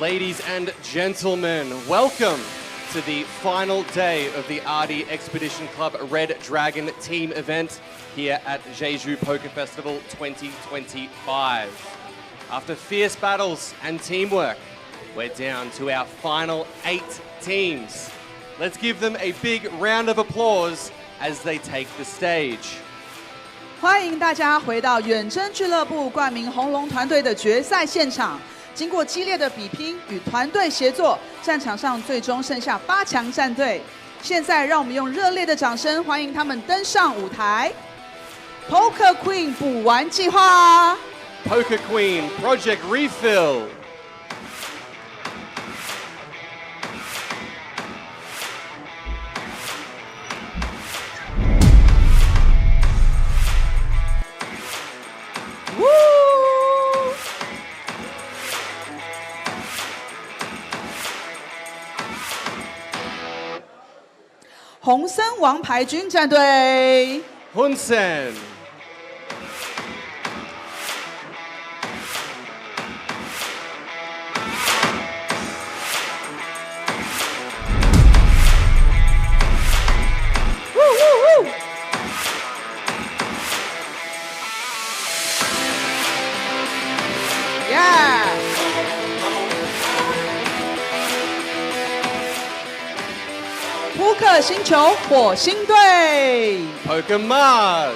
Ladies and gentlemen, welcome to the final day of the RD Expedition Club Red Dragon team event here at Jeju Poker Festival 2025. After fierce battles and teamwork, we're down to our final 8 teams. Let's give them a big round of applause as they take the stage. 欢迎大家回到远征俱乐部冠名红龙团队的决赛现场。经过激烈的比拼与团队协作，战场上最终剩下8强战队。现在让我们用热烈的掌声欢迎他们登上舞台。Poker Queen 补完计划 Poker Queen Project Refill. Woo! 红森王牌军战队 Hunsen. Yeah! 扑克星球火星队 Poker Mars.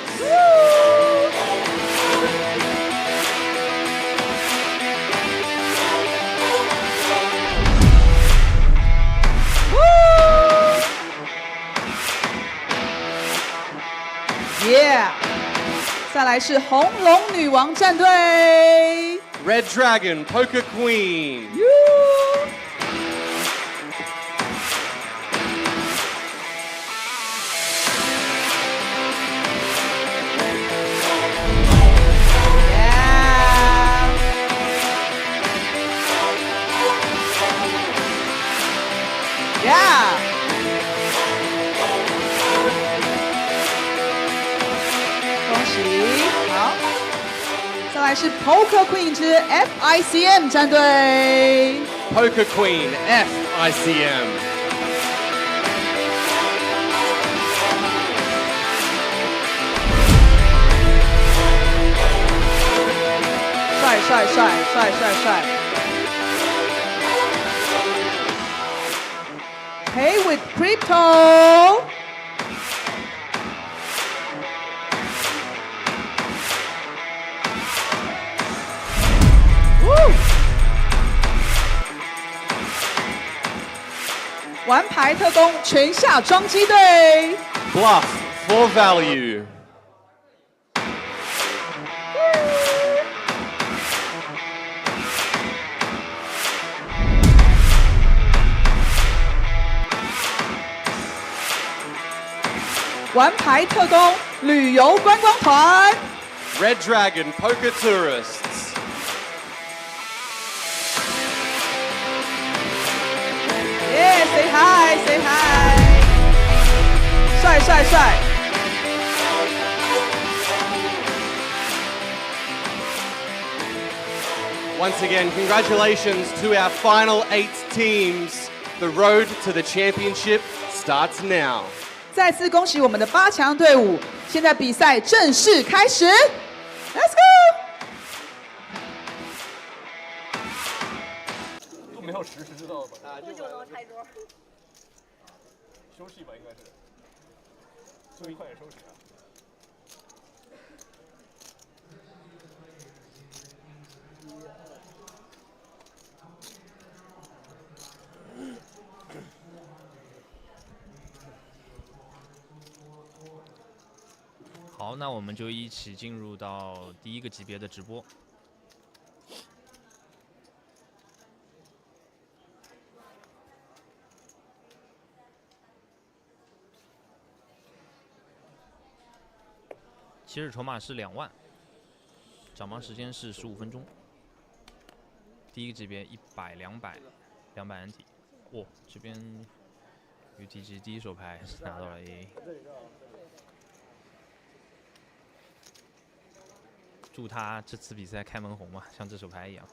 Yeah! 再来是红龙女王战队 Red Dragon Poker Queen. Yeah! 恭喜！好，再来是 Poker Queen 之 FICM 战队。Poker Queen FICM. 帅帅帅帅帅帅 ！Hey with crypto. Woo! 玩牌特工全下装机队 Bluff for value. 玩牌特工旅游观光团 Red Dragon Poker Tourists. Yeah, say hi, say hi. 帅帅帅 Once again, congratulations to our final 8 teams. The road to the championship starts now. 再次恭喜我们的8强队伍，现在比赛正式开始 ，Let's go！ 都没有10知道了吧？多久能开桌？休息吧，应该是。最快点收拾啊！好，那我们就一起进入到第一个级别的直播。起始筹码是2万，涨房时间是15分钟。第一个级别100、200安体。哇，这边 UTG 第一手牌拿到了 AA。祝他这次比赛开门红嘛，像这手牌一样。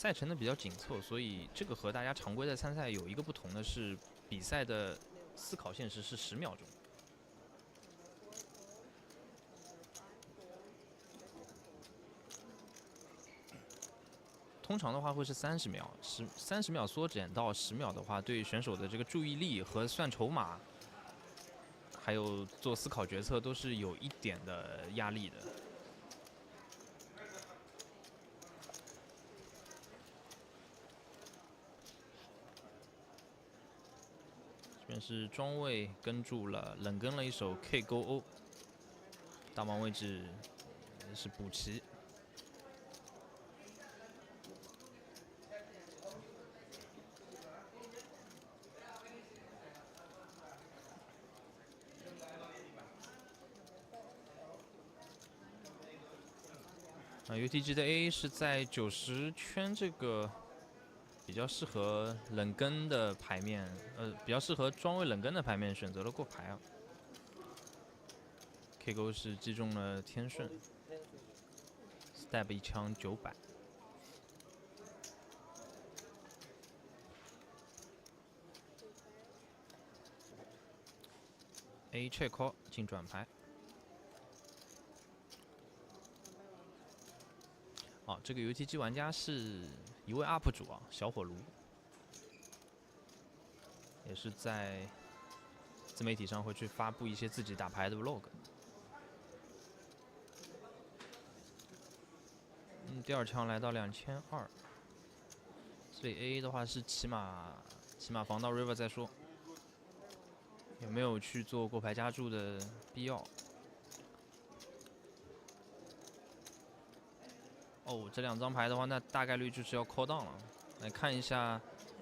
赛程的比较紧凑，所以这个和大家常规的参赛有一个不同的是，比赛的思考限时是10秒钟。通常的话会是30秒，30秒缩减到10秒的话，对选手的这个注意力和算筹码，还有做思考决策都是有一点的压力的。这边是庄卫跟住了，冷跟了一手 K 勾 O， 大王位置是补棋。UTG 的 AA 是在90圈这个比较适合冷跟的牌面，比较适合庄卫冷跟的牌面选择了过牌啊。K 勾是击中了天顺 ，stab 一枪900。A check call 进转牌。这个 UTG 玩家是一位 UP 主啊，小火炉，也是在自媒体上会去发布一些自己打牌的 vlog。第2枪来到2200，这里 AA 的话是起码防到 river 再说，有没有去做过牌加注的必要？这2张牌的话，那大概率就是要 call down 了。来看一下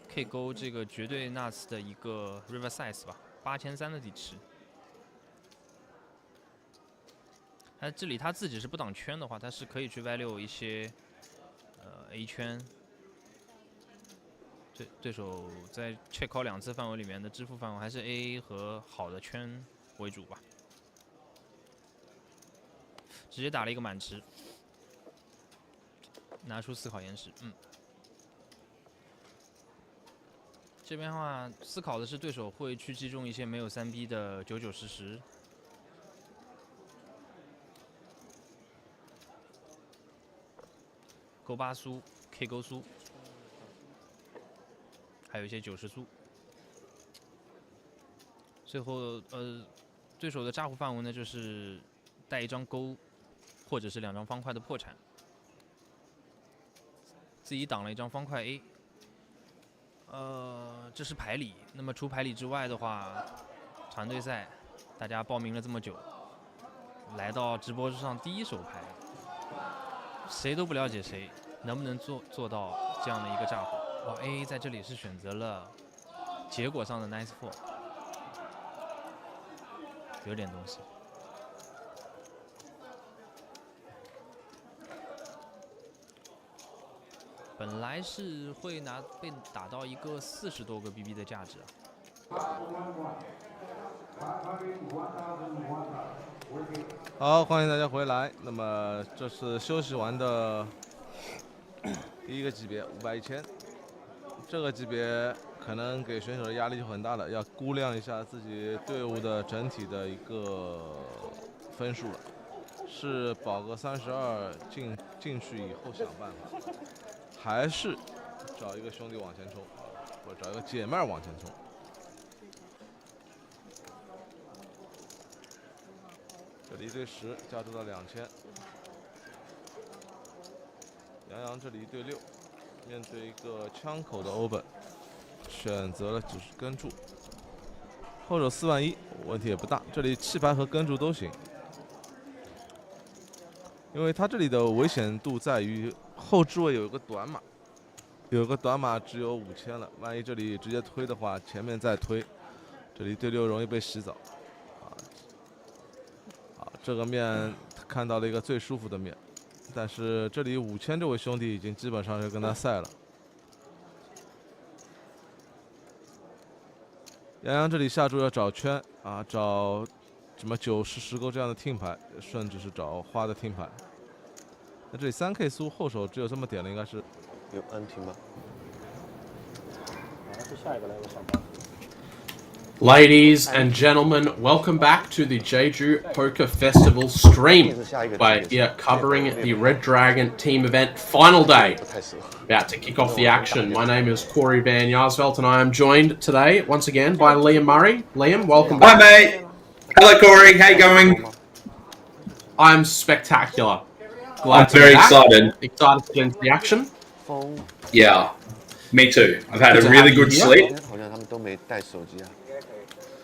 K 勾这个绝对 nuts 的一个 river size 吧，8300的底池。这里他自己是不挡圈的话，他是可以去 value 一些A 圈。对手在 check call 2次范围里面的支付范围还是 AA 和好的圈为主吧。直接打了一个满池。拿出思考延时，这边的话思考的是对手会去击中一些没有3B 的99、10。勾8苏 ，K 勾苏，还有一些90苏。最后对手的炸胡范围呢就是带一张勾，或者是2张方块的破产。自己挡了一张方块 A， 这是牌理。那么除牌理之外的话，团队赛大家报名了这么久，来到直播上第一手牌，谁都不了解谁能不能做到这样的一个炸胡。AA 在这里是选择了结果上的 nice four， 有点东西。本来是会被打到一个40多个 BB 的价值啊。好，欢迎大家回来。那么这是休息完的第一个级别500、1000，这个级别可能给选手的压力就很大了，要估量一下自己队伍的整体的一个分数了，是保个32进去以后想办法。还是找一个兄弟往前冲，或者找一个姐妹往前冲。这里1对10，加注到2000。杨洋这里1对6，面对一个枪口的欧本，选择了只是跟注。后手4万1，问题也不大，这里弃牌和跟注都行。因为他这里的危险度在于后置位有一个短码，只有5000了。万一这里直接推的话，前面再推，这里1对6容易被洗澡。这个面看到了一个最舒服的面，但是这里5000这位兄弟已经基本上是跟他赛了。杨洋这里下注要找圈找什么9、10、10勾这样的听牌，甚至是找花的听牌。那这里3K 苏后手只有这么点了，应该是有安停吗？ Ladies and gentlemen, welcome back to the Jeju Poker Festival stream. We're here covering the Red Dragon team event final day. About to kick off the action. My name is Corey Van Yarsveld and I am joined today once again by Liam Murray. Liam, welcome back. Hi mate. Hello Corey, how you going? I'm spectacular. Glad I'm to be very back. excited. Excited to get into the action. Yeah, me too. I've had Good a to really have you good here. sleep. 好像他们都没带手机啊。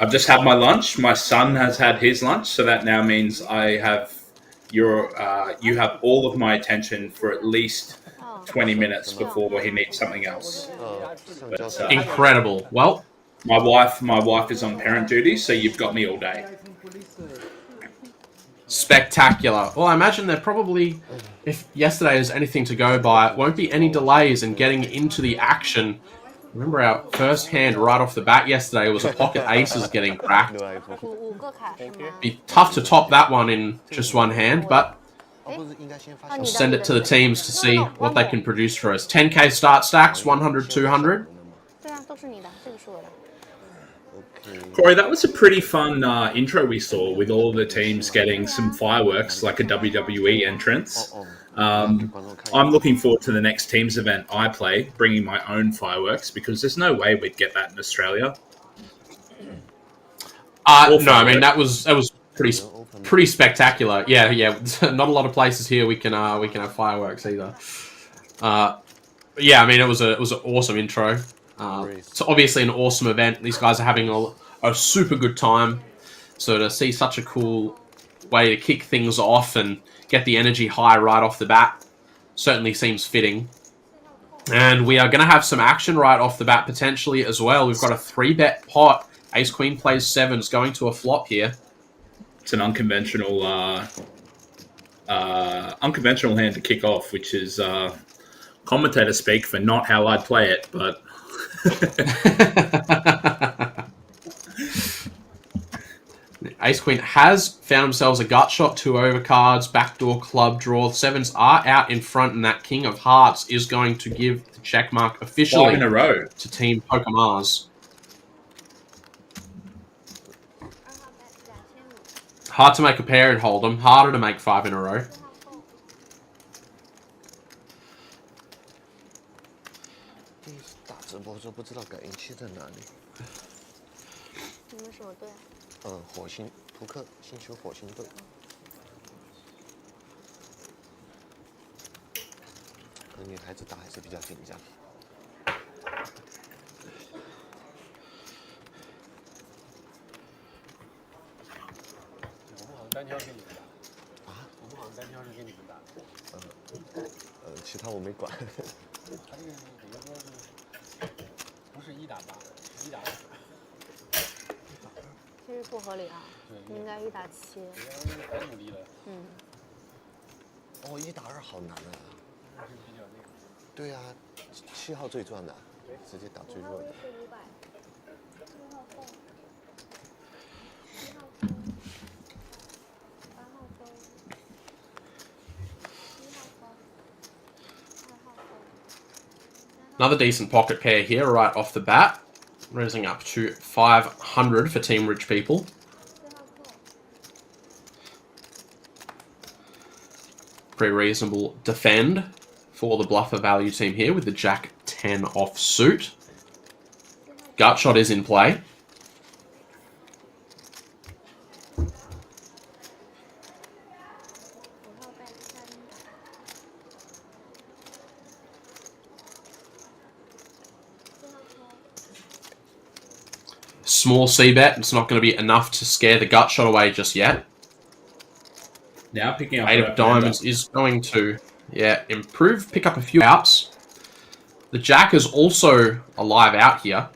I've just had my lunch. My son has had his lunch, so that now means I have you have all of my attention for at least 20 minutes before he needs something else. But, Incredible. Well, my wife is on parent duty, so you've got me all day. spectacular. Well, I imagine there probably, if yesterday is anything to go by, won't be any delays in getting into the action. Remember our first hand right off the bat yesterday was a pocket aces getting cracked. Be tough to top that one in just one hand, but we'll send it to the teams to see what they can produce for us. 10k start stacks, 100, 200. Corey, that was a pretty fun intro we saw with all the teams getting some fireworks like a WWE entrance. I'm looking forward to the next teams event I play, bringing my own fireworks because there's no way we'd get that in Australia. No, I mean that was pretty spectacular. Yeah. Not a lot of places here we can have fireworks either. Yeah, I mean it was an awesome intro. It's obviously an awesome event. These guys are having a super good time. So to see such a cool way to kick things off and get the energy high right off the bat certainly seems fitting. And we are going to have some action right off the bat potentially as well. We've got a 3-bet pot. Ace Queen plays 7s going to a flop here. It's an unconventional hand to kick off, which is commentator speak for not how I'd play it, but Ace Queen has found themselves a gut shot, 2 overcards, backdoor club draw. 7s are out in front, and that King of Hearts is going to give the check mark officially 5 in a row to Team Pokémars. Hard to make a pair in Hold'em, harder to make 5 in a row. "火星扑克星球火星队。女孩子打还是比较紧张。我们好像单挑是给你们打。啊？我们好像单挑是给你们打。其他我没管。他这个等于说是不是1打8，是1打2。 其实不合理啊，应该1打7。很努力了。1打2好难啊。对啊，7号最赚的，直接打最弱的。Another decent pocket pair here right off the bat. Raising up to 500 for Team Rich People. Pretty reasonable defend for the bluffer value team here with the Jack 10 offsuit. Gut shot is in play. Small C-bet. It's not going to be enough to scare the gut shot away just yet. now picking up 8 of diamonds is going to, improve, pick up a few outs. The Jack is also a live out here.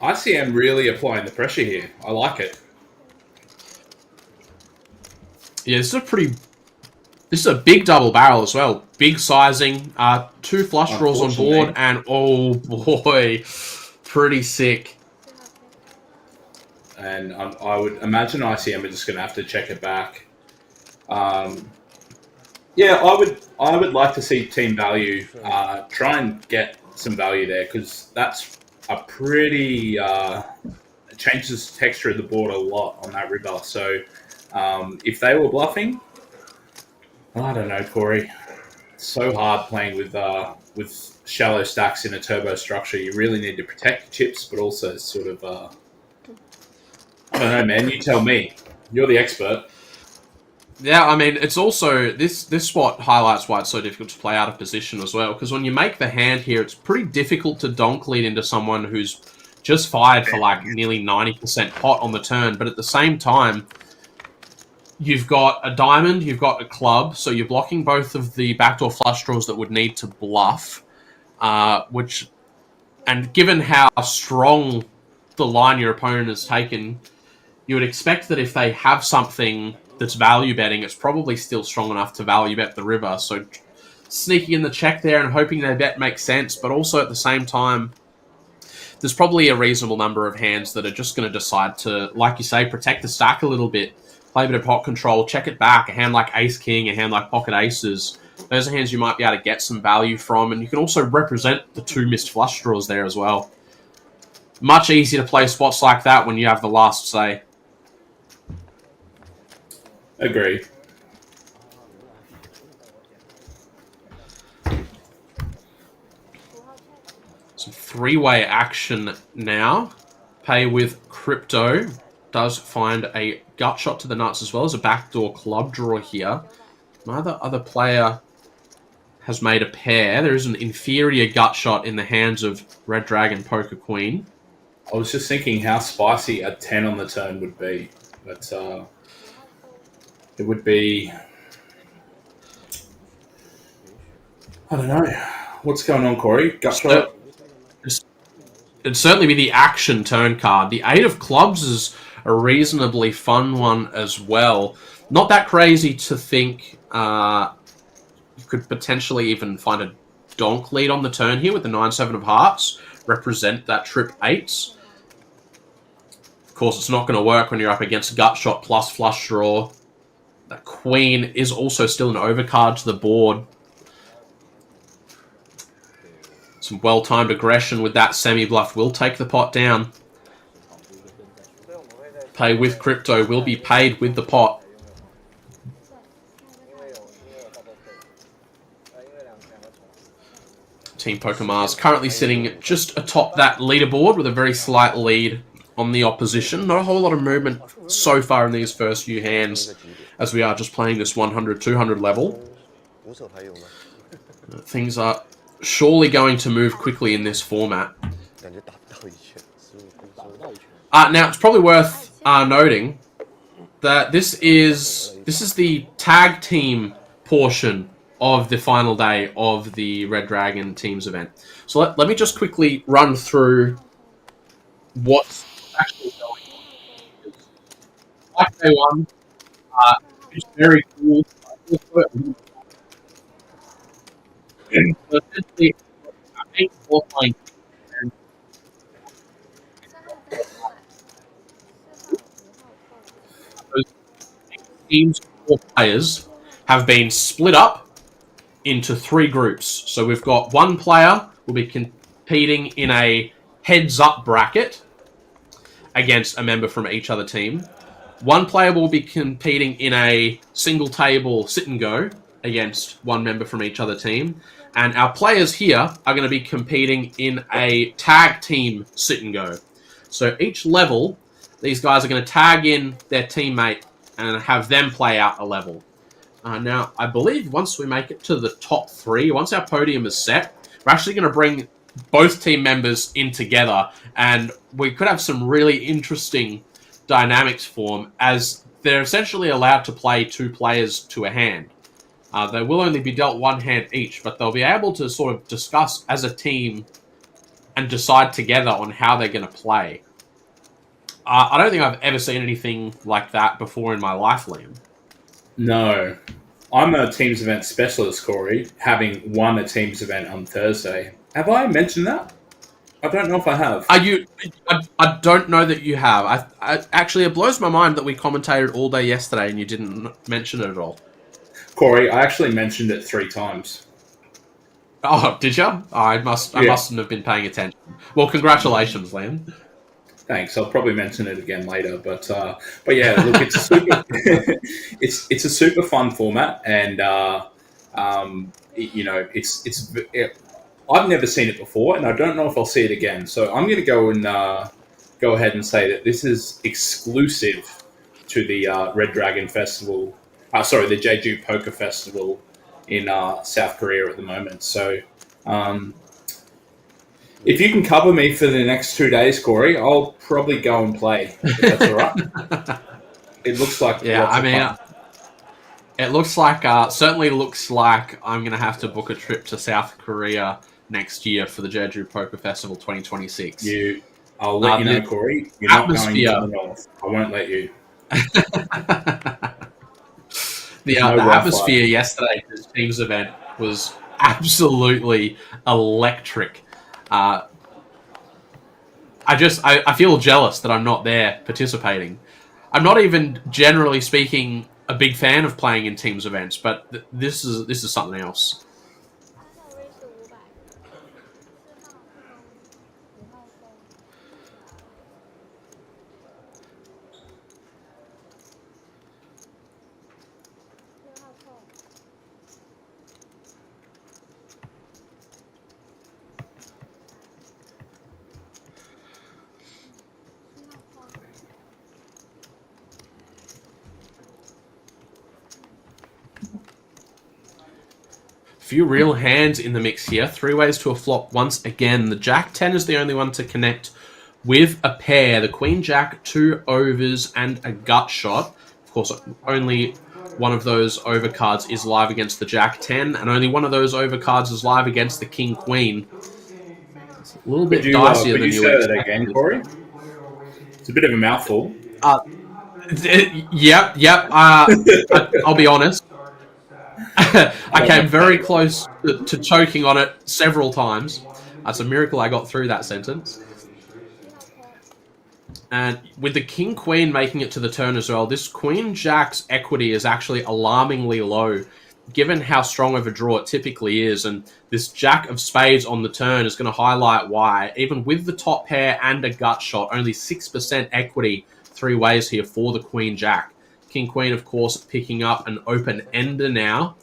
ICM really applying the pressure here. I like it. Yeah, this is a pretty This is a big double barrel as well. Big sizing. 2 flush draws on board, and oh boy, pretty sick. And I would imagine ICM are just going to have to check it back. Yeah, I would like to see Team Value try and get some value there, because that's a pretty it changes the texture of the board a lot on that river. So if they were bluffing, I don't know, Corey. It's so hard playing with shallow stacks in a turbo structure. You really need to protect your chips, but also sort of I don't know, man. You tell me. You're the expert. Yeah, I mean, it's also this spot highlights why it's so difficult to play out of position as well. Because when you make the hand here, it's pretty difficult to donk lead into someone who's just fired for like nearly 90% pot on the turn. But at the same time, you've got a diamond, you've got a club, so you're blocking both of the backdoor flush draws that would need to bluff. And given how strong the line your opponent has taken, you would expect that if they have something that's value betting, it's probably still strong enough to value bet the river. So sneaking in the check there and hoping their bet makes sense, but also at the same time, there's probably a reasonable number of hands that are just going to decide to, like you say, protect the stack a little bit, play a bit of pot control, check it back. A hand like ace-king, a hand like pocket aces, those are hands you might be able to get some value from, and you can also represent the 2 missed flush draws there as well. Much easier to play spots like that when you have the last say. Agree. Some 3-way action now. Pay with Crypto. Does find a gut shot to the nuts as well as a backdoor club draw here. Neither other player has made a pair. There is an inferior gut shot in the hands of Red Dragon Poker Queen. I was just thinking how spicy a 10 on the turn would be. But it would be... I don't know. What's going on, Corey? Gut shot? It'd certainly be the action turn card. The 8 of clubs is a reasonably fun one as well. Not that crazy to think you could potentially even find a donk lead on the turn here with the 9-7 of hearts. Represent that trip 8s. Of course, it's not going to work when you're up against gut shot plus flush draw. That queen is also still an overcard to the board. Some well-timed aggression with that semi-bluff will take the pot down. Pay with Crypto will be paid with the pot. Team Pokemars currently sitting just atop that leaderboard with a very slight lead on the opposition. Not a whole lot of movement so far in these first few hands, as we are just playing this 100-200 level. Things are surely going to move quickly in this format. Now, it's probably worth noting that this is the tag team portion of the final day of the Red Dragon Teams event. So let me just quickly run through what's actually going on. Like day one, it's very cool. So essentially, 8 qualifying teams, 4 players have been split up into 3 groups. So we've got 1 player will be competing in a heads-up bracket against a member from each other team. 1 player will be competing in a single table sit-and-go against 1 member from each other team. And our players here are going to be competing in a tag team sit-and-go. So each level, these guys are going to tag in their teammate and have them play out a level. Now, I believe once we make it to the top 3, once our podium is set, we're actually going to bring both team members in together, and we could have some really interesting dynamics form, as they're essentially allowed to play 2 players to a hand. They will only be dealt 1 hand each, but they'll be able to sort of discuss as a team and decide together on how they're going to play. I don't think I've ever seen anything like that before in my life, Liam. No. I'm a teams event specialist, Corey, having won a teams event on Thursday. Have I mentioned that? I don't know if I have. Are you? I don't know that you have. I actually, it blows my mind that we commentated all day yesterday and you didn't mention it at all. Corey, I actually mentioned it 3 times. Oh, did you? I mustn't have been paying attention. Well, congratulations, Liam. Thanks. I'll probably mention it again later, but yeah, look, it's a super, it's a super fun format, and I've never seen it before, and I don't know if I'll see it again. So I'm going to go ahead and say that this is exclusive to the Red Dragon Festival. The Jeju Poker Festival in South Korea at the moment. So if you can cover me for the next 2 days, Corey, I'll probably go and play. If that's all right. It looks like it looks like certainly looks like I'm going to have to book a trip to South Korea next year for the Jeju Poker Festival 2026. I'll let you know, Corey. You're not going to the north. I won't let you. The atmosphere yesterday at this team's event was absolutely electric. I feel jealous that I'm not there participating. I'm not even, generally speaking, a big fan of playing in teams events, but this is something else. Few real hands in the mix here. 3 ways to a flop once again. The Jack 10 is the only one to connect with a pair. The Queen Jack, 2 overs and a gut shot. Of course, only one of those overcards is live against the Jack 10, and only one of those overcards is live against the King Queen. It's a little bit dicier than you expected. That again, Corey? It's a bit of a mouthful. Yep. I'll be honest. I came very close to choking on it several times. It's a miracle I got through that sentence. And with the King Queen making it to the turn as well, this Queen Jack's equity is actually alarmingly low, given how strong of a draw it typically is. And this Jack of Spades on the turn is going to highlight why. Even with the top pair and a gut shot, only 6% equity 3 ways here for the Queen Jack. King Queen, of course, picking up an open ender now.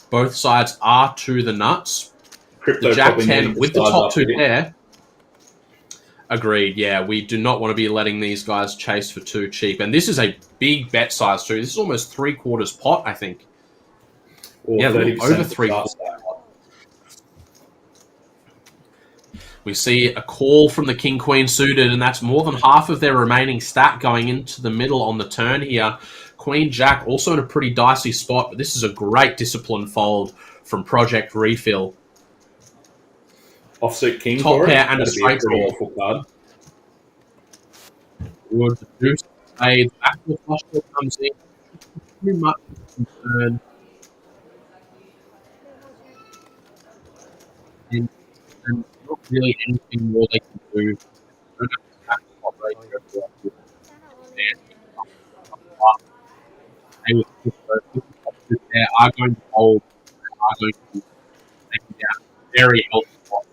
Both sides are to the nuts. Crypto the Jack 10 with the top 2 pair. Agreed, yeah. We do not want to be letting these guys chase for too cheap. And this is a big bet size too. This is almost 3/4 pot, I think. Or yeah, 30% over 3/4. We see a call from the King Queen suited, and that's more than half of their remaining stack going into the middle on the turn here. Queen Jack also in a pretty dicey spot, but this is a great discipline fold from Project Refill. Offsuit King, top Corey? pair and a straight draw. Awful card. Would the deuce spades, backdoor flush draw comes in. Too much concern. And not really anything more they can do. They are going to hold. They are going to be taking down very healthy spots.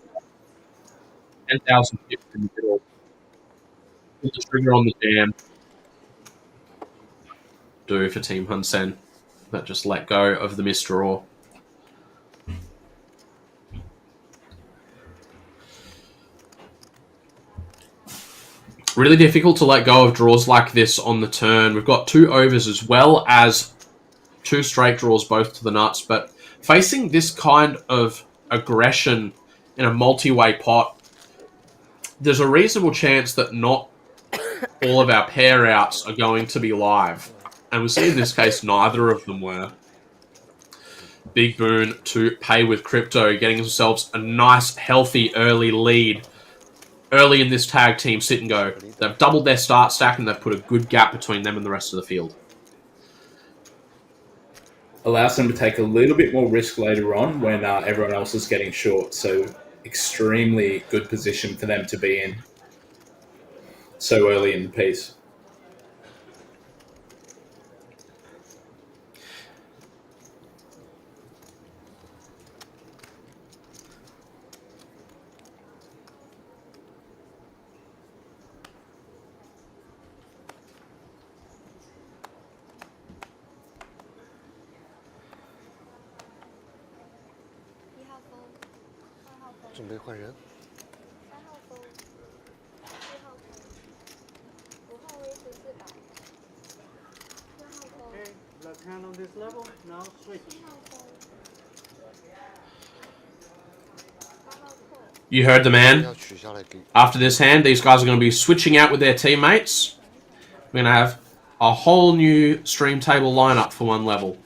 10,000 pips in the middle. Pull the trigger on the jam. Do for Team Hun Sen. But just let go of the misdraw. Really difficult to let go of draws like this on the turn. We've got 2 overs as well as 2 straight draws, both to the nuts. But facing this kind of aggression in a multi-way pot, there's a reasonable chance that not all of our pair outs are going to be live. And we see in this case, neither of them were. Big boon to Pay with Crypto, getting themselves a nice, healthy early lead. Early in this tag team sit and go. They've doubled their start stack and they've put a good gap between them and the rest of the field. allows them to take a little bit more risk later on when everyone else is getting short. So extremely good position for them to be in so early in the piece.准备换人。Left hand on this level. Now switch. You heard the man. After this hand, these guys are going to be switching out with their teammates. We're going to have a whole new stream table lineup for one level.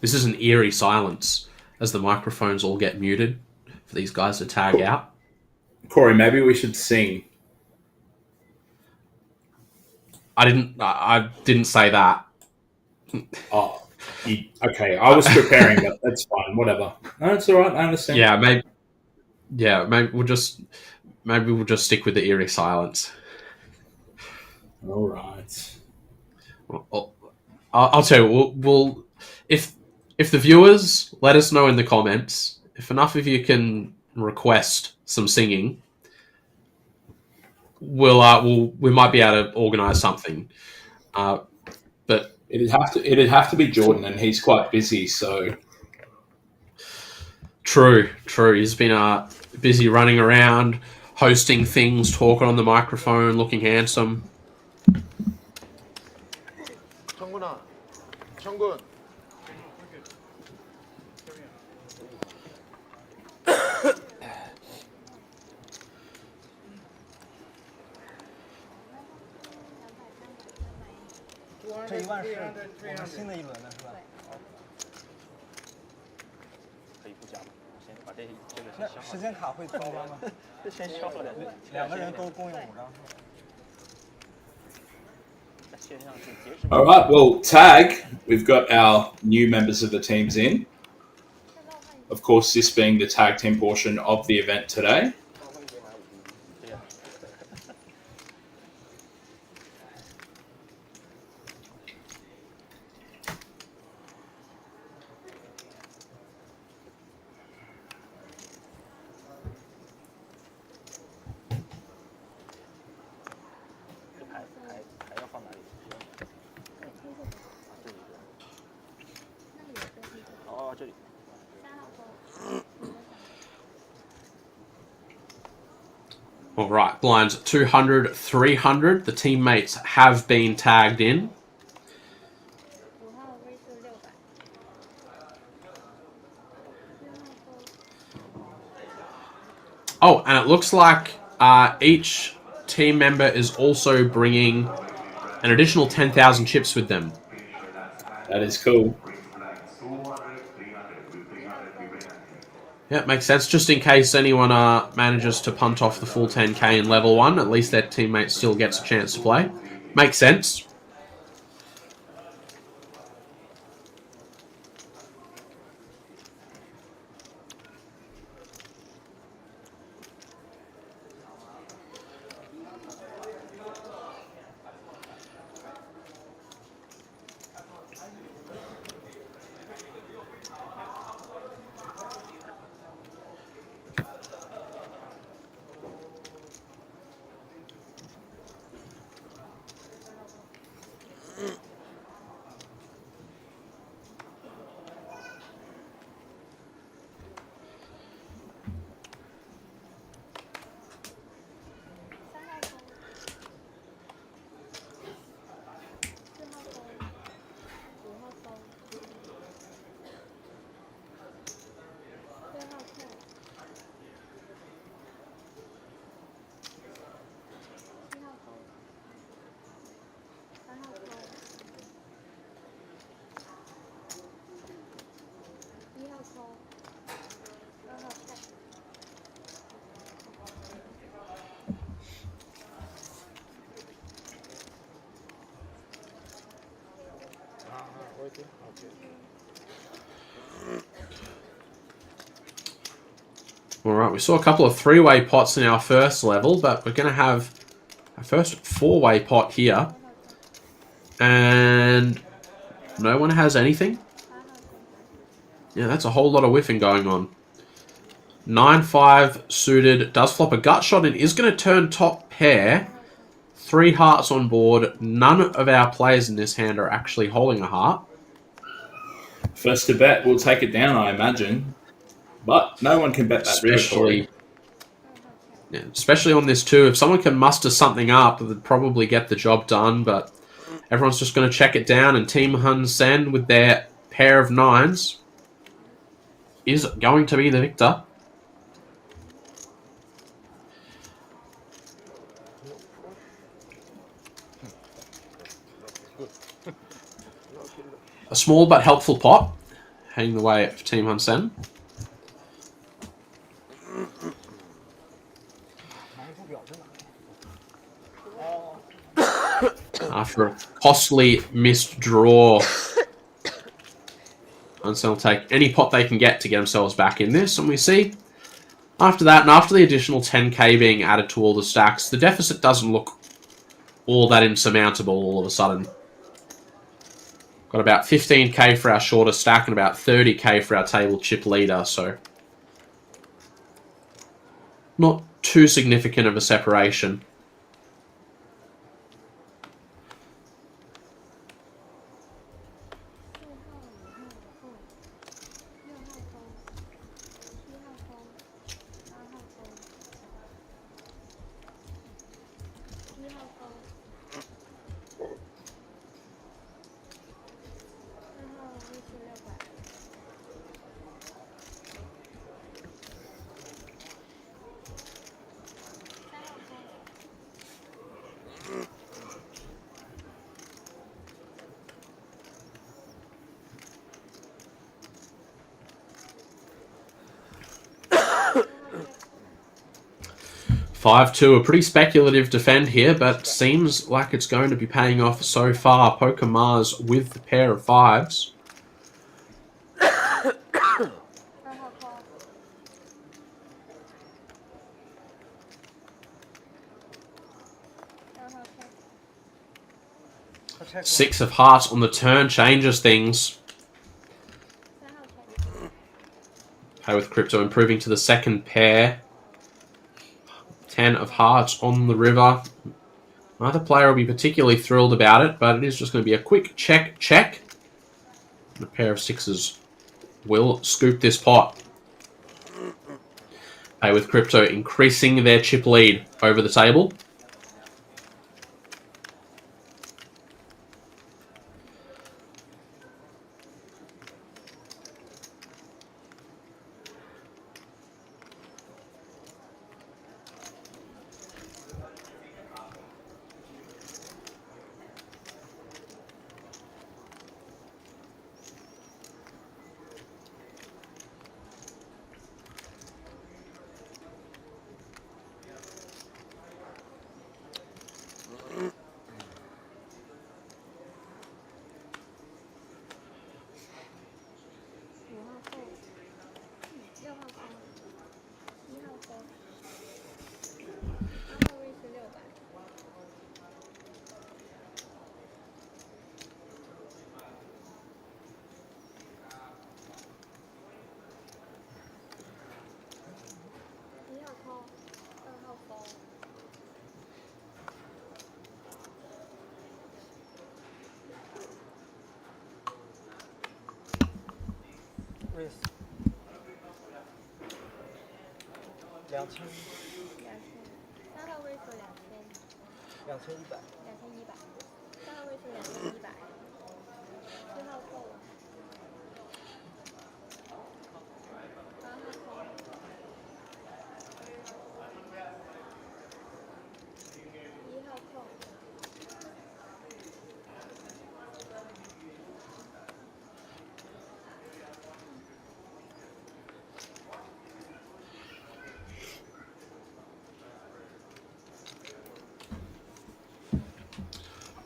This is an eerie silence as the microphones all get muted for these guys to tag out. Corey, maybe we should sing. I didn't say that. Oh, okay. I was preparing, but that's fine. Whatever. No, it's all right. I understand. Maybe we'll just stick with the eerie silence. All right. I'll tell you. We'll if the viewers let us know in the comments, if enough of you can request some singing, we might be able to organise something. But it'd have to be Jordan, and he's quite busy. So true. He's been busy running around, hosting things, talking on the microphone, looking handsome. 청군.这1万是我们新的一轮的是吧？可以不加吗？先把这个先消耗。时间卡会增加吗？先消耗两个人都共用5张。all right. Well, tag. We've got our new members of the teams in. Of course, this being the tag team portion of the event today. All right, blinds 200, 300. The teammates have been tagged in. Oh, and it looks like each team member is also bringing an additional 10,000 chips with them. That is cool. Yeah, it makes sense. Just in case anyone manages to punt off the full 10k in level 1, at least their teammate still gets a chance to play. Makes sense. All right, we saw a couple of three-way pots in our first level, but we're going to have our first four-way pot here. And no one has anything. Yeah, that's a whole lot of whiffing going on. 9-5 suited does flop a gut shot and is going to turn top pair. 3 hearts on board. None of our players in this hand are actually holding a heart. First to bet will take it down, I imagine. But no one can bet that especially on this too. If someone can muster something up, they'd probably get the job done. But everyone's just going to check it down. And Team Hun Sen with their pair of 9s is going to be the victor. A small but helpful pot, heading the way of Team Hun Sen. After a costly missed draw, Hun Sen will take any pot they can get to get themselves back in this. And we see, after that, and after the additional 10k being added to all the stacks, the deficit doesn't look all that insurmountable all of a sudden. Got about 15k for our shorter stack and about 30k for our table chip leader, so not too significant of a separation. Five-two, a pretty speculative defend here, but seems like it's going to be paying off so far. Poker Mars with the pair of 5s. Six of hearts on the turn changes things. Play with Crypto improving to the second pair. 10 of hearts on the river. Neither player will be particularly thrilled about it, but it is just going to be a quick check. And a pair of 6s will scoop this pot. Play with Crypto increasing their chip lead over the table.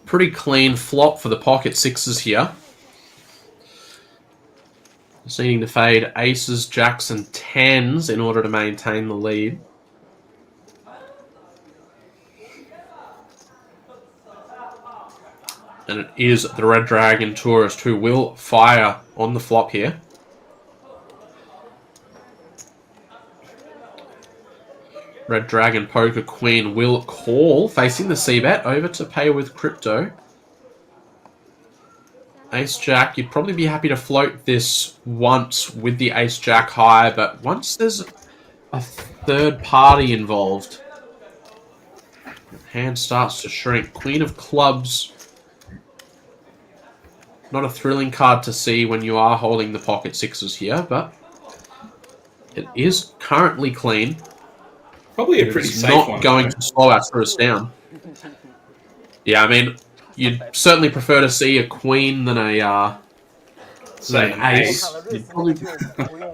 Pretty clean flop for the pocket 6s here. Just needing to fade aces, jacks, and hands in order to maintain the lead. And it is the Red Dragon Tourist who will fire on the flop here. Red Dragon Poker Queen will call, facing the c-bet, over to pay with crypto. Ace Jack, you'd probably be happy to float this once with the Ace Jack high, but once there's a third party involved, the hand starts to shrink. Queen of Clubs, not a thrilling card to see when you are holding the pocket sixes here, but it is currently clean. Probably a pretty safe one. Not going to slow our throws down. Yeah, I mean, you'd certainly prefer to see a queen than an ace.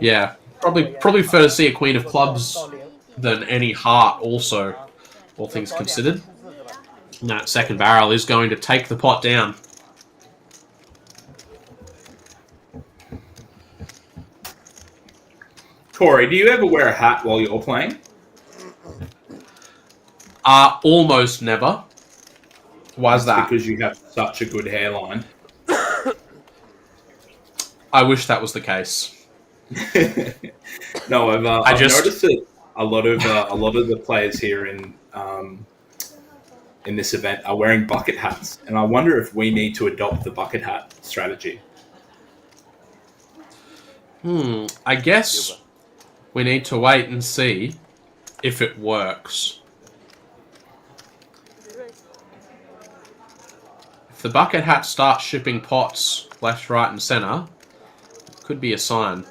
Yeah, probably prefer to see a queen of clubs than any heart also, all things considered. And that second barrel is going to take the pot down. Corey, do you ever wear a hat while you're playing? Almost never. Why is that? Because you have such a good hairline. I wish that was the case. No, I've noticed that a lot of the players here in this event are wearing bucket hats, and I wonder if we need to adopt the bucket hat strategy. I guess we need to wait and see if it works. If the bucket hat starts shipping pots left, right, and center, it could be a sign.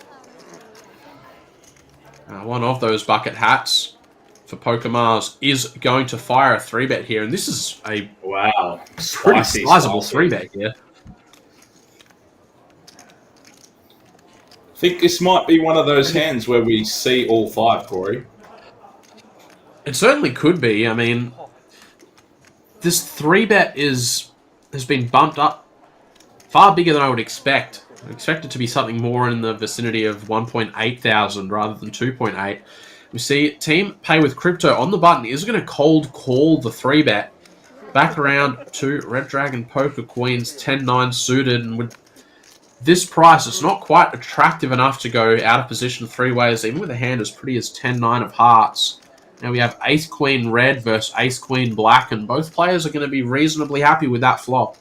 One of those bucket hats for Pokemars is going to fire a 3-bet here, and this is a pretty sizable 3-bet here. I think this might be one of those hands where we see all five, Corey. It certainly could be. I mean, this 3-bet has been bumped up far bigger than I would expect. I expect it to be something more in the vicinity of 1.8 thousand rather than 2.8. We see Team Pay with Crypto on the button is going to cold call the 3-bet back around to Red Dragon Poker Queens 10-9 suited, and with this price, it's not quite attractive enough to go out of position 3 ways, even with a hand as pretty as 10-9 of hearts. Now we have Ace Queen Red versus Ace Queen Black, and both players are going to be reasonably happy with that flop.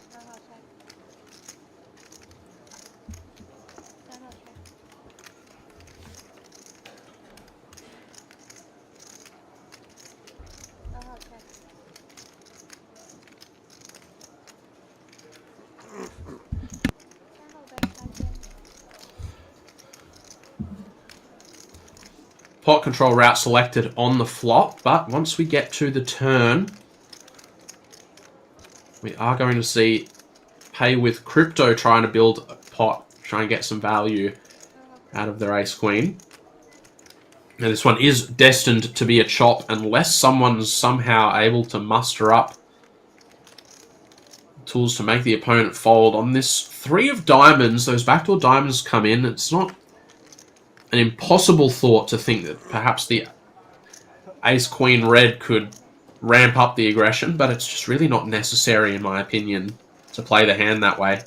Pot control route selected on the flop, but once we get to the turn, we are going to see Pay with Crypto trying to build a pot, try and get some value out of their Ace Queen. Now this one is destined to be a chop unless someone's somehow able to muster up tools to make the opponent fold. On this 3 of diamonds, those backdoor diamonds come in. It's not an impossible thought to think that perhaps the Ace Queen Red could ramp up the aggression, but it's just really not necessary, in my opinion, to play the hand that way.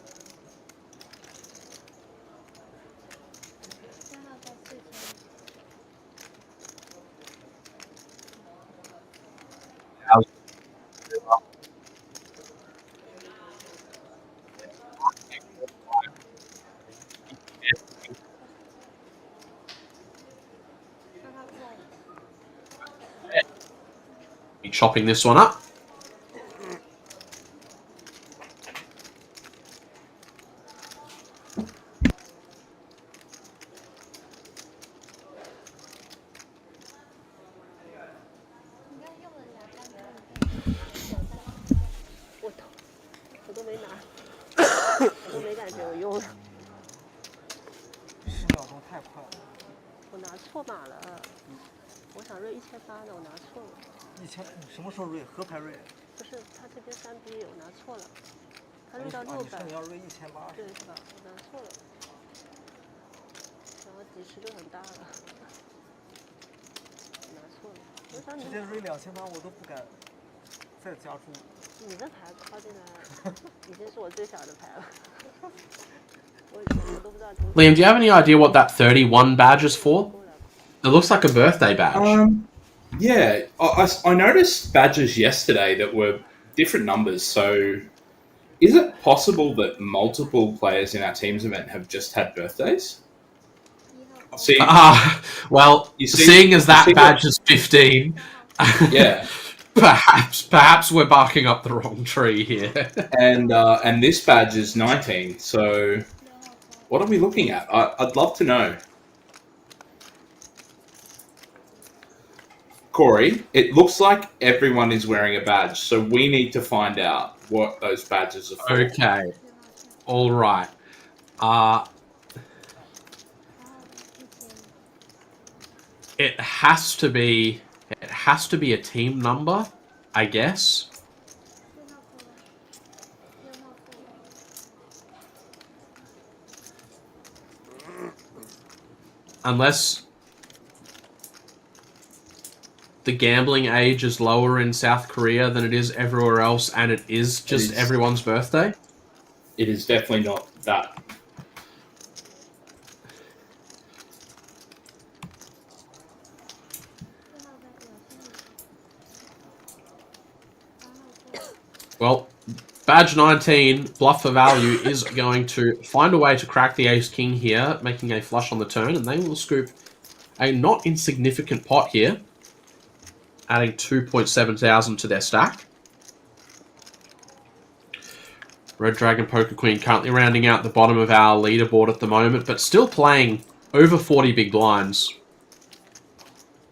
Chopping this one up.我都没拿，我都没感觉我用了。10秒钟太快了。我拿错码了，我想瑞1800的，我拿错了。1000，什么时候瑞？合牌瑞？不是，他这边3B，我拿错了。他瑞到600。你说你要瑞1800？对，是吧？我拿错了。然后底池就很大了。直接瑞2800我都不敢再加注。你这牌靠进来已经是我最小的牌了。我都不知道。Liam, do you have any idea what that 31 badge is for? It looks like a birthday badge. Yeah, I noticed badges yesterday that were different numbers. So, is it possible that multiple players in our teams event have just had birthdays? Well, seeing as that badge is 15, yeah, perhaps we're barking up the wrong tree here. and this badge is 19. So, what are we looking at? I'd love to know. Corey, it looks like everyone is wearing a badge, so we need to find out what those badges are for. Okay. All right. It has to be a team number, I guess. Unless the gambling age is lower in South Korea than it is everywhere else, and it is just everyone's birthday. It is definitely not that. Well, badge 19, Bluff for Value, is going to find a way to crack the ace-king here, making a flush on the turn, and they will scoop a not insignificant pot here, adding 2,700 to their stack. Red Dragon Poker Queen currently rounding out the bottom of our leaderboard at the moment, but still playing over 40 big blinds.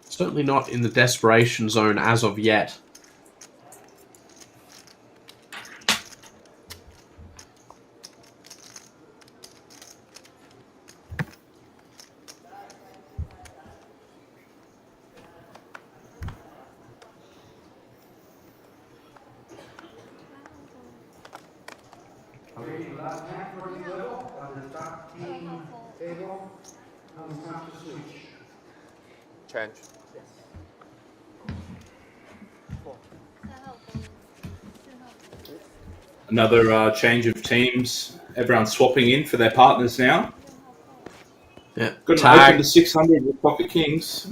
Certainly not in the desperation zone as of yet. Change. Another change of teams. Everyone's swapping in for their partners now. Yeah. Got to open to 600 with Pocket Kings.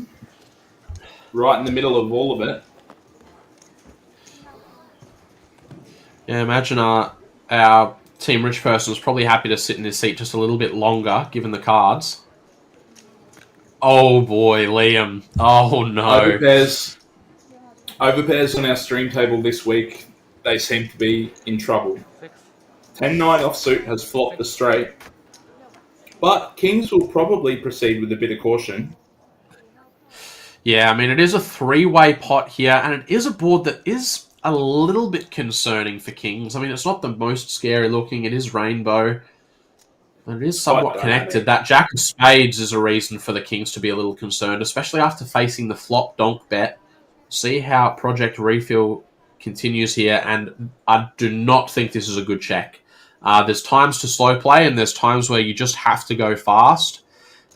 Right in the middle of all of it. Yeah, imagine our Team Rich person is probably happy to sit in his seat just a little bit longer, given the cards. Oh boy, Liam. Oh no. Overpairs on our stream table this week. They seem to be in trouble. 10-9 offsuit has flopped the straight. But Kings will probably proceed with a bit of caution. Yeah, I mean, it is a three-way pot here, and it is a board that is a little bit concerning for Kings. I mean, it's not the most scary looking. It is rainbow. But it is somewhat connected. That Jack of Spades is a reason for the Kings to be a little concerned, especially after facing the flop donk bet. See how Project Refill continues here, and I do not think this is a good check. There's times to slow play, and there's times where you just have to go fast.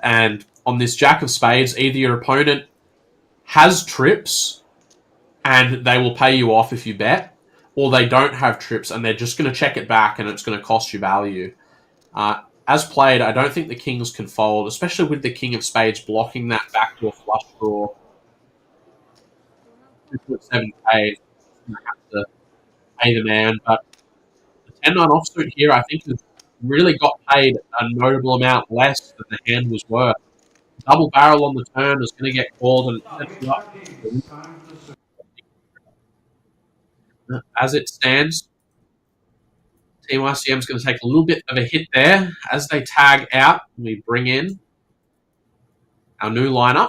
And on this Jack of Spades, either your opponent has trips, and they will pay you off if you bet, or they don't have trips, and they're just going to check it back, and it's going to cost you value. As played, I don't think the Kings can fold, especially with the King of Spades blocking that backdoor flush draw. 2.7k, have to pay the man, but the 10-9 offsuit here, I think, has really got paid a notable amount less than the hand was worth. Double barrel on the turn is going to get called, and sets you up. As it stands, Team ICM is going to take a little bit of a hit there. As they tag out, we bring in our new lineup.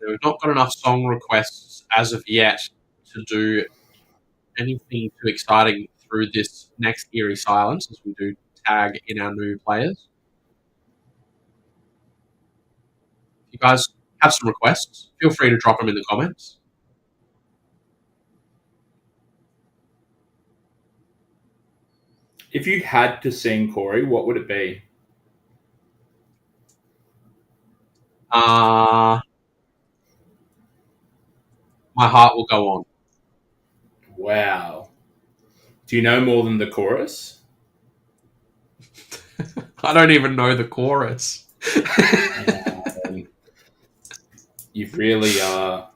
We've not got enough song requests as of yet to do anything too exciting through this next eerie silence as we do tag in our new players. If you guys have some requests, feel free to drop them in the comments. If you had to sing, Corey, what would it be? My heart will go on. Wow. Do you know more than the chorus? I don't even know the chorus. You really are.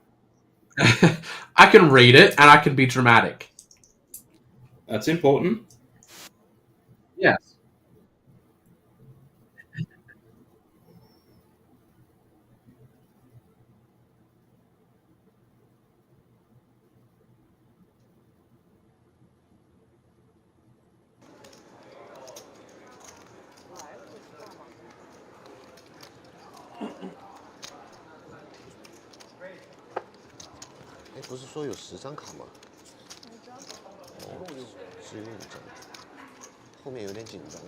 I can read it and I can be dramatic. That's important. Yes.哎，不是说有10张卡吗？哦，只有5张，后面有点紧张。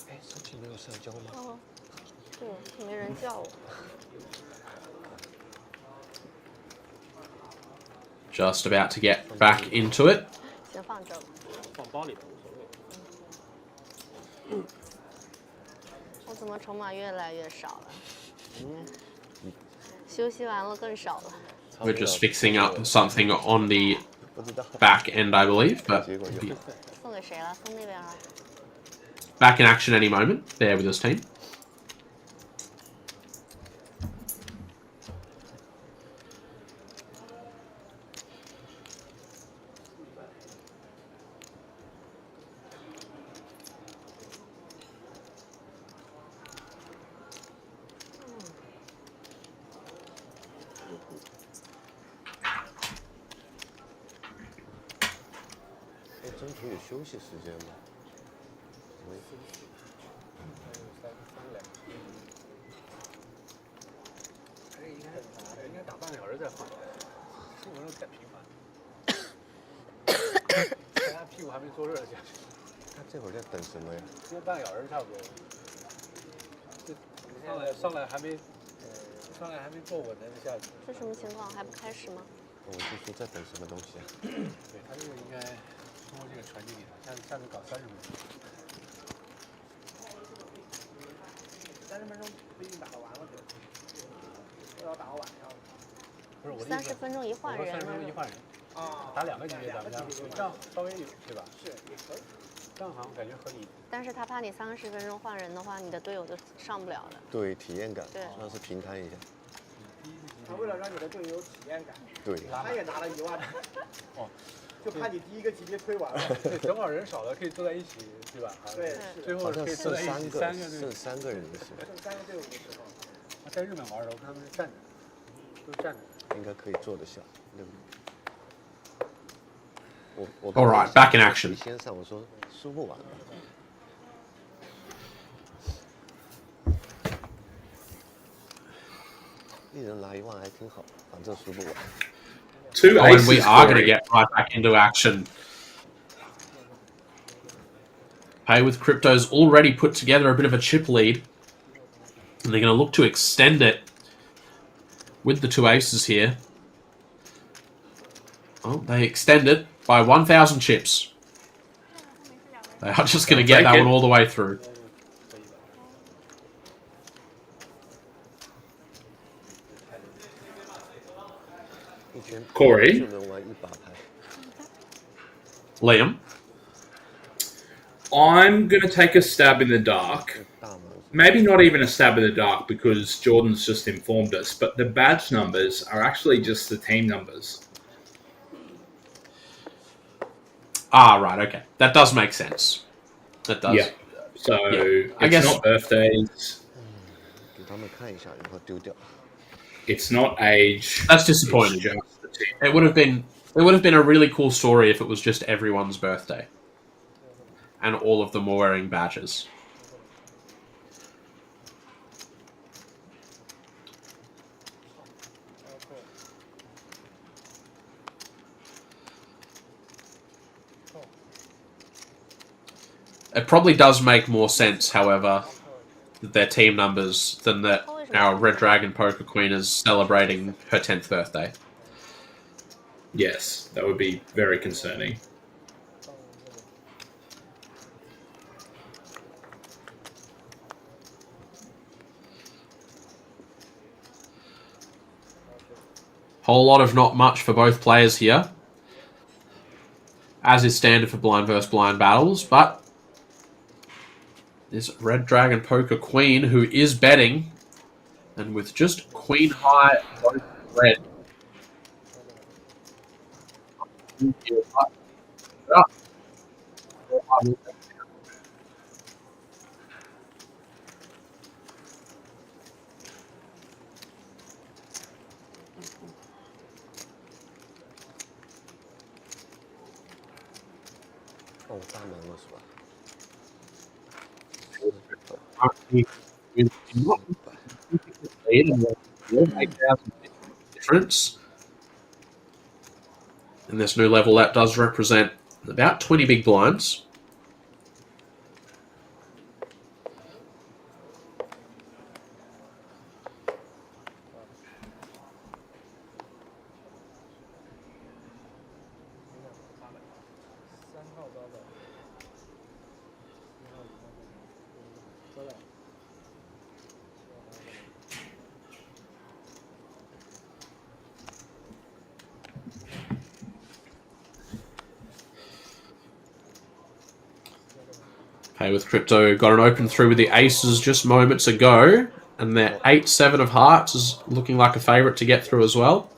哎，上期没有上交吗？哦，对，没人叫我。 Just about to get back into it. 先放这吧。放包里头无所谓。我怎么筹码越来越少了？休息完了更少了。 We're just fixing up something on the back end, I believe, but 送给谁了？送那边了。 back in action any moment. There with this team.中途有休息时间吗？没。应该打半个小时再换，15分钟太频繁。看他屁股还没坐热下去。他这会儿在等什么呀？应该半个小时差不多。上来还没坐稳的就下去。这什么情况？还不开始吗？我就说在等什么东西啊？对他这个应该通过这个传递给他，下次搞30分钟。30分钟不一定打得完了，都要打到晚上。不是我的意思。30分钟一换人。30分钟一换人。啊。打2个级别咱们这样稍微有对吧？是也可以。这样好像感觉合理。但是他怕你30分钟换人的话，你的队友就上不了了。对，体验感，对，算是平摊一下。他为了让你的队友有体验感，对，他也拿了1万。哦，就怕你第一个级别推完了，对，正好人少了可以坐在一起，对吧？对，最后可以坐在一起，3个人就行。剩3个队伍的时候，在日本玩的时候，他们是站着，都站着，应该可以坐得下，对不对？我 All right, back in action. 先上，我说输不完的。一人拿1万还挺好，反正输不完。Oh, and we are going to get right back into action. Pay with Crypto's already put together a bit of a chip lead. And they're going to look to extend it with the 2 aces here. Oh, they extend it by 1,000 chips. They are just going to get that one all the way through. Corey. Liam. I'm going to take a stab in the dark. Maybe not even a stab in the dark because Jordan's just informed us, but the badge numbers are actually just the team numbers. Ah, right, okay. That does make sense. That does. Yeah. So yeah. it's not birthdays. It's not age. That's disappointing. It would have been a really cool story if it was just everyone's birthday. And all of them were wearing badges. It probably does make more sense, however, that their team numbers than that our Red Dragon Poker Queen is celebrating her 10th birthday. Yes, that would be very concerning. Whole lot of not much for both players here, as is standard for blind versus blind battles, but this Red Dragon Poker Queen, who is betting, and with just Queen High, both red.哦，大门了是吧？ difference. And this new level, that does represent about 20 big blinds. Okay, with Crypto, got an open through with the aces just moments ago, and their 8-7 of hearts is looking like a favourite to get through as well.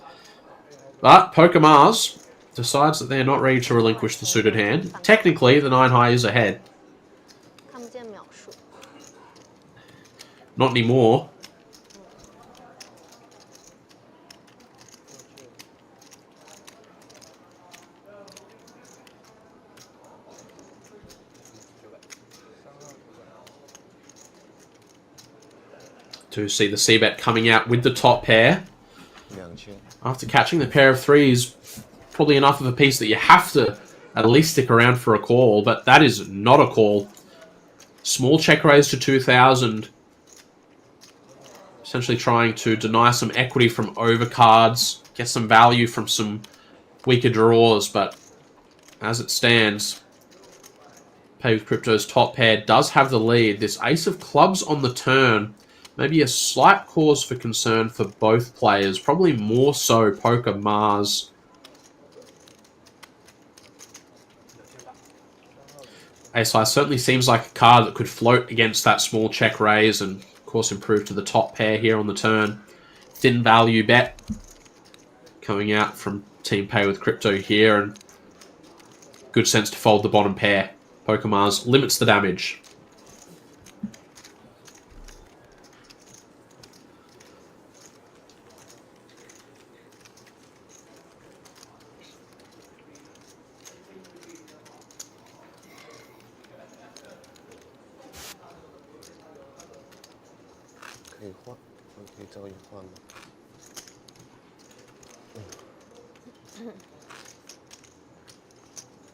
But Pokemars decides that they're not ready to relinquish the suited hand. Technically, the 9 high is ahead. Not anymore. To see the C-bet coming out with the top pair. After catching the pair of threes, probably enough of a piece that you have to at least stick around for a call, but that is not a call. Small check raise to 2,000. Essentially trying to deny some equity from overcards, get some value from some weaker draws, but as it stands, Pay with Crypto's top pair does have the lead. This ace of clubs on the turn, maybe a slight cause for concern for both players, probably more so Pokemars. Ace High certainly seems like a card that could float against that small check raise and, of course, improve to the top pair here on the turn. Thin value bet coming out from Team Pay with Crypto here, and good sense to fold the bottom pair. Pokemars limits the damage.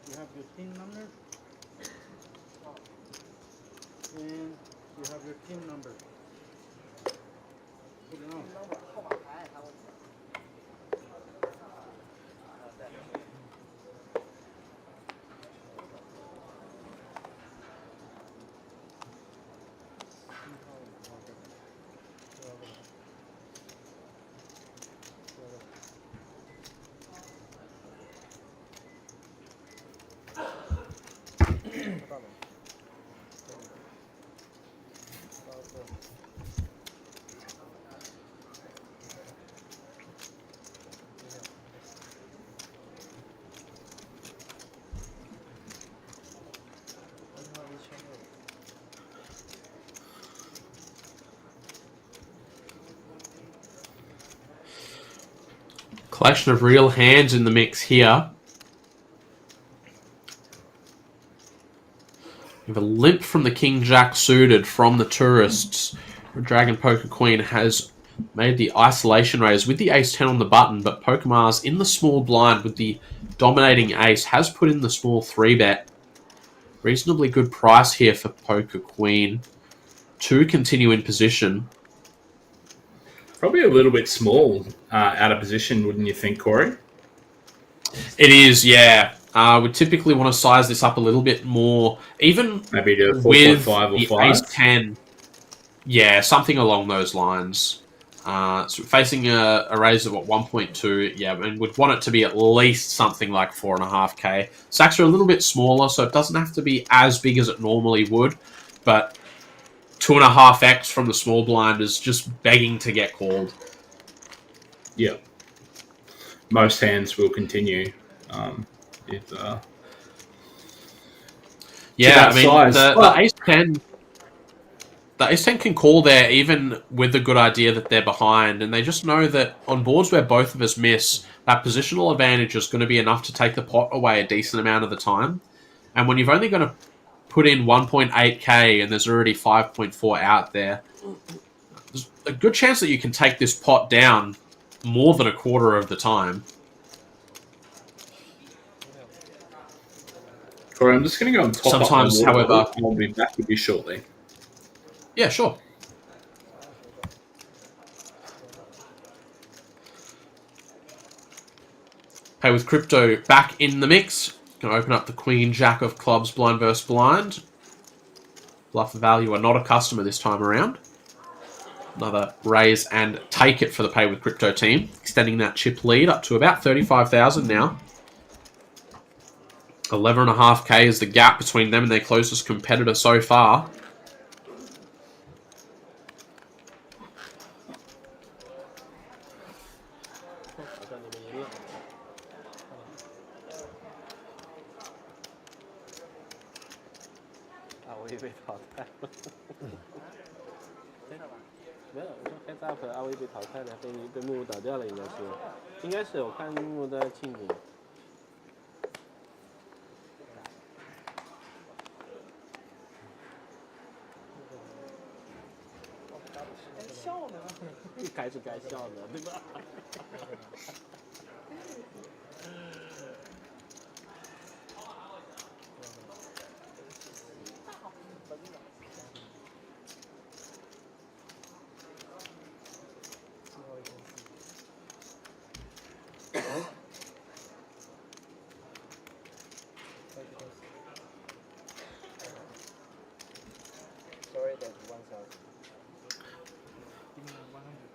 You have your team number, and you have your team number. Put it on. Collection of real hands in the mix here. We have a limp from the King Jack suited from the tourists. Dragon Poker Queen has made the isolation raise with the ace-10 on the button, but Pokemars in the small blind with the dominating ace has put in the small 3-bet. Reasonably good price here for Poker Queen to continue in position. Probably a little bit small out of position, wouldn't you think, Corey? It is, yeah. We typically want to size this up a little bit more, even Maybe to with 4.5 or the 5. Ace-10. Yeah, something along those lines. So facing a raise of 1.2, yeah, and we'd want it to be at least something like 4.5k. Sacks are a little bit smaller, so it doesn't have to be as big as it normally would, but 2.5x from the small blind is just begging to get called. Yeah. Most hands will continue. Yeah, I mean, size. the Ace-10... The Ace-10 can call there even with the good idea that they're behind, and they just know that on boards where both of us miss, that positional advantage is going to be enough to take the pot away a decent amount of the time. And when you've only got to put in 1.8k and there's already 5.4 out there, there's a good chance that you can take this pot down more than a quarter of the time. Corey, I'm just going to go and top Sometimes, up my water however... bottle. I'll be back with you shortly. Yeah, sure. Pay with Crypto back in the mix. Going to open up the Queen Jack of Clubs blind versus blind. Bluff value are not a customer this time around. Another raise and take it for the Pay with Crypto team. Extending that chip lead up to about 35,000 now. 11.5k is the gap between them and their closest competitor so far.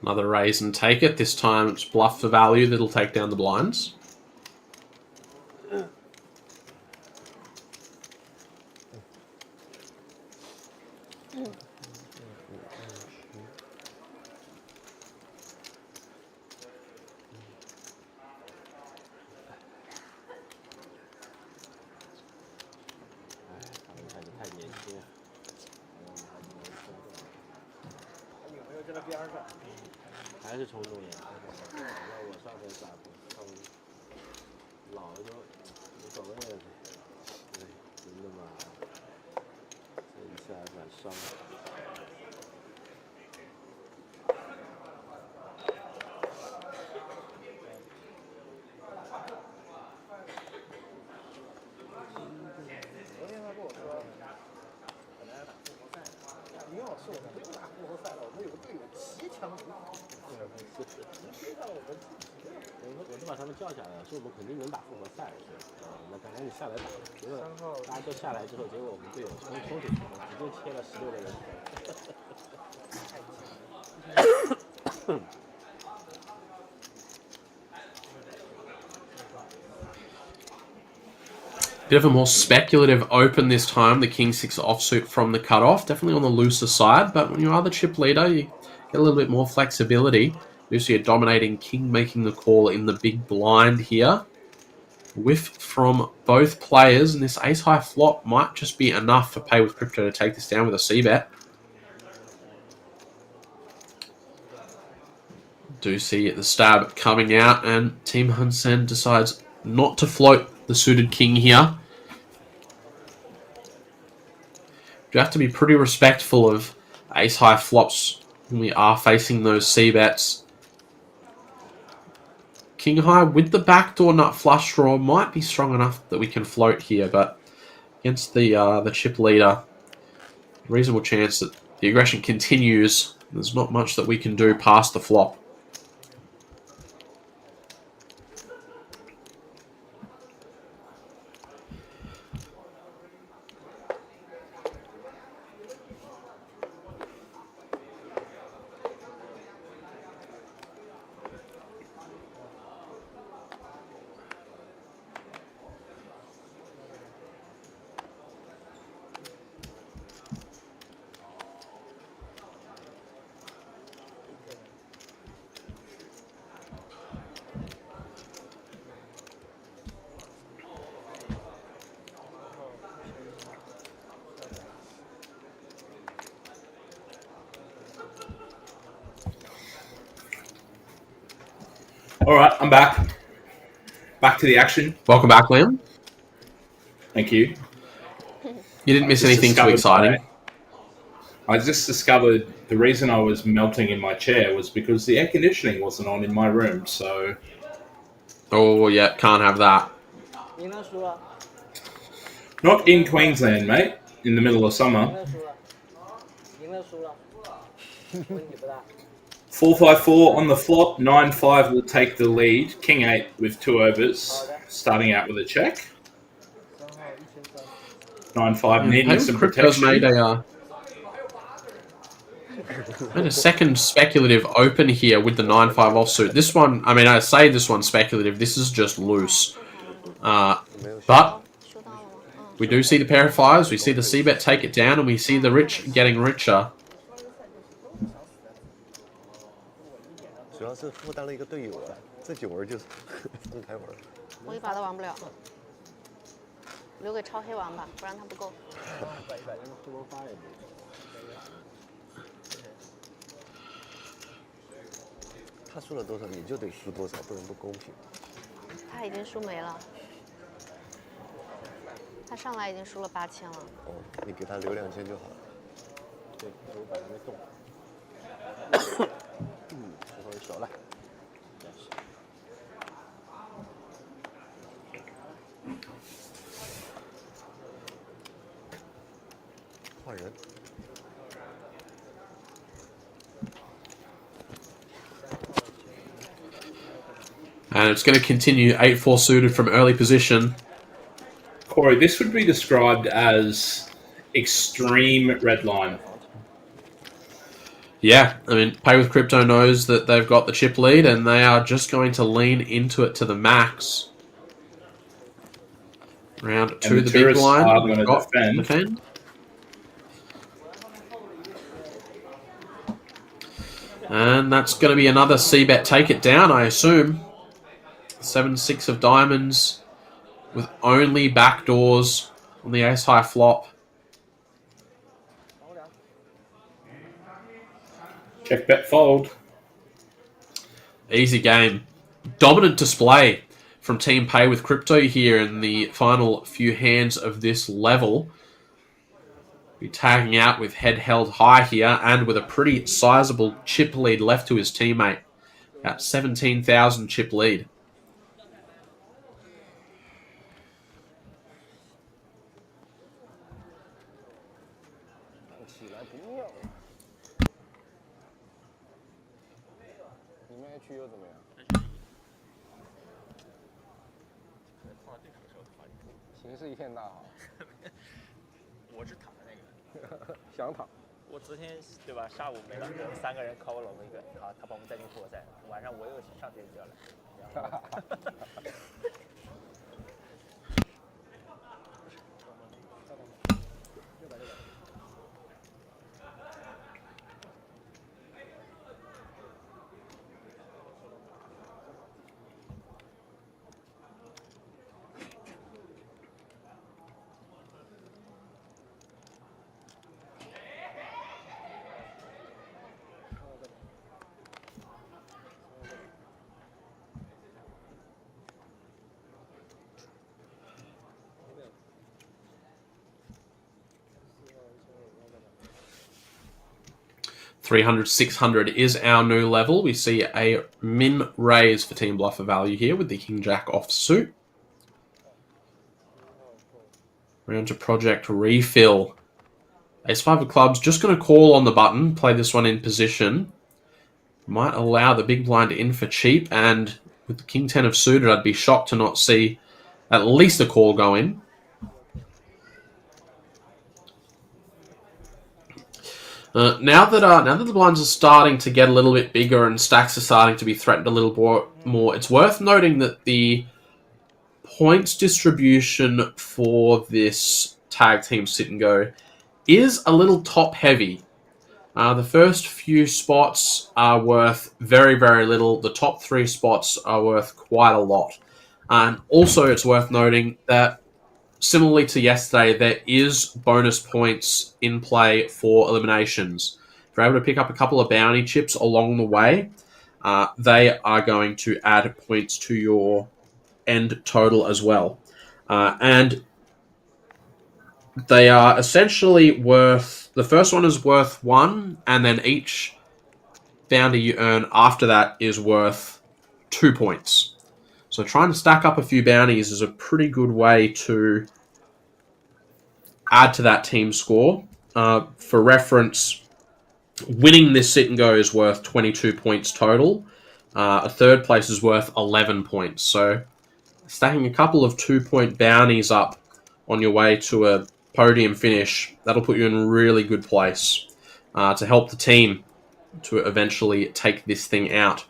Another raise and take it. This time it's bluff for value that'll take down the blinds. Bit of a more speculative open this time. The King 6 offsuit from the cutoff. Definitely on the looser side, but when you are the chip leader, you get a little bit more flexibility. You see a dominating King making the call in the big blind here. Whiff from both players, and this ace-high flop might just be enough for Pay with Crypto to take this down with a C-bet. Do see the stab coming out, and Team Hunsen decides not to float the suited King here. You have to be pretty respectful of ace-high flops when we are facing those C-bets. King high with the backdoor nut flush draw might be strong enough that we can float here, but against the chip leader, reasonable chance that the aggression continues There's not much that we can do past the flop. All right, I'm back. Back to the action. Welcome back, Liam. Thank you. You didn't miss anything too exciting. I just discovered the reason I was melting in my chair was because the air conditioning wasn't on in my room, so... Oh, yeah, can't have that. Not in Queensland, mate. In the middle of summer. 4-5-4 on the flop. 9-5 will take the lead. King 8 with 2 overs. Starting out with a check. 9-5 needing some protection. Made a second speculative open here with the 9-5 offsuit. This one, I mean, I say this one's speculative. This is just loose. But we do see the pair of fives. We see the C-bet take it down, and we see the rich getting richer. 主要是负担了一个队友啊，这9轮就是分开玩。我一把都玩不了，留给超黑玩吧，不然他不够。他输了多少，你就得输多少，不然不公平。他已经输没了，他上来已经输了8000了。哦，你给他留2000就好了。对，我把他没动。这回少了。换人。 And it's going to continue 8-4 suited from early position. Corey, this would be described as extreme red line. Yeah, I mean, Pay with Crypto knows that they've got the chip lead, and they are just going to lean into it to the max. Round 2, the big blind. We've got defend. And that's going to be another C-bet take it down, I assume. 7-6 of diamonds with only backdoors on the ace-high flop. Check, bet, fold. Easy game. Dominant display from Team Pay with Crypto here in the final few hands of this level. Be tagging out with head held high here and with a pretty sizable chip lead left to his teammate. About 17,000 chip lead. $300, $600 is our new level. We see a min raise for Team Bluffer value here with the King Jack offsuit. Round to Project Refill. Ace-5 of clubs, just going to call on the button, play this one in position. Might allow the big blind in for cheap, and with the King-10 of suited, I'd be shocked to not see at least a call go in. Now that the blinds are starting to get a little bit bigger and stacks are starting to be threatened a little more, it's worth noting that the points distribution for this tag team sit and go is a little top heavy. The first few spots are worth very, very little. The top 3 spots are worth quite a lot. And also it's worth noting that similarly to yesterday, there is bonus points in play for eliminations. If you're able to pick up a couple of bounty chips along the way, they are going to add points to your end total as well. And they are essentially worth... The first one is worth 1, and then each bounty you earn after that is worth 2 points. So trying to stack up a few bounties is a pretty good way to add to that team score. For reference, winning this sit and go is worth 22 points total. A third place is worth 11 points. So stacking a couple of 2-point bounties up on your way to a podium finish, that'll put you in a really good place to help the team to eventually take this thing out.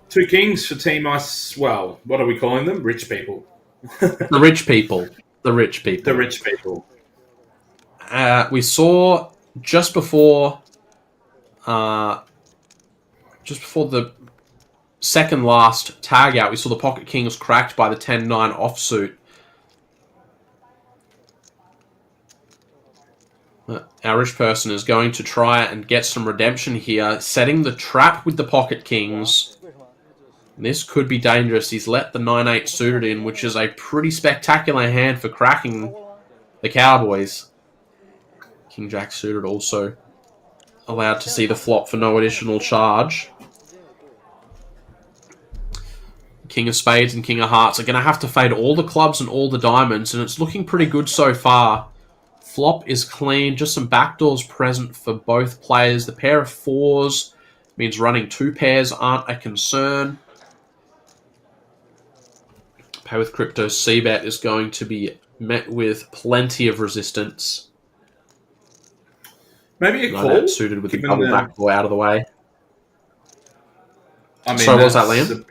Two kings for Team Ice. Well, what are we calling them? Rich people. The rich people. The rich people. The rich people. We saw just before the second last tag out, we saw the Pocket Kings cracked by the 10-9 offsuit. Our rich person is going to try and get some redemption here, setting the trap with the Pocket Kings. This could be dangerous. He's let the 9-8 suited in, which is a pretty spectacular hand for cracking the Cowboys. King Jack suited also allowed to see the flop for no additional charge. King of Spades and King of Hearts are going to have to fade all the clubs and all the diamonds, and it's looking pretty good so far. Flop is clean, just some backdoors present for both players. The pair of 4s means running 2 pairs aren't a concern. Pay with Crypto C-Bet is going to be met with plenty of resistance. Maybe a call? Suited with the double backdoor out of the way. I mean, so what was that, Liam?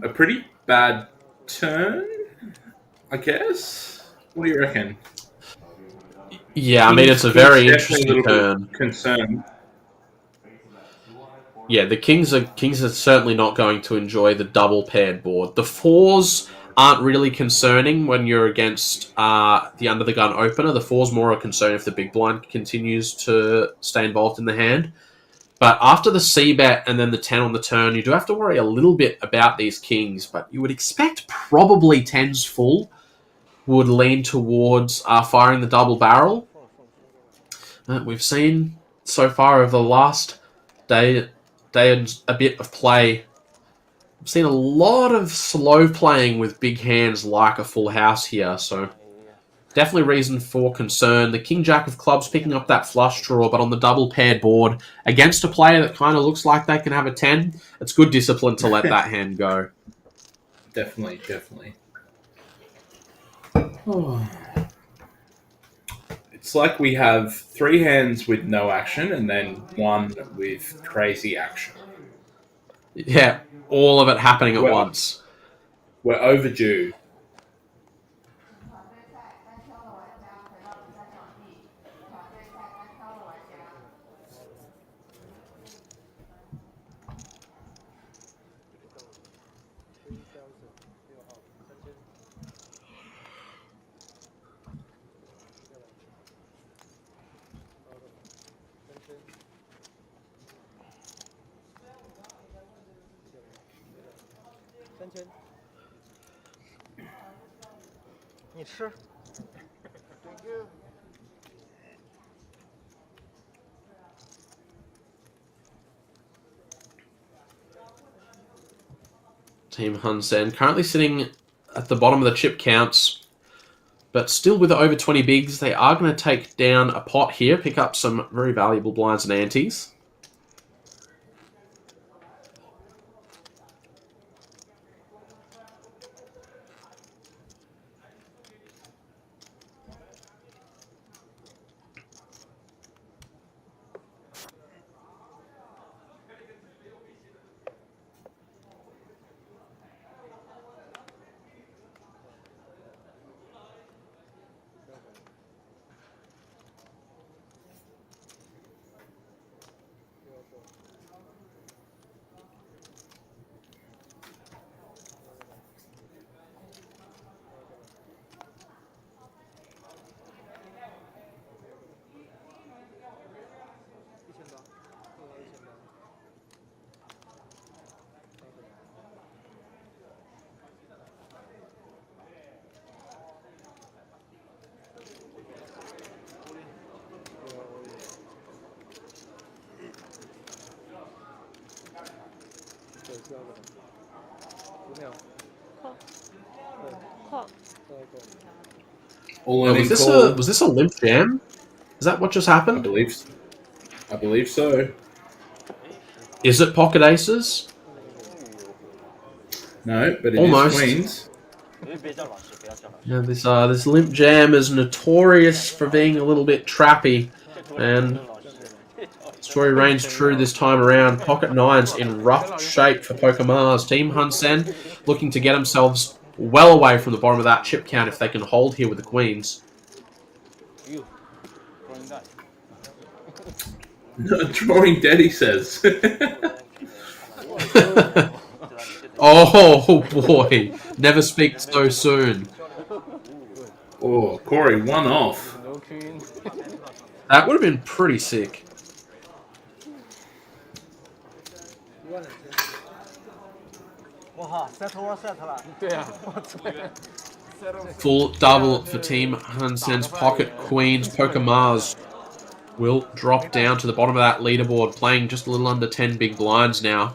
A pretty bad turn, I guess. What do you reckon? Yeah, I mean, it's a very interesting turn. Concern. Yeah, the Kings are certainly not going to enjoy the double paired board. The 4s aren't really concerning when you're against the under the gun opener. The 4's more a concern if the big blind continues to stay involved in the hand. But after the C-bet and then the 10 on the turn, you do have to worry a little bit about these Kings. But you would expect probably 10's full would lean towards firing the double barrel. We've seen so far over the last day and a bit of play, I've seen a lot of slow playing with big hands like a full house here, so definitely reason for concern. The King Jack of clubs picking up that flush draw, but on the double paired board against a player that kind of looks like they can have a 10, it's good discipline to let that hand go. Definitely. It's like we have 3 hands with no action and then 1 with crazy action. Yeah, all of it happening at once. We're overdue. 你吃。Team Hun Sen currently sitting at the bottom of the chip counts, but still with over 20 bigs. They are going to take down a pot here, pick up some very valuable blinds and antes. All Oh, in was this a limp jam? Is that what just happened? I believe so. Is it pocket aces? No, but it Almost. is queens. Yeah, this limp jam is notorious for being a little bit trappy, and story reigns true this time around. Pocket nines in rough shape for Pokemars. Team Hun Sen looking to get themselves well away from the bottom of that chip count if they can hold here with the queens. Drawing dead, he says. Oh boy, never speak so soon. Oh, Corey, one off. That would have been pretty sick. Full double for Team Hun Sen's pocket queens. Pokemars will drop down to the bottom of that leaderboard, playing just a little under 10 big blinds now.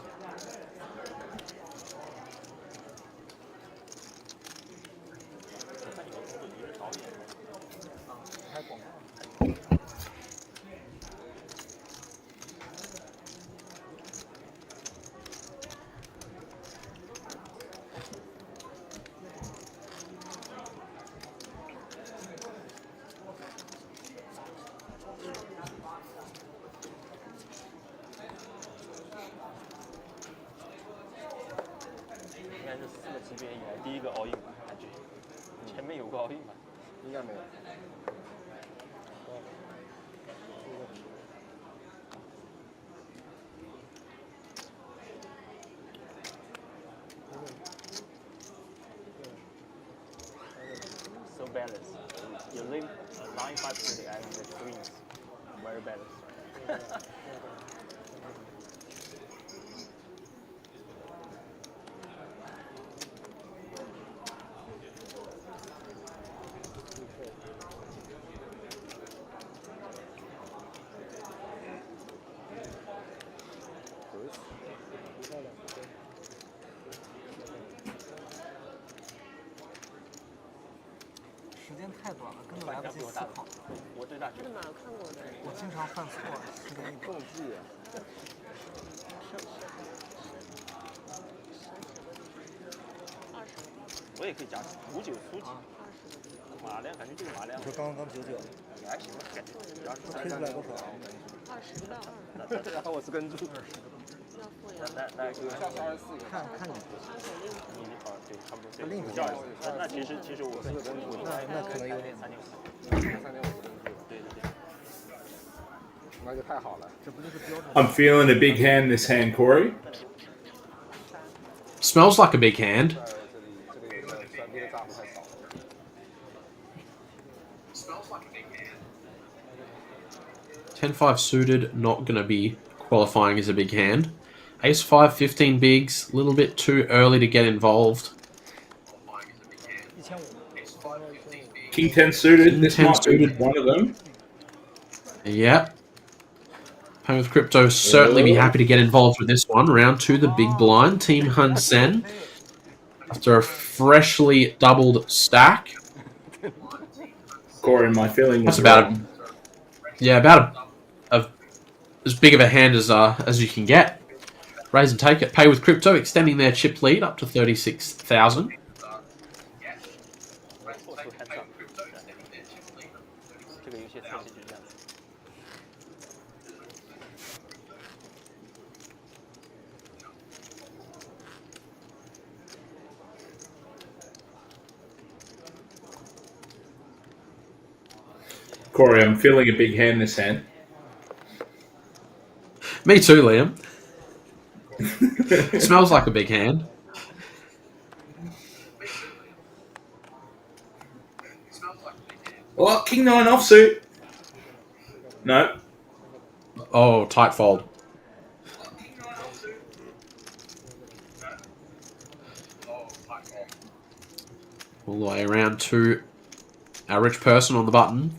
So balanced. You link 9-5 to the end of the queens. Very balanced.我也可以加59初级，马量感觉这个马量。你说刚99，也还行吧，感觉。推出来多少？20到2。然后我是跟住。要付呀。那看你。你对，差不多。另比较。那其实我是跟住，那可能有点3.5。3.5跟住。对。那就太好了。这不就是标准。I'm feeling a big hand this hand, Corey. Smells like a big hand. 10-5 suited, not going to be qualifying as a big hand. Ace 5, 15 bigs. A little bit too early to get involved. King 10 suited. King This 10 might be suited. one of them. Yep. Playing with Crypto certainly be happy to get involved with this one. Round 2, the big blind. Team Hun Sen. After a freshly doubled stack. Corey, my feeling That's was about wrong. about as big of a hand as you can get. Raise and take it. Pay with Crypto, extending their chip lead up to 36,000. Corey, I'm feeling a big hand this hand. Me too, Liam. Smells like a big hand. Oh, King 9 offsuit. No. Oh, tight fold. All the way around to our rich person on the button.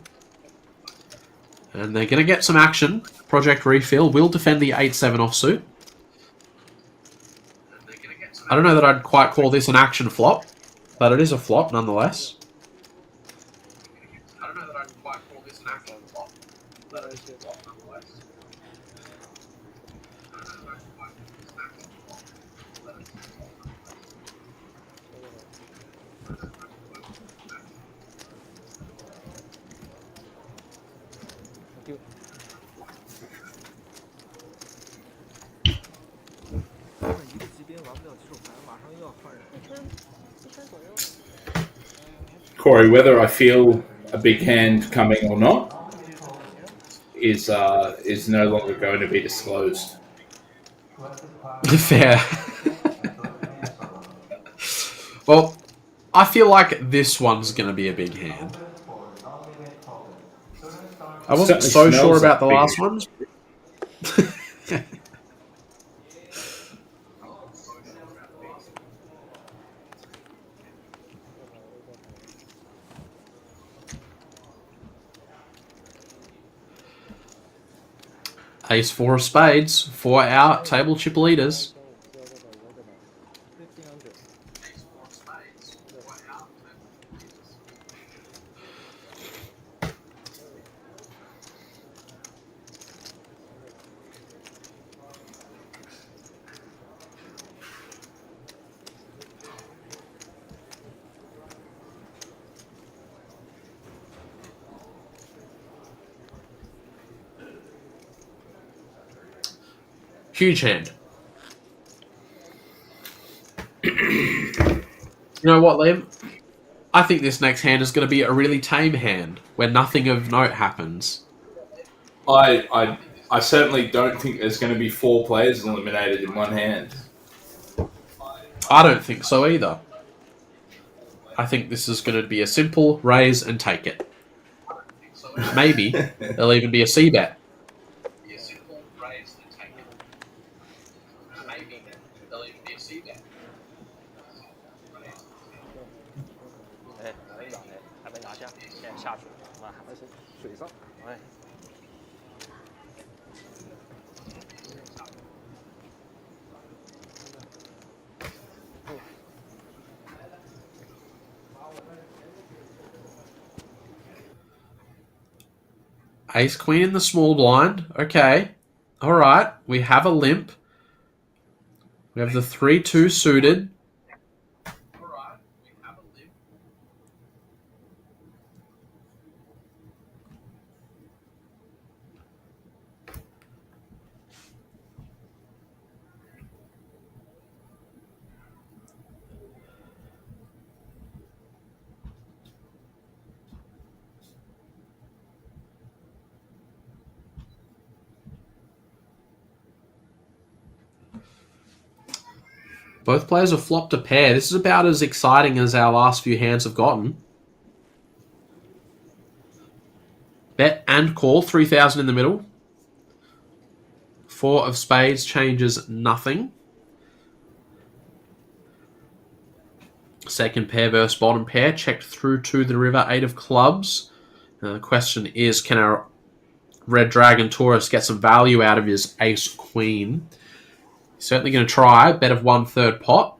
And they're going to get some action. Project Refill will defend the 8-7 offsuit. I don't know that I'd quite call this an action flop, but it is a flop nonetheless. Corey, whether I feel a big hand coming or not is no longer going to be disclosed. Fair. Well, I feel like this one's going to be a big hand. I wasn't so sure about the last ones. Ace 4 of spades for our table chip leaders. Huge hand. You know what, Liam? I think this next hand is going to be a really tame hand where nothing of note happens. I certainly don't think there's going to be 4 players eliminated in one hand. I don't think so either. I think this is going to be a simple raise and take it. Maybe there'll even be a C-bet. Ace Queen in the small blind. Okay. All right. We have a limp. We have the 3-2 suited. Both players have flopped a pair. This is about as exciting as our last few hands have gotten. Bet and call, 3,000 in the middle. 4 of spades changes nothing. Second pair versus bottom pair, checked through to the river, 8 of clubs. The question is, can our Red Dragon Taurus get some value out of his ace queen? Certainly going to try. Bet of 1/3 pot.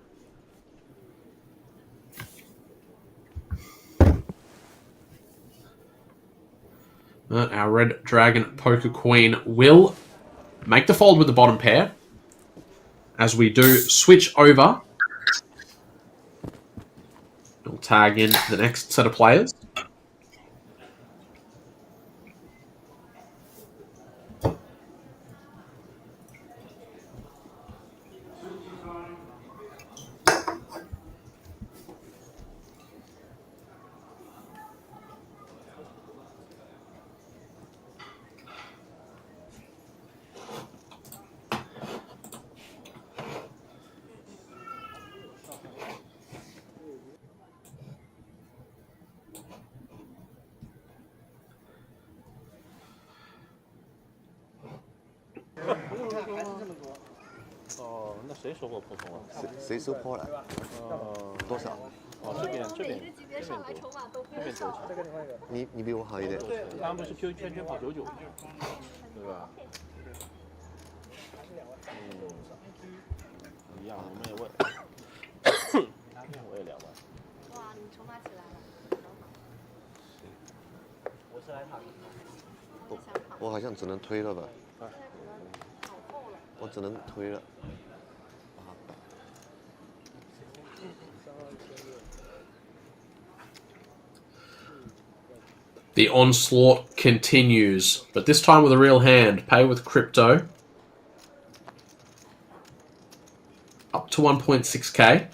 But our Red Dragon Poker Queen will make the fold with the bottom pair. As we do switch over, we'll tag in the next set of players.哦，那谁收过普通啊？谁收破了？多少？哦，这边多，你比我好一点。刚刚不是 Q 圈圈跑99，对吧？一样，我们也问，我也2万。哇，你筹码起来了。我是来塔。我好像只能推了吧？我只能推了。The onslaught continues, but this time with a real hand. Pay with crypto. Up to 1.6k.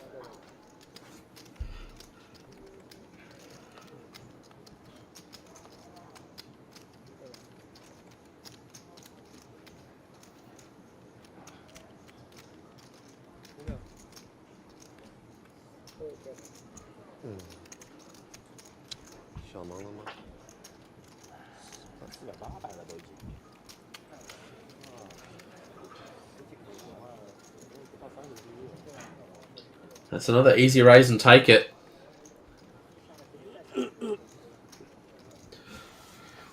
That's another easy raise and take it.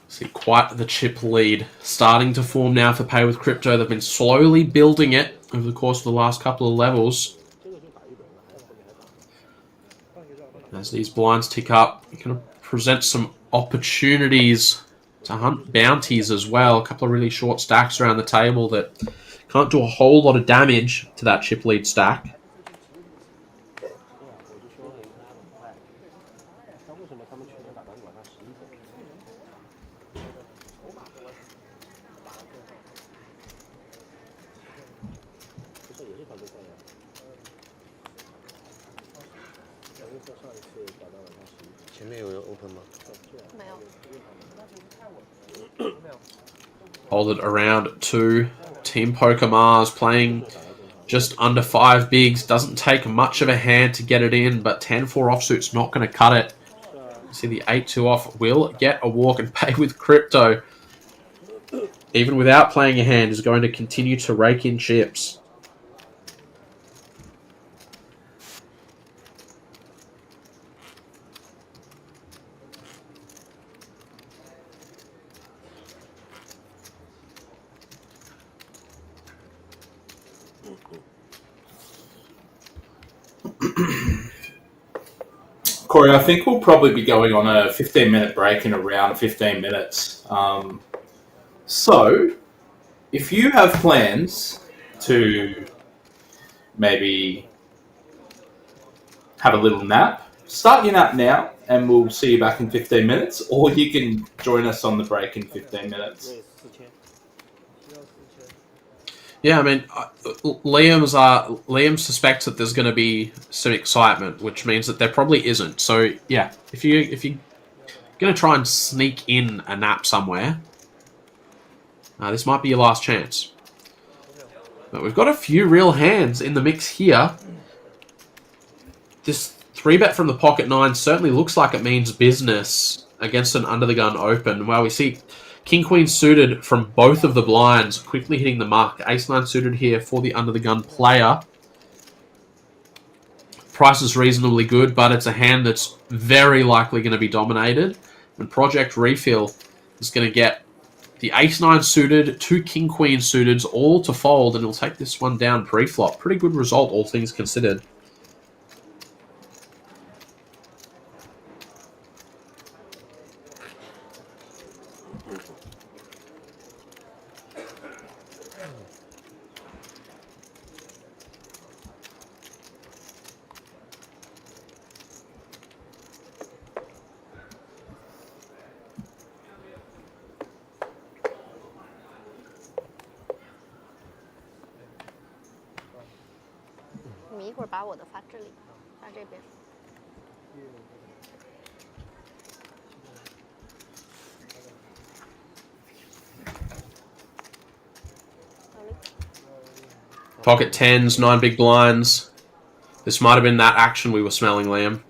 See quite the chip lead starting to form now for Pay with Crypto. They've been slowly building it over the course of the last couple of levels. As these blinds tick up, it can present some opportunities to hunt bounties as well. A couple of really short stacks around the table that can't do a whole lot of damage to that chip lead stack. Hold it around 2. Team Poker Mars playing just under 5 bigs. Doesn't take much of a hand to get it in, but 10-4 offsuit's not going to cut it. See the 8-2 off will get a walk and Pay with Crypto. Even without playing a hand, is going to continue to rake in chips. Corey, I think we'll probably be going on a 15-minute break in around 15 minutes. So, if you have plans to maybe have a little nap, start your nap now and we'll see you back in 15 minutes, or you can join us on the break in 15 minutes. Yeah, I mean, Liam suspects that there's going to be some excitement, which means that there probably isn't. So yeah, if you're going to try and sneak in a nap somewhere, this might be your last chance. But we've got a few real hands in the mix here. This 3-bet from the pocket 9 certainly looks like it means business against an under the gun open. Well, we see King Queen suited from both of the blinds, quickly hitting the mark. Ace 9 suited here for the under the gun player. Price is reasonably good, but it's a hand that's very likely going to be dominated. And Project Refill is going to get the Ace 9 suited, 2 King Queen suiteds, all to fold, and he'll take this one down pre-flop. Pretty good result, all things considered.你一会儿把我的发这里，发这边。Pocket 10s, 9 big blinds. This might have been that action we were smelling, Liam.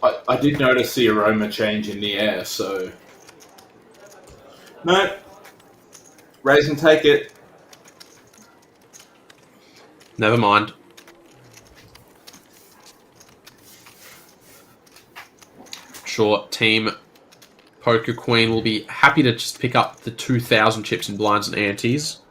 I did notice the aroma change in the air, so... No. Raise and take it. Never mind. Sure, Team Poker Queen will be happy to just pick up the 2,000 chips in blinds and antes.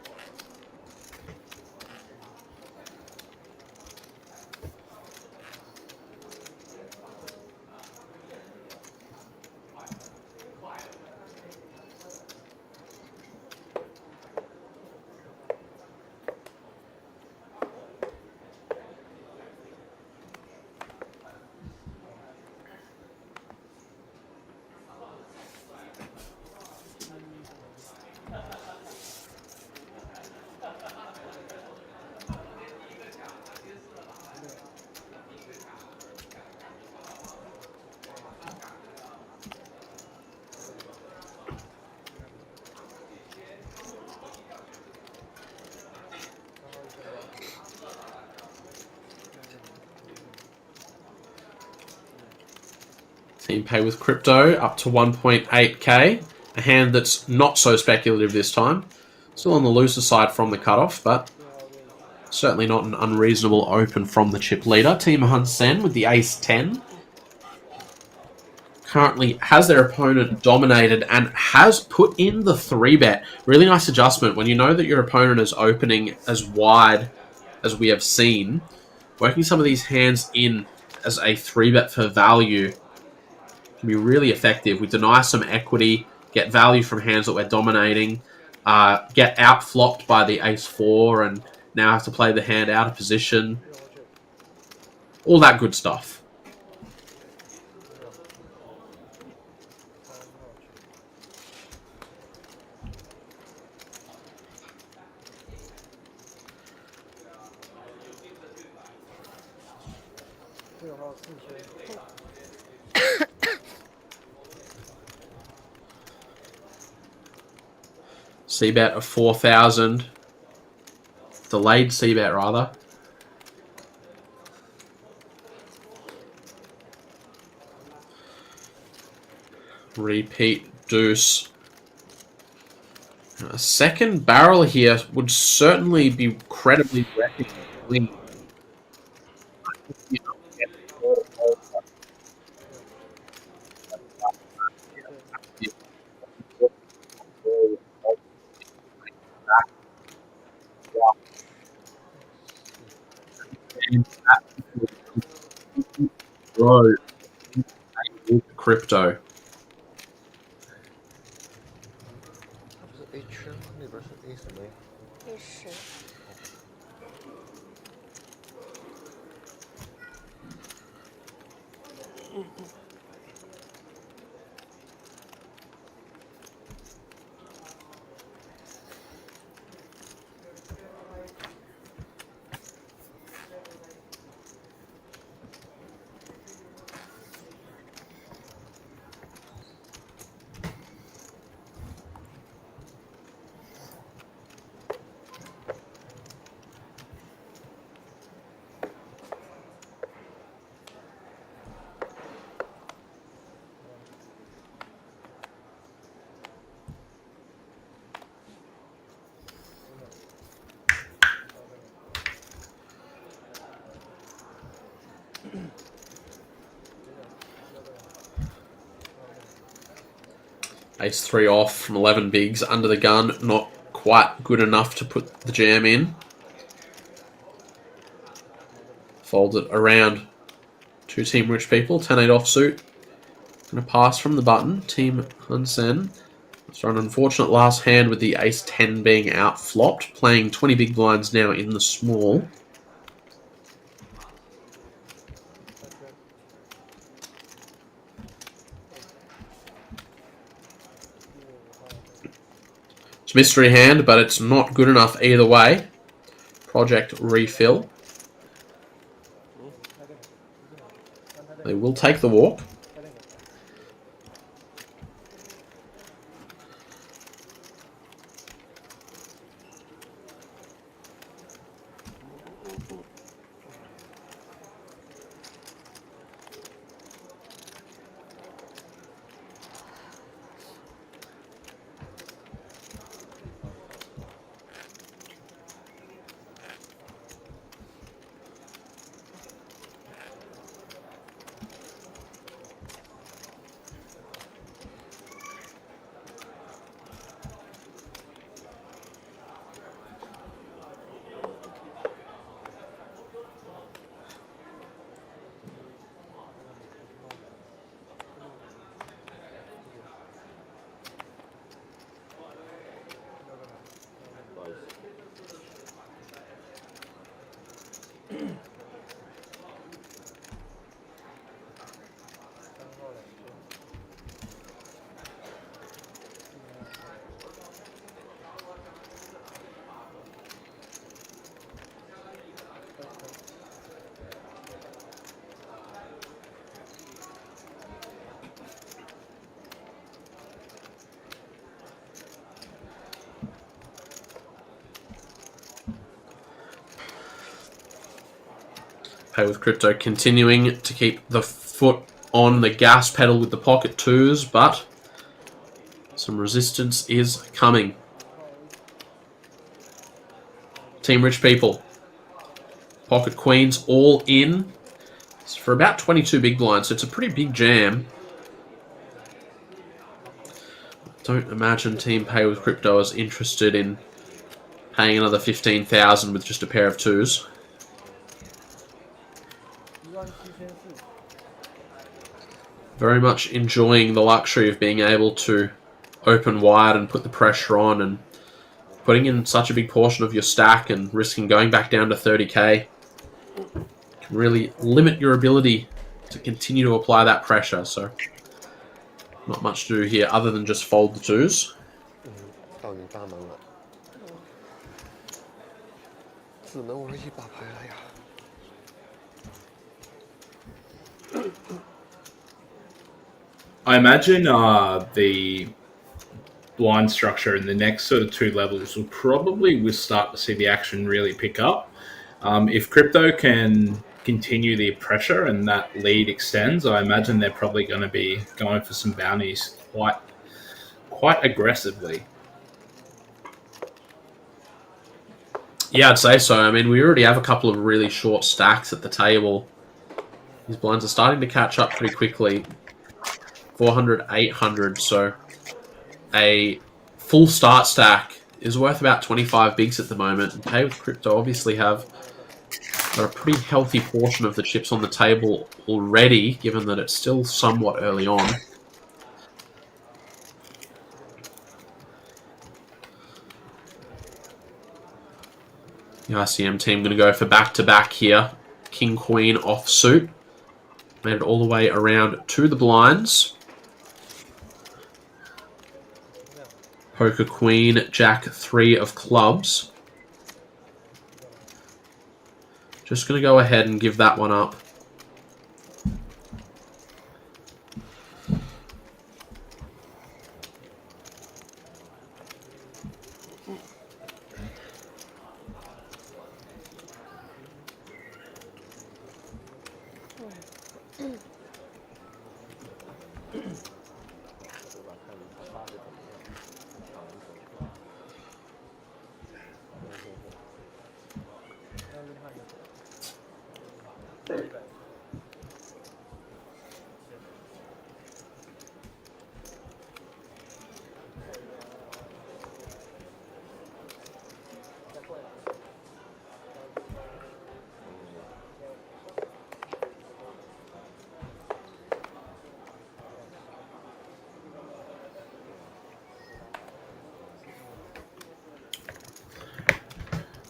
Team pay with crypto up to 1.8k. A hand that's not so speculative this time. Still on the looser side from the cutoff, but certainly not an unreasonable open from the chip leader. Team Hun Sen with the ace 10. Currently has their opponent dominated and has put in the 3-bet. Really nice adjustment when you know that your opponent is opening as wide as we have seen. Working some of these hands in as a 3-bet for value can be really effective. We deny some equity, get value from hands that we're dominating, get out-flopped by the ace-4, and now have to play the hand out of position. All that good stuff. C-bet of 4,000. Delayed C-bet, rather. Repeat deuce. A second barrel here would certainly be credibly recognized. Bro, crypto. Ace-3 off from 11 bigs under the gun. Not quite good enough to put the jam in. Folds it around to Team Rich People. 10-8 offsuit. Going to pass from the button. Team Hun Sen. So an unfortunate last hand with the Ace-10 being out flopped. Playing 20 big blinds now in the small. It's a mystery hand, but it's not good enough either way. Project refill. They will take the walk. Pay with Crypto continuing to keep the foot on the gas pedal with the pocket twos, but some resistance is coming. Team Rich People. Pocket Queens all in. It's for about 22 big blinds, so it's a pretty big jam. Don't imagine Team Pay with Crypto is interested in paying another 15,000 with just a pair of twos. Very much enjoying the luxury of being able to open wide and put the pressure on, and putting in such a big portion of your stack and risking going back down to 30k can really limit your ability to continue to apply that pressure. So not much to do here other than just fold the twos. I imagine the blind structure in the next sort of two levels will probably start to see the action really pick up. If Crypto can continue the pressure and that lead extends, I imagine they're probably going to be going for some bounties quite aggressively. Yeah, I'd say so. I mean, we already have a couple of really short stacks at the table. These blinds are starting to catch up pretty quickly. 400, 800, so a full start stack is worth about 25 bigs at the moment. And Pay with Crypto obviously have a pretty healthy portion of the chips on the table already, given that it's still somewhat early on. The ICM team going to go for back-to-back here. King, Queen offsuit. Made it all the way around to the blinds. Poker Queen, Jack 3 of clubs. Just going to go ahead and give that one up.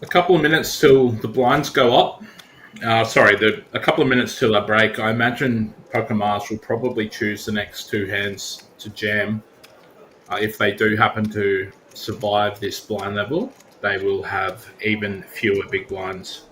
couple of minutes till the blinds go up. A couple of minutes till I break. I imagine Pokemars will probably choose the next two hands to jam. If they do happen to survive this blind level, they will have even fewer big blinds.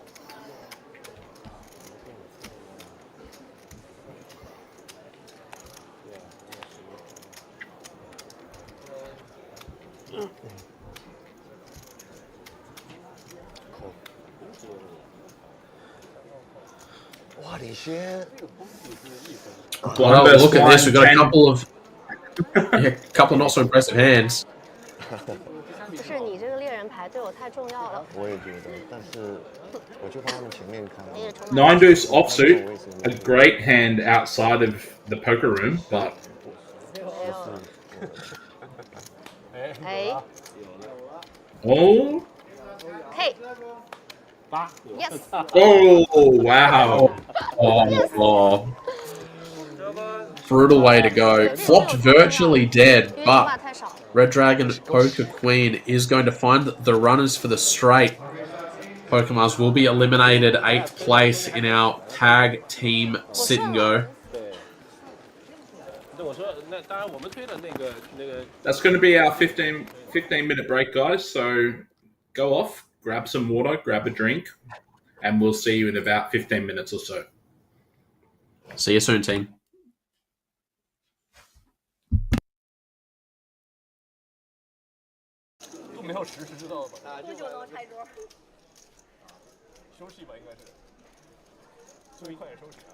Well, look at this. We've got a couple of not so impressive hands. 不是你这个猎人牌对我太重要了。我也觉得，但是我就放他们前面看。Nine Deuce offsuit, a great hand outside of the poker room, but. 哎。Oh. Hey. Yes. Oh wow. Oh. Brutal way to go. Flopped virtually dead, but Red Dragon Poker Queen is going to find the runners for the straight. Pokemars will be eliminated 8th place in our tag team sit and go. That's going to be our 15-minute break, guys. So go off, grab some water, grab a drink, and we'll see you in about 15 minutes or so. See you soon, team. 没有实时知道吧？多久能拆桌？休息吧，应该是。最后快点收拾啊！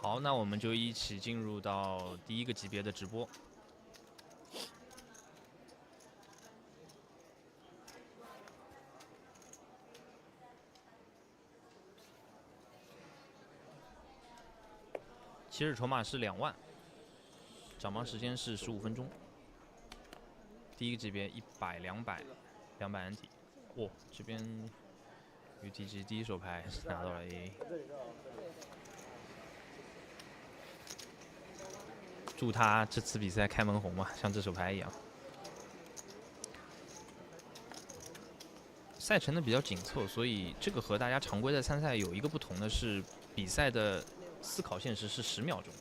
好，那我们就一起进入到第一个级别的直播。起始筹码是2万，涨盲时间是15分钟。第一个级别100、200安体。哇，这边 UTG 第一手牌拿到了 AA。祝他这次比赛开门红嘛，像这手牌一样。赛程的比较紧凑，所以这个和大家常规的参赛有一个不同的是，比赛的思考限时是10秒钟。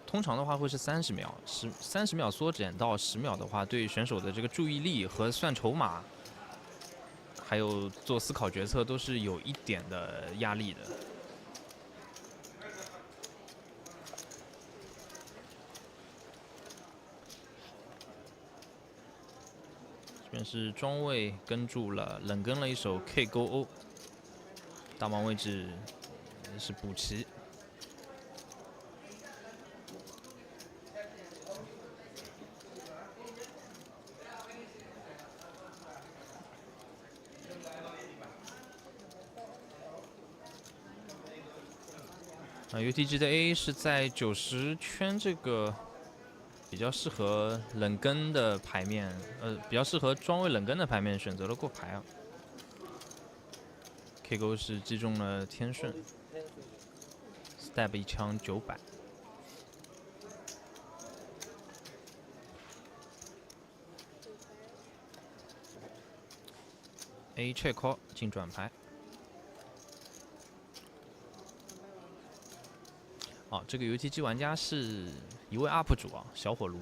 通常的话会是30秒，30秒缩减到10秒的话，对选手的这个注意力和算筹码，还有做思考决策都是有一点的压力的。这边是庄卫跟住了，冷跟了一手 K 勾 O， 大盲位置是补齐。UTG 的 AA 是在90圈这个比较适合冷跟的牌面，比较适合庄位冷跟的牌面，选择了过牌啊。K 勾是击中了天顺 ，stab 一枪900。A check call 进转牌。哦，这个 UTG 玩家是一位 UP 主啊，小火炉，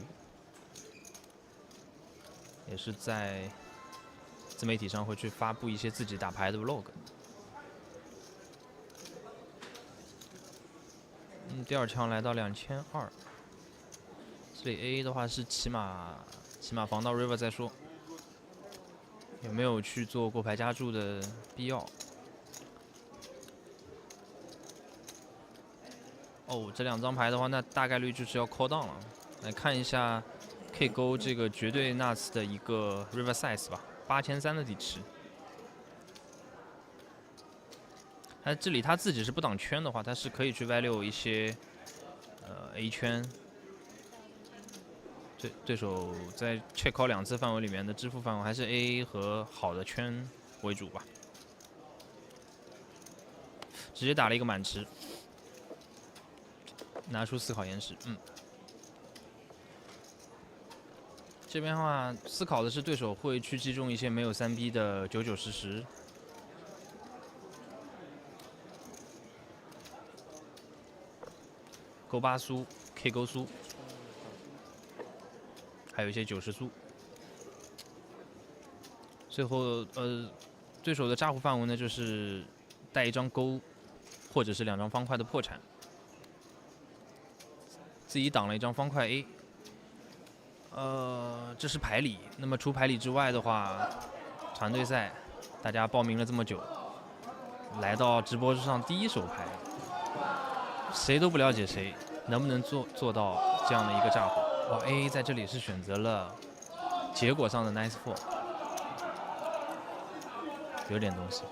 也是在自媒体上会去发布一些自己打牌的 vlog。第二枪来到2200，这里 AA 的话是起码防到 river 再说，有没有去做过牌加注的必要？哦，这2张牌的话，那大概率就是要 call down 了。来看一下 K 勾这个绝对 nuts 的一个 river size 吧，8300的底池。这里他自己是不挡圈的话，他是可以去 value 一些A 圈，对手在 check call 2次范围里面的支付范围还是 AA 和好的圈为主吧。直接打了一个满池，拿出思考岩石。这边的话，思考的是对手会去击中一些没有3B 的99实时。勾8苏 K 勾苏，还有一些90苏。最后对手的炸胡范围呢，就是带一张勾，或者是2张方块的破产。自己挡了一张方块 A。这是牌理。那么除牌理之外的话，团队赛大家报名了这么久，来到直播上第一手牌，谁都不了解谁能不能做到这样的一个炸胡。AA 在这里是选择了结果上的 nice four， 有点东西。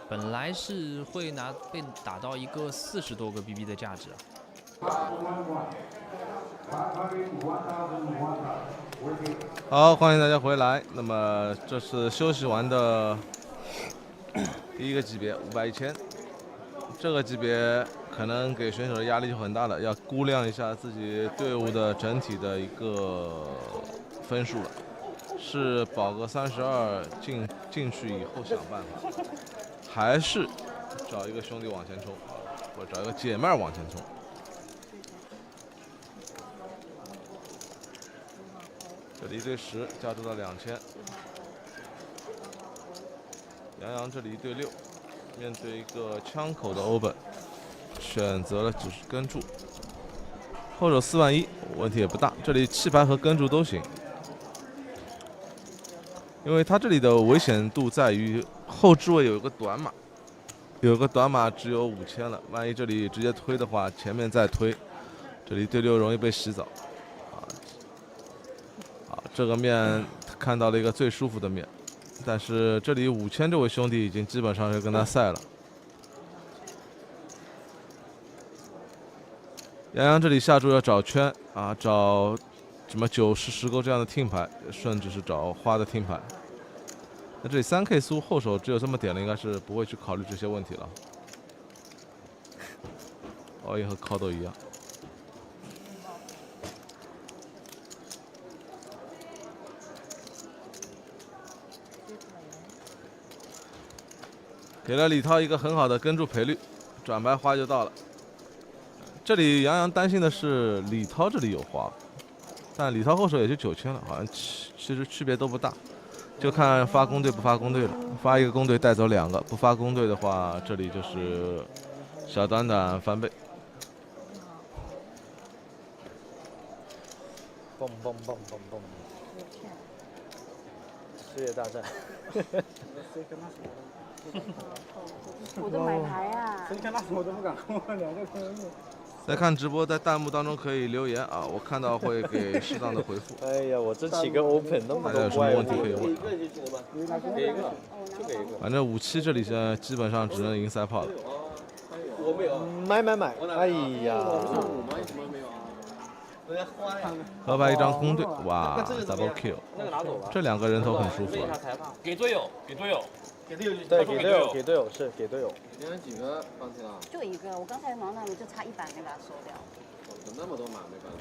本来是会被打到一个40多个 BB 的价值啊。好，欢迎大家回来。那么这是休息完的第一个级别500-1000，这个级别可能给选手的压力就很大了，要估量一下自己队伍的整体的一个分数了，是保个32进去以后想办法，还是找一个兄弟往前冲，或者找一个姐妹往前冲。这里1对10加注到2000，杨洋这里1对6，面对一个枪口的欧本，选择了只是跟注，后手4万1，问题也不大，这里弃牌和跟注都行，因为他这里的危险度在于后置位有一个短马，只有5000了，万一这里直接推的话，前面再推，这里1对6容易被洗澡。这个面看到了一个最舒服的面，但是这里5000这位兄弟已经基本上是跟他赛了。杨洋这里下注要找圈啊，找什么90、10勾这样的听牌，甚至是找花的听牌。那这里3K 苏后手只有这么点了，应该是不会去考虑这些问题了。all in和 call 都一样。给了李涛一个很好的跟注赔率，转牌花就到了。这里杨洋担心的是李涛这里有花，但李涛后手也就9000了，好像其实区别都不大，就看发公队不发公队了。发一个公队带走2个，不发公队的话，这里就是小短短翻倍。蹦蹦蹦蹦蹦！世界大战。我都买牌啊！真看那我都不敢跟我2个朋友。在看直播，在弹幕当中可以留言啊，我看到会给适当的回复。哎呀，我这几个 open 那么多，大家有什么问题可以问？给一个，就给一个。反正57这里现在基本上只能赢赛炮了。我没有。买！哎呀！河牌一张空队，哇 ，double kill， 这2个人头很舒服啊。给队友。对，给队友是给队友。你有几个放弃了？就一个，我刚才忙到就差100没把它收掉。有那么多马没办法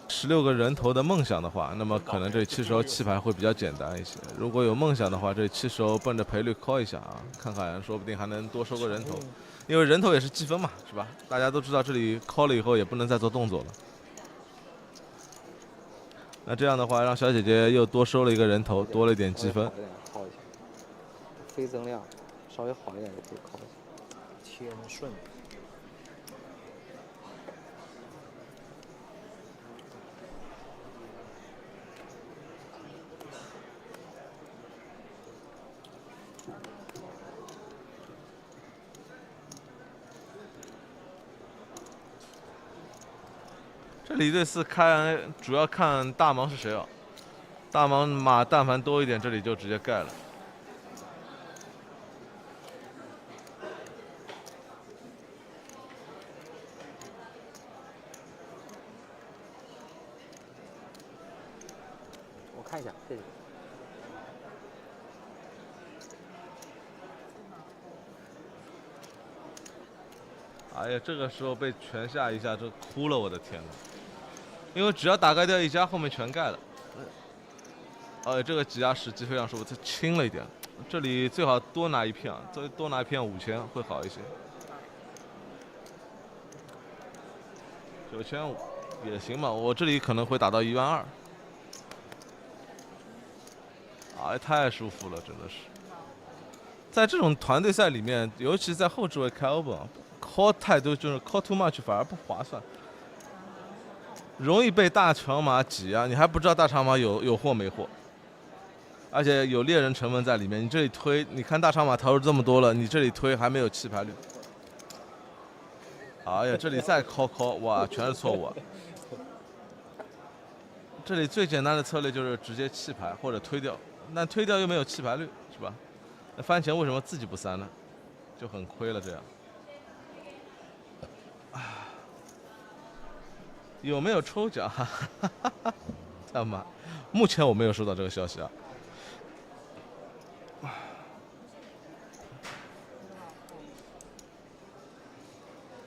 吃。16个人头的梦想的话，那么可能这7手弃牌会比较简单一些。如果有梦想的话，这7手奔着赔率 call 一下啊，看看说不定还能多收个人头，因为人头也是积分嘛，是吧？大家都知道这里 call 了以后也不能再做动作了。那这样的话，让小姐姐又多收了一个人头，多了一点积分。靠一下，非增量稍微好一点也可以靠一下。天顺。这里1对4开主要看大盲是谁哦，大盲马但凡多一点，这里就直接盖了。看一下，谢谢。哎呀，这个时候被全下一下就哭了，我的天呐！因为只要打盖掉一家，后面全盖了。这个挤压实际非常舒服，它轻了一点。这里最好多拿一片啊，多拿一片5000会好一些。9500也行吧，我这里可能会打到12000。哎，太舒服了，真的是。在这种团队赛里面，尤其在后置位开 open call 太多，就是 call too much 反而不划算，容易被大长马挤啊！你还不知道大长马有货没货，而且有猎人成分在里面。你这里推，你看大长马投入这么多了，你这里推还没有弃牌率。哎呀，这里再 call， 哇，全是错误啊！这里最简单的策略就是直接弃牌或者推掉，但推掉又没有弃牌率，是吧？那番茄为什么自己不3呢？就很亏了这样。有没有抽奖？他妈，目前我没有收到这个消息啊。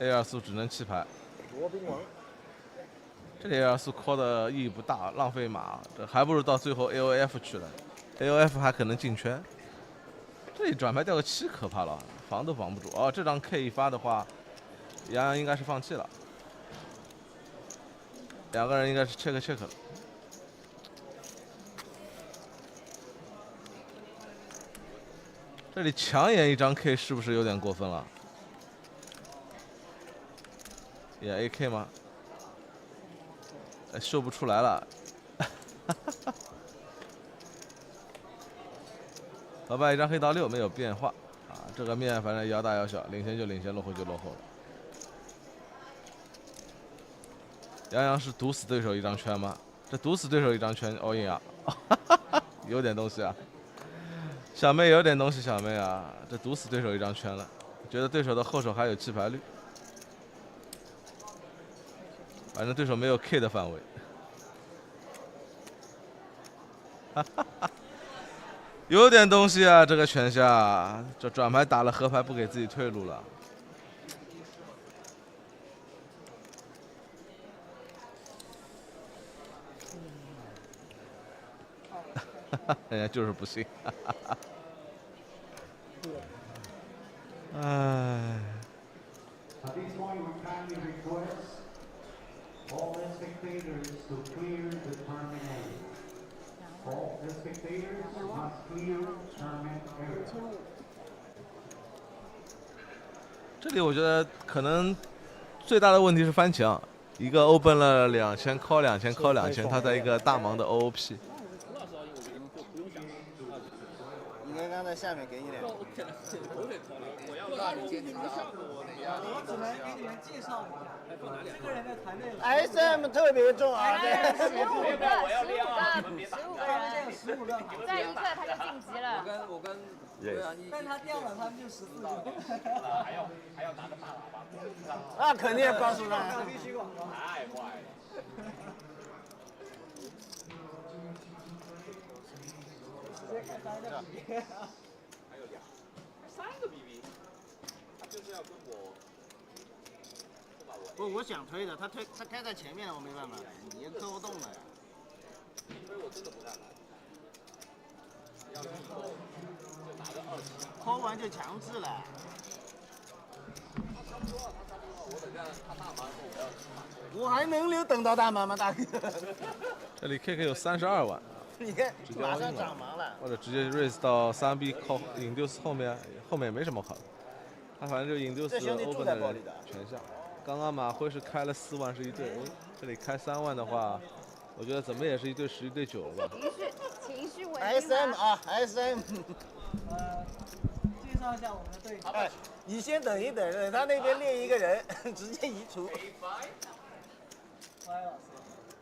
AR 速只能弃牌。罗宾王。这里 AR 速 call 的意义不大，浪费马，这还不如到最后 AOF 去了 ，AOF 还可能进圈。这里转牌掉个7可怕了，防都防不住。哦，这张 K 一发的话，杨洋应该是放弃了。两个人应该是 check 了。这里抢眼一张 K 是不是有点过分了？也 AK 吗？秀不出来了。老白一张黑到6没有变化啊，这个面反正摇大摇小，领先就领先，落后就落后了。杨洋是毒死对手一张圈吗？这毒死对手一张圈 all in 啊，有点东西啊。小妹有点东西，小妹啊，这毒死对手一张圈了，觉得对手的后手还有弃牌率，反正对手没有 K 的范围。有点东西啊，这个拳下，这转牌打了河牌，不给自己退路了。人家就是不信。哎。这里我觉得可能最大的问题是翻墙，一个 open 了2000 call 2000 call 2000，他在一个大盲的 OOP。应该刚在下面给你2个。我要让你坚持啊！我只能给你们介绍一下，这个人的团队 SM 特别重啊！对，15个，我要练啊15个人，再一个他就晋级了。我跟但他掉了，他们就14个。还要拿个大喇叭。那肯定告诉他。太坏了。直接看3个 BB。还有3个 BB， 他就是要跟我。不，我想推的，他开在前面了，我没办法，你也拖不动了呀。因为我真的不太来。要是以后就打个2期，拖完就强制了。他3多，我等下他大麻后我要吃麻。我还能留等到大麻吗，大哥？这里 KK 有32万。你看，马上涨盲了。或者直接 raise 到3B 靠induce后面也没什么好的，他反正就induce open 的人全下。刚刚马辉是开了4万是一对，这里开3万的话，我觉得怎么也是1对10、1对9了吧。情绪稳定。SM 啊 SM。介绍一下我们的队友。哎，你先等一等，他那边列一个人，直接移除。歪老师，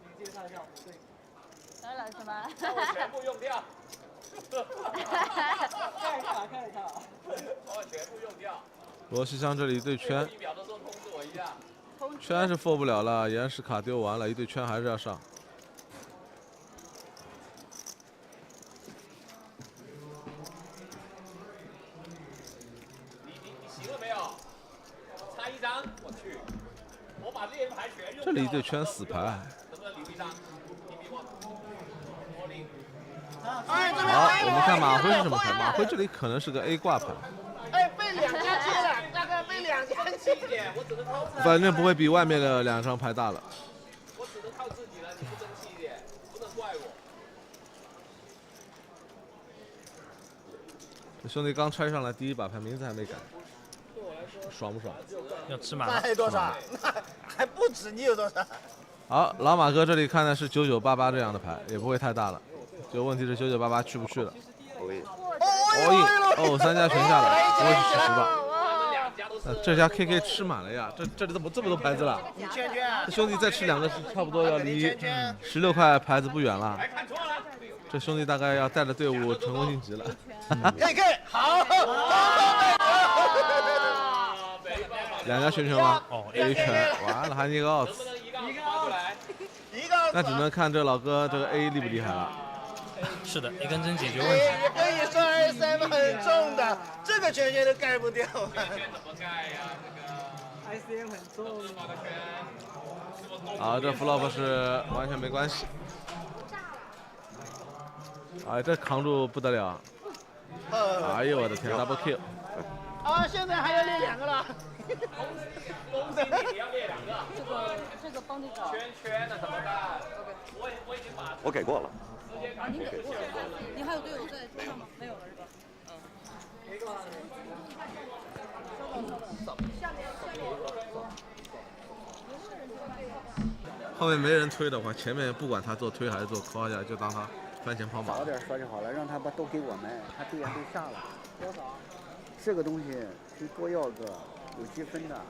你介绍一下我们的队友。当然什么？我全部用掉。看一下。我全部用掉。罗西香这里一对圈，圈是 for 不了了，岩石卡丢完了，一对圈还是要上。这里一对全死牌。好，我们看马辉是什么牌？马辉这里可能是个 A 挂牌。哎，被2家切了，大概被2家切。我只能靠自己。反正不会比外面的2张牌大了。我只能靠自己了，你不争气一点，不能怪我。这兄弟刚拆上来第一把牌，名字还没改，爽不爽？要吃满那还有多少？那还不止，你有多少？好，老马哥这里看的是9988这样的牌，也不会太大了。就问题是9988去不去了？all in，哦，3家全下来，不会是70吧？这家 KK 吃满了呀，这里怎么这么多牌子了？这兄弟再吃2个，差不多要离16块牌子不远了。这兄弟大概要带着队伍成功晋级了。KK 好，2家全吗？哦 ，A 全，完了还一个 outs。那只能看这老哥这个 A 厉不厉害了。是的，一根针解决问题。也可以说 SM 很重的，这个圈圈都盖不掉。圈怎么盖呀？这个 ICM 很重。好，这 flop 是完全没关系。哎，这扛住不得了！哎呦我的天 ，double kill！ 啊，现在还要列2个了。你要列2个。这个帮你搞。圈的怎么办？我已经把。我给过了。你给过了。你还有队友在桌上吗？没有了是吧？给过了。后面没人推的话，前面不管他做推还是做 call 下，就当他翻前跑马。早点说就好了，让他把都给我们，他队员都下了。多少？这个东西谁多要个有积分的。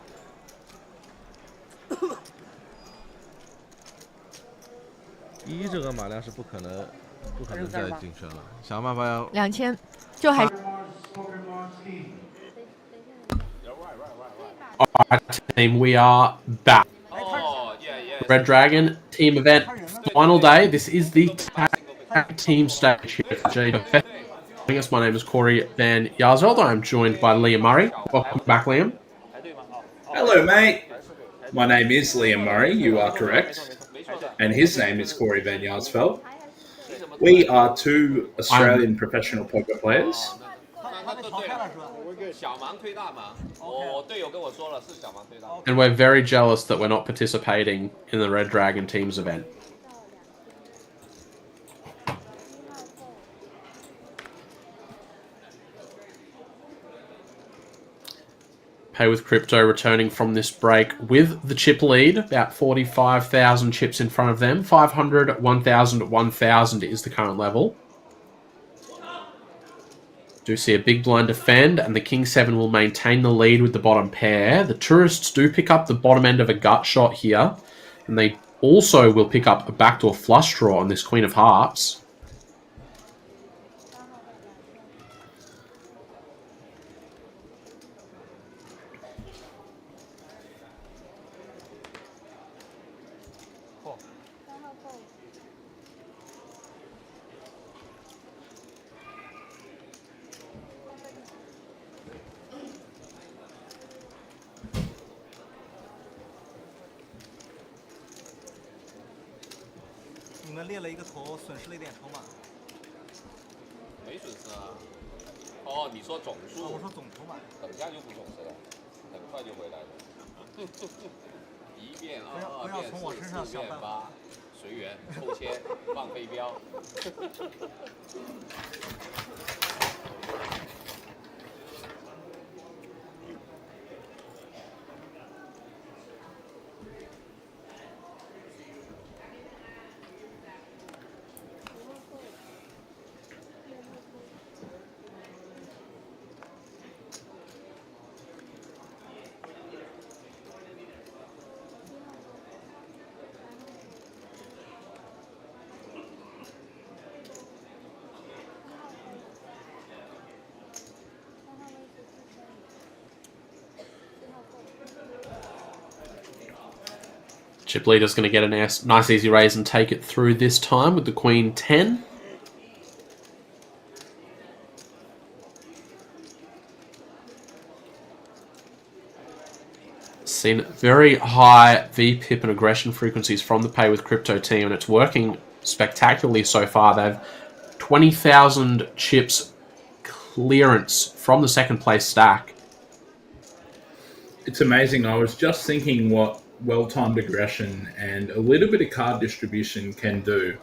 1这个马量是不可能再进圈了，想办法要2000，就还。Alright, team, we are back. Red Dragon team event, final day. This is the tag team stage here for JW. My name is Corey Van Yarsveld. I am joined by Liam Murray. Welcome back, Liam. Hello, mate. My name is Liam Murray. You are correct. And his name is Corey Van Yarsveld. We are 2 Australian professional poker players. And we're very jealous that we're not participating in the Red Dragon teams event. Pay with Crypto returning from this break with the chip lead, about 45,000 chips in front of them. 500, 1,000, 1,000 is the current level. Do see a big blind defend, and the King 7 will maintain the lead with the bottom pair. The tourists do pick up the bottom end of a gut shot here, and they also will pick up a backdoor flush draw on this Queen of Hearts.你们列了一个头，损失了一点筹码。没损失啊。哦，你说总数？我说总筹码。等下就不损失了，很快就回来了。1遍、2遍、4遍、8，随缘抽签放飞镖。Chip leader's going to get a nice easy raise and take it through this time with the Queen 10. Seen very high VPIP and aggression frequencies from the Pay with Crypto team, and it's working spectacularly so far. They've 20,000 chips clearance from the second place stack. It's amazing. I was just thinking what well-timed aggression and a little bit of card distribution can do.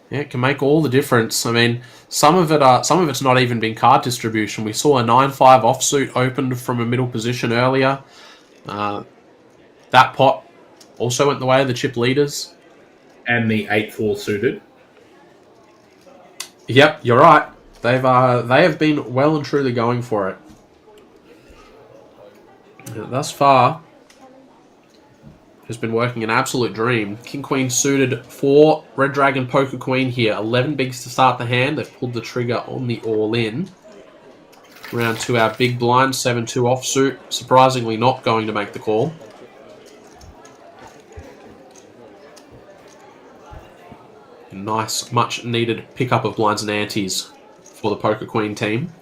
Yeah, it can make all the difference. I mean, some of it's not even been card distribution. We saw a 9-5 offsuit opened from a middle position earlier. That pot also went the way of the chip leaders. And the 8-4 suited. Yep, you're right. They have been well and truly going for it. Thus far, has been working an absolute dream. King Queen suited for Red Dragon Poker Queen here. 11 bigs to start the hand. They've pulled the trigger on the all-in. Round 2, our big blind, 7-2 offsuit. Surprisingly not going to make the call. Nice, much needed pickup of blinds and antes for the Poker Queen team.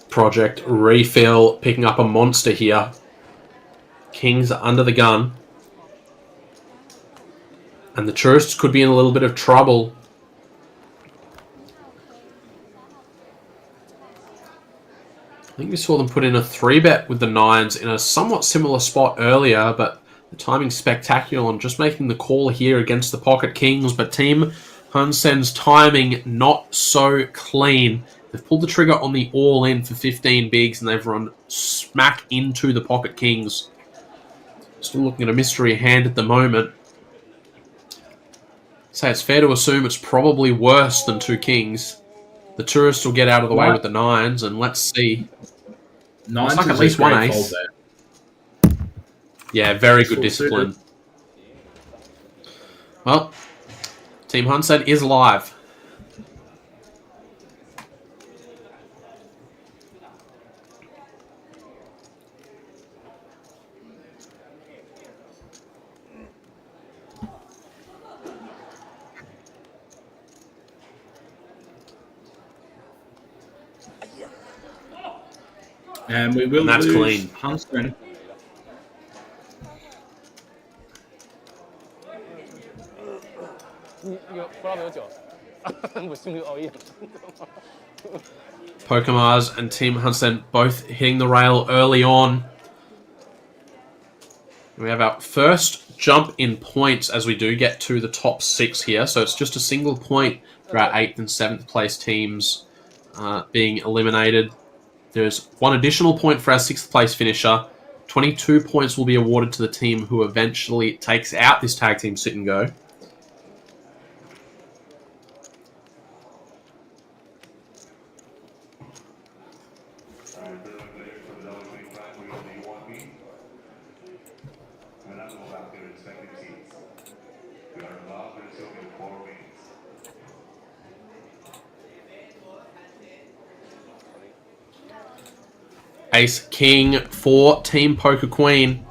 Project refill, picking up a monster here. Kings are under the gun. And the tourists could be in a little bit of trouble. I think we saw them put in a 3-bet with the 9s in a somewhat similar spot earlier, but the timing's spectacular on just making the call here against the Pocket Kings, but Team Hunsen's timing not so clean. They've pulled the trigger on the all-in for 15 bigs, and they've run smack into the Pocket Kings. Still looking at a mystery hand at the moment. So it's fair to assume it's probably worse than 2 kings. The tourists will get out of the way with the 9s, and let's see. 9s looks like is at least a one great ace. fold there. Yeah, very good Full discipline. suited. Well, Team Hunsen is live. And we will And that's lose clean. Huntsman. Pokemars and Team Hunsen both hitting the rail early on. We have our first jump in points as we do get to the top 6 here. So it's just a single point for our 8th and 7th place teams being eliminated. There's one additional point for our 6th place finisher. 22 points will be awarded to the team who eventually takes out this tag team sit and go. Ace King for Team Poker Queen.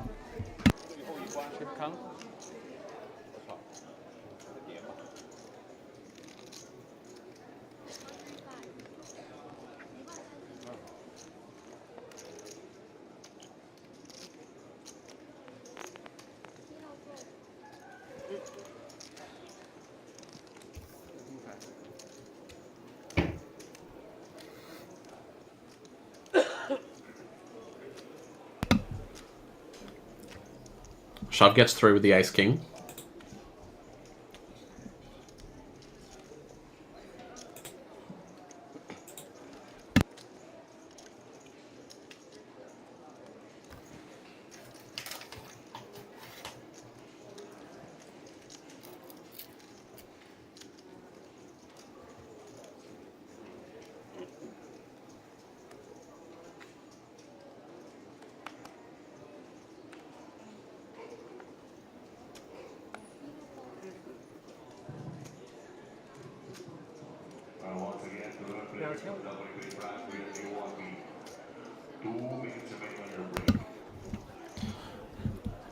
Shove gets through with the Ace King.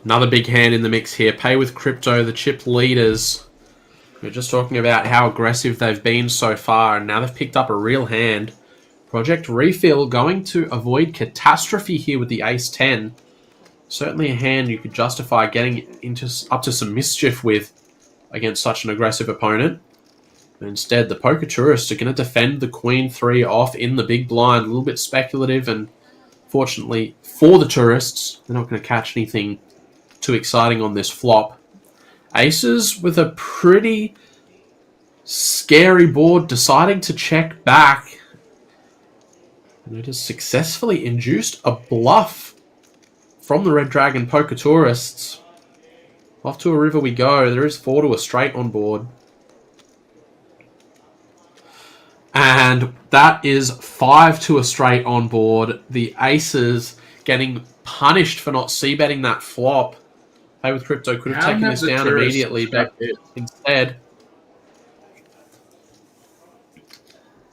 Another big hand in the mix here. Pay with Crypto, the chip leaders. We're just talking about how aggressive they've been so far, and now they've picked up a real hand. Project Refill going to avoid catastrophe here with the Ace-10. Certainly a hand you could justify getting into up to some mischief with against such an aggressive opponent. But instead, the Poker Tourists are going to defend the Queen-3 off in the big blind. A little bit speculative, and fortunately for the Tourists, they're not going to catch anything too exciting on this flop. Aces with a pretty scary board deciding to check back. And it has successfully induced a bluff from the Red Dragon Poker Tourists. Off to a river we go. There is 4 to a straight on board. And that is 5 to a straight on board. The Aces getting punished for not c-betting that flop. Pay with Crypto could have taken this down immediately, but instead...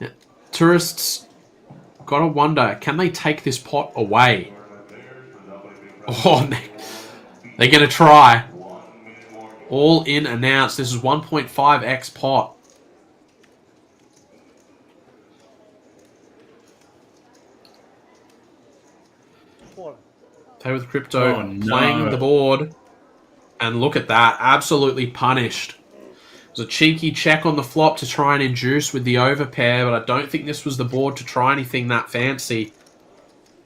Yeah, Tourists gotta wonder, can they take this pot away? Oh, they're gonna try. All in announced. This is 1.5x pot. Pay with Crypto playing the board. And look at that. Absolutely punished. It was a cheeky check on the flop to try and induce with the overpair, but I don't think this was the board to try anything that fancy.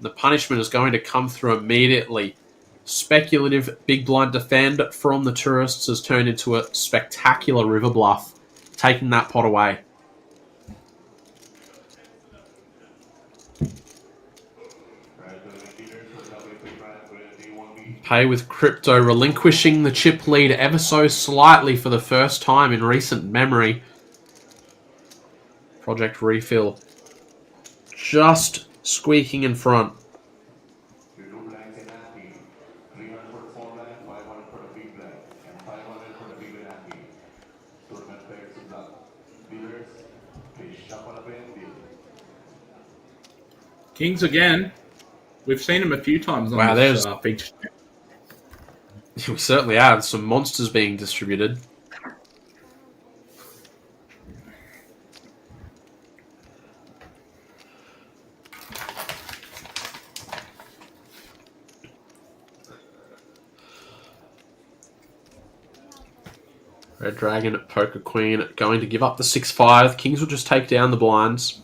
The punishment is going to come through immediately. Speculative big blind defend from the Tourists has turned into a spectacular river bluff, taking that pot away. Pay with Crypto relinquishing the chip lead ever so slightly for the first time in recent memory. Project Refill just squeaking in front. Kings again. We've seen him a few times on this feature. We certainly have. Some monsters being distributed. Red Dragon, Poker Queen going to give up the 6-5. Kings will just take down the blinds.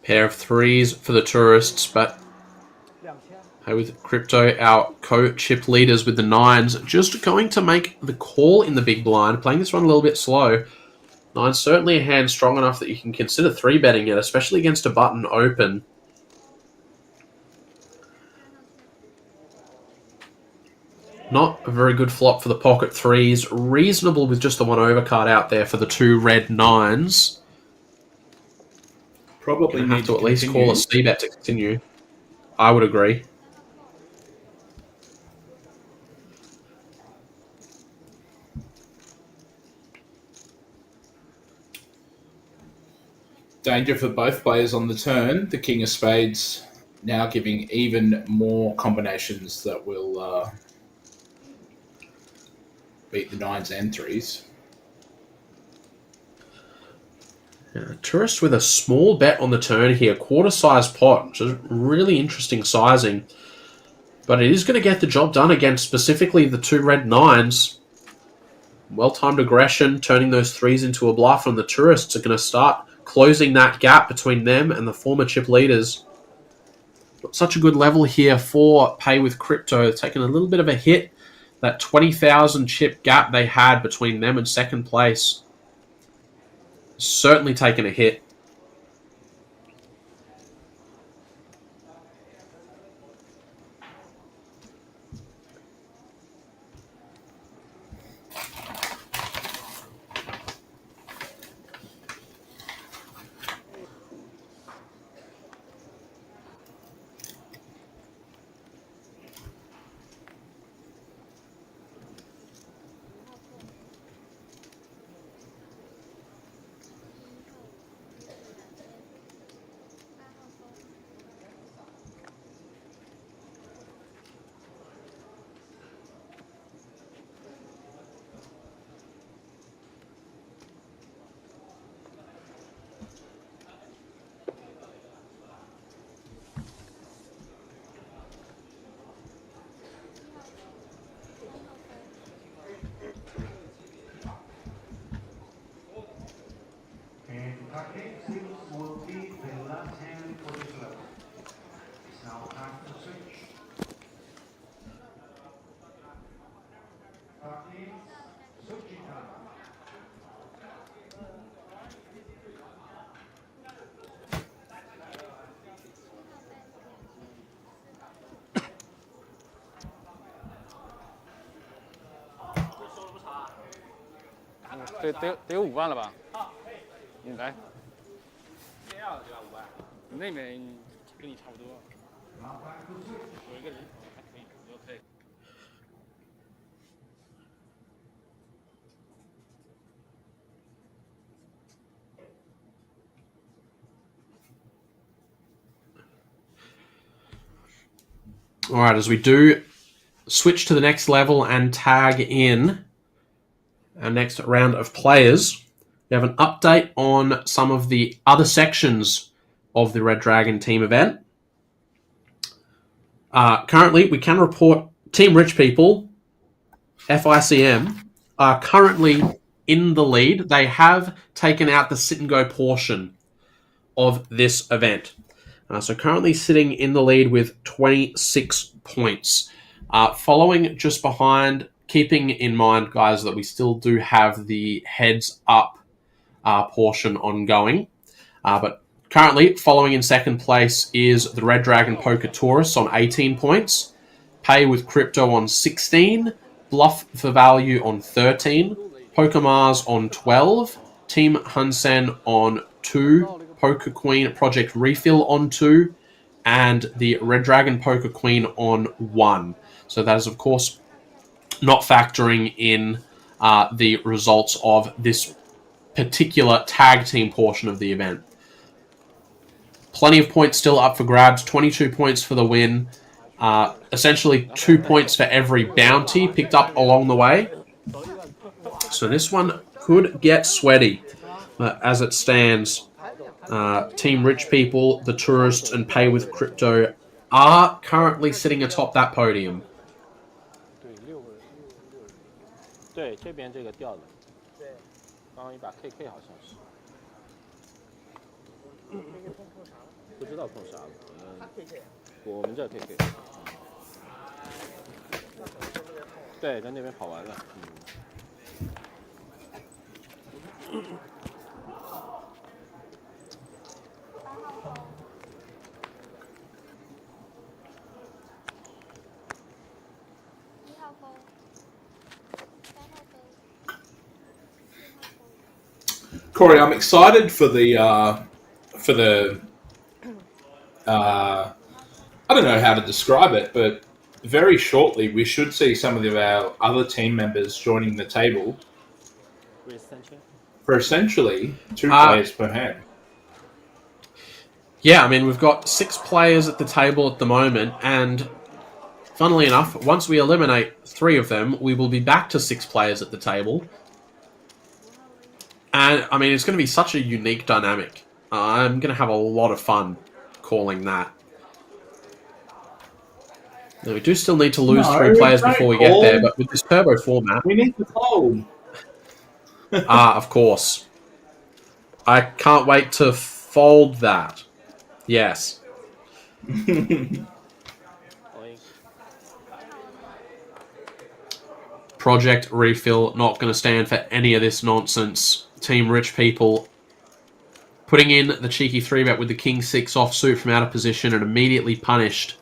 Pair of 3s for the Tourists, but with Crypto, our co-chip leaders with the 9s, just going to make the call in the big blind, playing this one a little bit slow. 9's certainly a hand strong enough that you can consider 3-betting it, especially against a button open. Not a very good flop for the pocket 3s. Reasonable with just the one overcard out there for the 2 red 9s. Probably have to at least call a c-bet to continue. I would agree. Danger for both players on the turn. The King of Spades now giving even more combinations that will beat the 9s and 3s. Tourist with a small bet on the turn here, quarter-sized pot, which is really interesting sizing. But it is going to get the job done against specifically the 2 red 9s. Well-timed aggression, turning those 3s into a bluff, and the Tourists are going to start closing that gap between them and the former chip leaders. Got such a good level here for Pay with Crypto, taking a little bit of a hit. That 20,000 chip gap they had between them and second place. Certainly taken a hit.得有5万了吧？应该。那边跟你差不多。有一个人还可以，我可以。All right, as we do switch to the next level and tag in our next round of players, we have an update on some of the other sections of the Red Dragon team event. Currently, we can report Team Rich People, FICM, are currently in the lead. They have taken out the sit and go portion of this event. So currently sitting in the lead with 26 points. Following just behind, keeping in mind, guys, that we still do have the heads up portion ongoing. But currently following in second place is the Red Dragon Poker Tourists on 18 points. Pay with Crypto on 16. Bluff for Value on 13. Poker Mars on 12. Team Hunsen on 2. Poker Queen Project Refill on 2, and the Red Dragon Poker Queen on 1. So that is, of course, not factoring in the results of this particular tag team portion of the event. Plenty of points still up for grabs. 22 points for the win. Essentially 2 points for every bounty picked up along the way. So this one could get sweaty as it stands. Team Rich People, the Tourists, and Pay with Crypto are currently sitting atop that podium. 对，这边这个掉的，对，刚刚一把 KK 好像是，不知道碰啥了，我们这 KK， 对，在那边跑完了，Corey, I'm excited for the I don't know how to describe it, but very shortly we should see some of our other team members joining the table for essentially 2 players per hand. Yeah, I mean, we've got 6 players at the table at the moment, and funnily enough, once we eliminate 3 of them, we will be back to 6 players at the table. And, I mean, it's going to be such a unique dynamic. I'm going to have a lot of fun calling that. Now, we do still need to lose 3 players before we get there, but with this turbo format... We need to fold. Of course. I can't wait to fold that. Yes. Project Refill, not going to stand for any of this nonsense. Team Rich People putting in the cheeky 3-bet with the King 6 offsuit from out of position and immediately punished.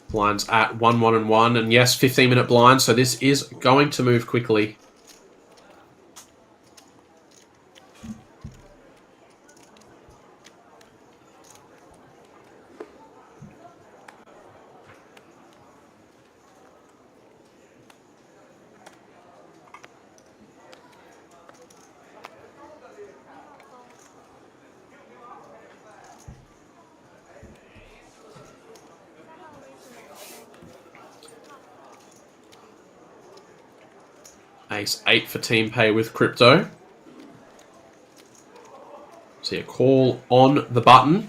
Blinds at 1, 1, and 1. And yes, 15-minute blind, so this is going to move quickly. Ace 8 for team pay with crypto. See a call on the button.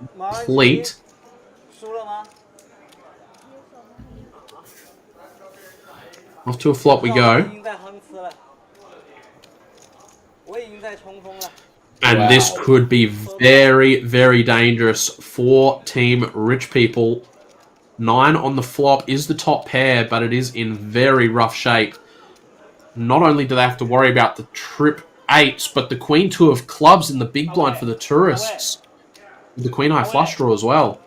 Complete. Off to a flop we go. And this could be very, very dangerous for Team Rich People. 9 on the flop is the top pair, but it is in very rough shape. Not only do they have to worry about the trip 8s, but the Queen 2 of clubs in the big blind for the tourists. With the Queen High flush draw as well.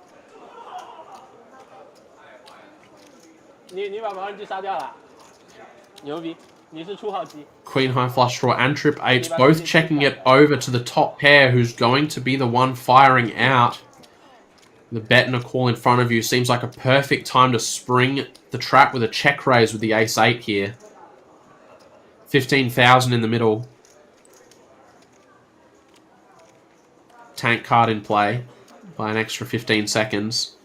Queen High flush draw and trip 8s both checking it over to the top pair, who's going to be the one firing out. The bet and a call in front of you seems like a perfect time to spring the trap with a check raise with the ace 8 here. 15,000 in the middle. Tank card in play by an extra 15 seconds.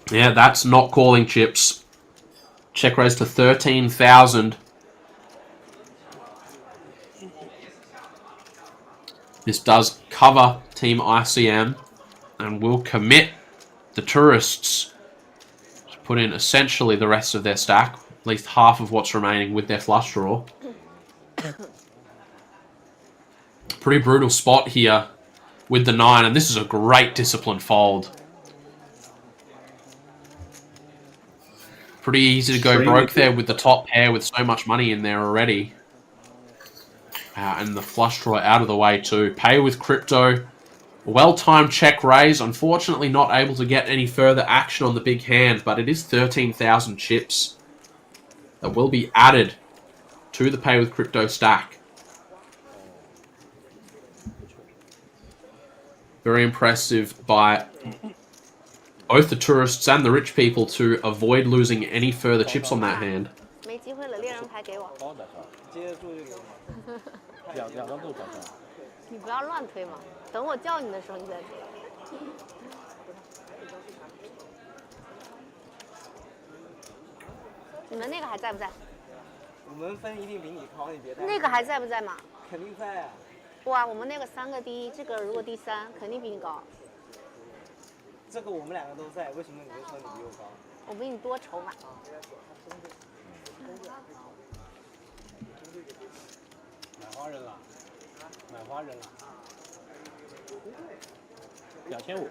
Yeah, that's not calling chips. Check raise to 13,000. This does cover Team ICM and will commit the tourists to put in essentially the rest of their stack, at least half of what's remaining with their flush draw. Pretty brutal spot here with the 9, and this is a great disciplined fold. Pretty easy to go broke there with the top pair with so much money in there already. And the flush draw out of the way too. Pay with crypto. Well-timed check raise. Unfortunately not able to get any further action on the big hand, but it is 13,000 chips that will be added to the pay with crypto stack. Very impressive by both the tourists and the rich people to avoid losing any further chips on that hand.这个我们两个都在，为什么你就说你比我高？我比你多筹码。买花人了，买花人了，2500。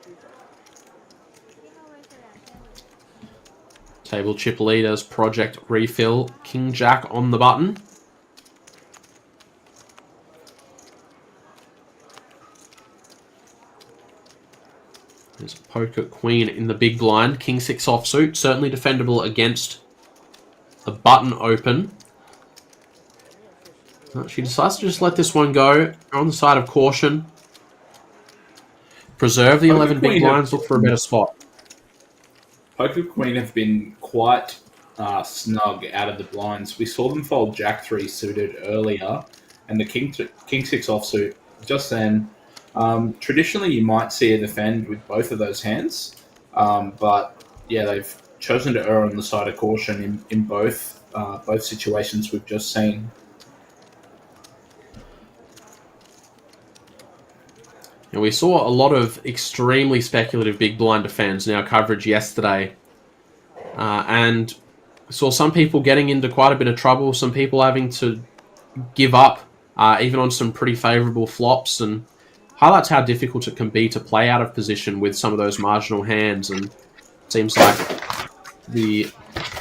Table chip leaders, Project Refill, King Jack on the button. There's Poker Queen in the big blind. King 6 offsuit, certainly defendable against the button open. She decides to just let this one go on the side of caution. Preserve the 11 big blinds, look for a better spot. Poker Queen have been quite snug out of the blinds. We saw them fold Jack 3 suited earlier and the King 6 offsuit just then. Traditionally, you might see a defend with both of those hands, but yeah, they've chosen to err on the side of caution in both situations we've just seen. And we saw a lot of extremely speculative big blind defends in our coverage yesterday, and saw some people getting into quite a bit of trouble, some people having to give up, even on some pretty favourable flops, and highlights how difficult it can be to play out of position with some of those marginal hands. And it seems like the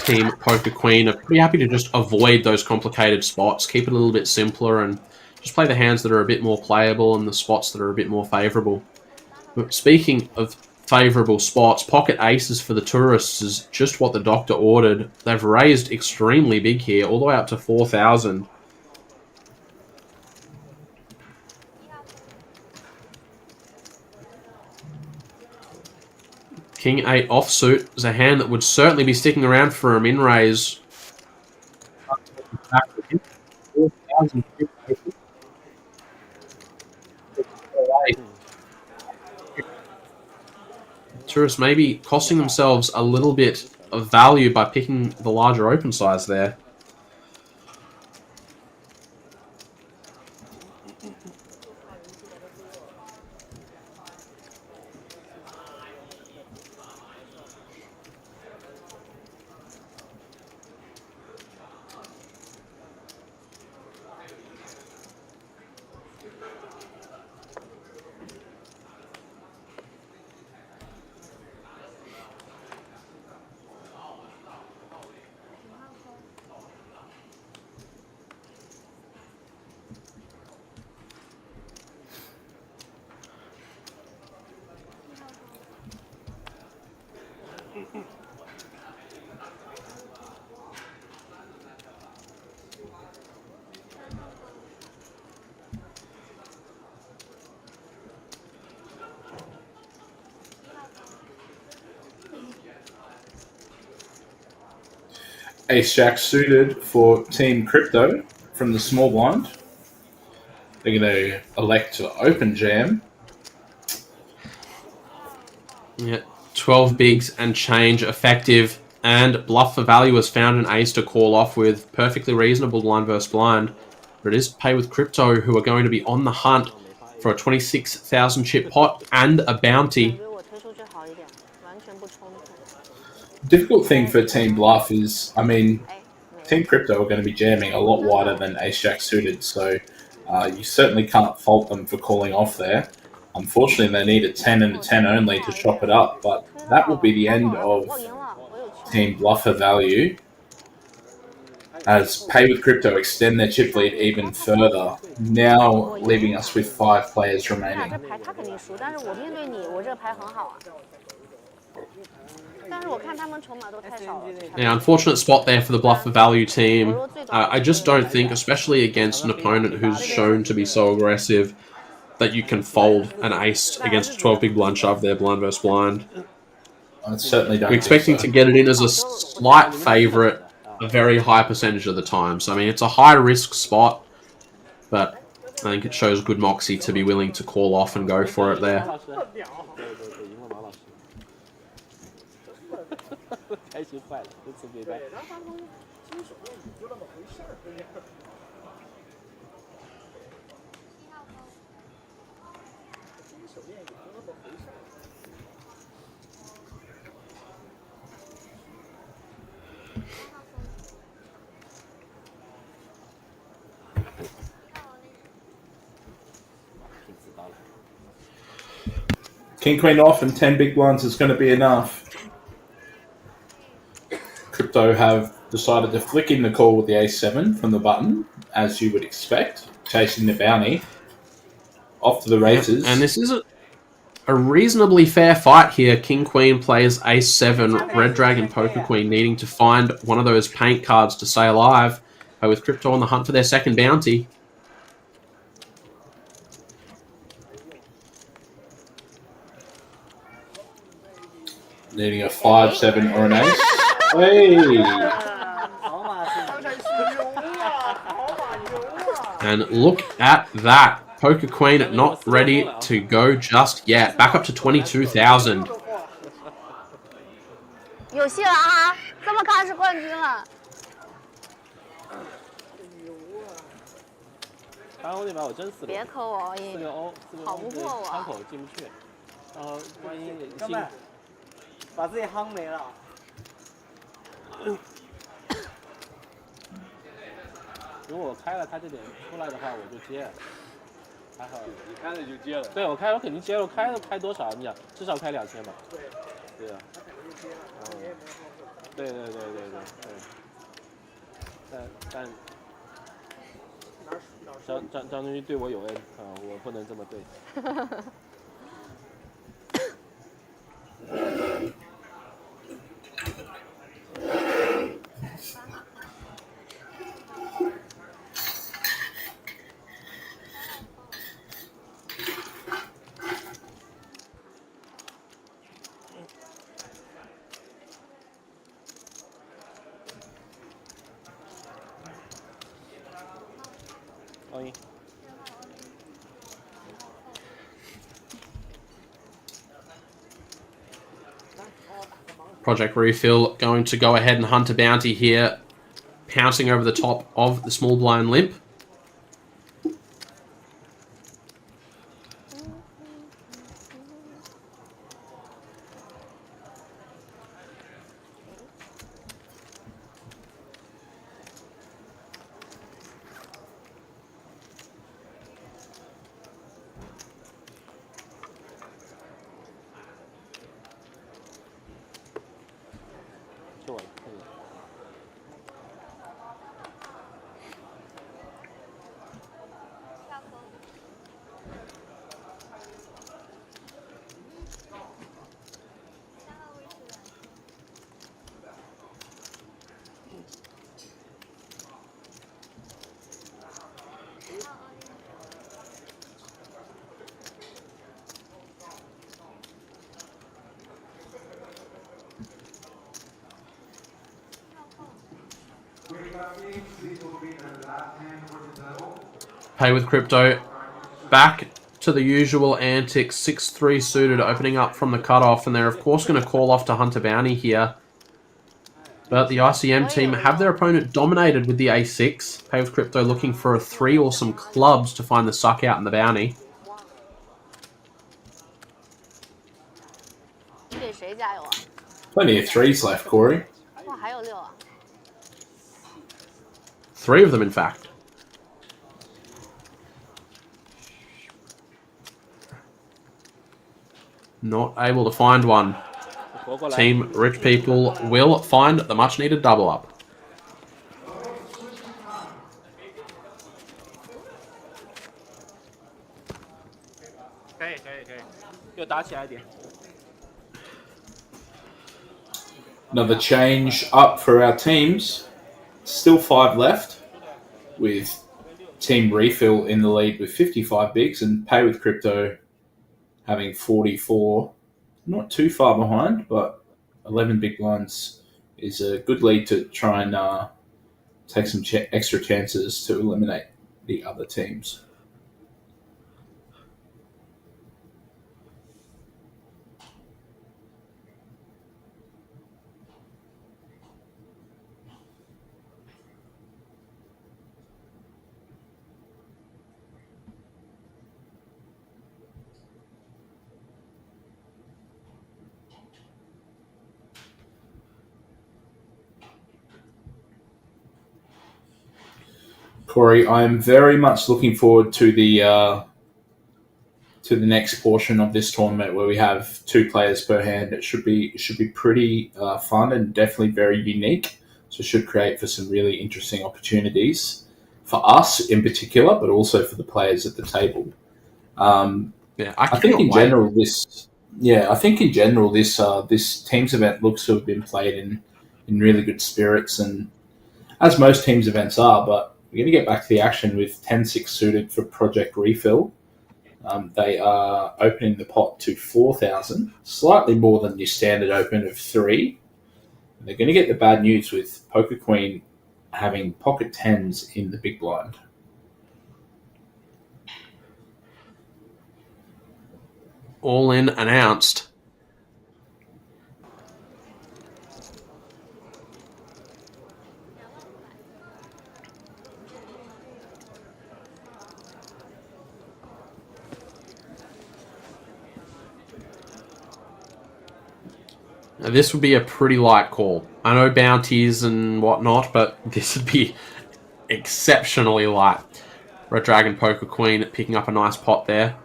team Poker Queen are pretty happy to just avoid those complicated spots, keep it a little bit simpler, and just play the hands that are a bit more playable and the spots that are a bit more favourable. But speaking of favourable spots, pocket aces for the tourists is just what the doctor ordered. They've raised extremely big here, all the way up to 4,000. King 8 offsuit is a hand that would certainly be sticking around for a min raise. Tourists maybe costing themselves a little bit of value by picking the larger open size there. Ace-Jack suited for Team Crypto from the small blind. They're going to elect to open jam. Yeah, 12 bigs and change effective, and bluff for value has found an ace to call off with perfectly reasonable blind versus blind. But it is Pay with Crypto who are going to be on the hunt for a 26,000 chip pot and a bounty. Difficult thing for Team Bluff is, I mean, Team Crypto are going to be jamming a lot wider than Ace-Jack suited, so you certainly can't fault them for calling off there. Unfortunately, they need a 10 and a 10 only to chop it up, but that will be the end of Team Bluffer value, as Pay with Crypto extend their chip lead even further, now leaving us with 5 players remaining. Yeah, unfortunate spot there for the bluff for value team. I just don't think, especially against an opponent who's shown to be so aggressive, that you can fold an ace against a 12 big blind shove there, blind versus blind. I certainly don't. We're expecting to get it in as a slight favourite a very high percentage of the time. So, I mean, it's a high-risk spot, but I think it shows good moxie to be willing to call off and go for it there. 开心坏了，这次没败。King Queen off and 10 big blinds is going to be enough. Crypto have decided to flick in the call with the A7 from the button, as you would expect, chasing the bounty. Off to the races. Yep. And this is a reasonably fair fight here. King Queen plays A7, Red Dragon Poker Queen needing to find one of those paint cards to stay alive, with Crypto on the hunt for their second bounty. Needing a 5, 7, or an ace. Hey! And look at that. Poker Queen not ready to go just yet. Back up to 22,000. 有戏了啊！这么看是冠军了。3欧那把我真死了。别扣我4个欧，跑不过我。窗口进不去，然后万一哥们，把自己夯没了。如果我开了他这点出来的话，我就接。还好，你开了就接了。对，我肯定接了，开多少？你想至少开2000吧？对啊。对。但张振宇对我有恩啊，我不能这么对。Project Refill going to go ahead and hunt a bounty here, pouncing over the top of the small blind limp. Pay with Crypto. Back to the usual antics. 6-3 suited opening up from the cutoff. And they're, of course, going to call off to hunt a bounty here. But the ICM team have their opponent dominated with the A6. Pay with Crypto looking for a 3 or some clubs to find the suck out in the bounty. Plenty of 3s left, Corey. 3 of them, in fact. Not able to find one. Team Rich People will find the much-needed double up. Another change up for our teams. Still 5 left, with Team Refill in the lead with 55 bigs and Pay with Crypto having 44. Not too far behind, but 11 big blinds is a good lead to try and take some extra chances to eliminate the other teams. Corey, I'm very much looking forward to the to the next portion of this tournament where we have 2 players per hand. It should be pretty fun and definitely very unique. So it should create for some really interesting opportunities for us in particular, but also for the players at the table. I think in general this teams event looks to have been played in really good spirits, and as most teams events are. But we're going to get back to the action with 10-6 suited for Project Refill. They are opening the pot to 4,000, slightly more than your standard open of 3. And they're going to get the bad news with Poker Queen having pocket 10s in the big blind. All in announced. Now, this would be a pretty light call. I know bounties and whatnot, but this would be exceptionally light. Red Dragon Poker Queen picking up a nice pot there.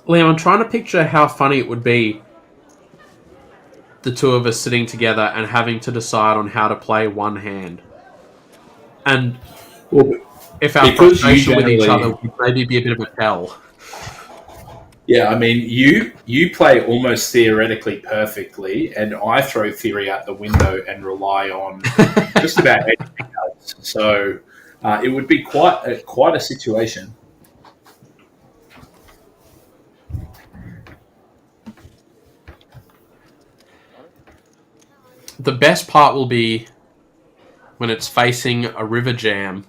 Liam, I'm trying to picture how funny it would be, the two of us sitting together and having to decide on how to play one hand. And if our frustration with each other would maybe be a bit of a tell. Yeah, I mean, you play almost theoretically perfectly, and I throw theory out the window and rely on just about anything else. So it would be quite a situation. The best part will be when it's facing a river jam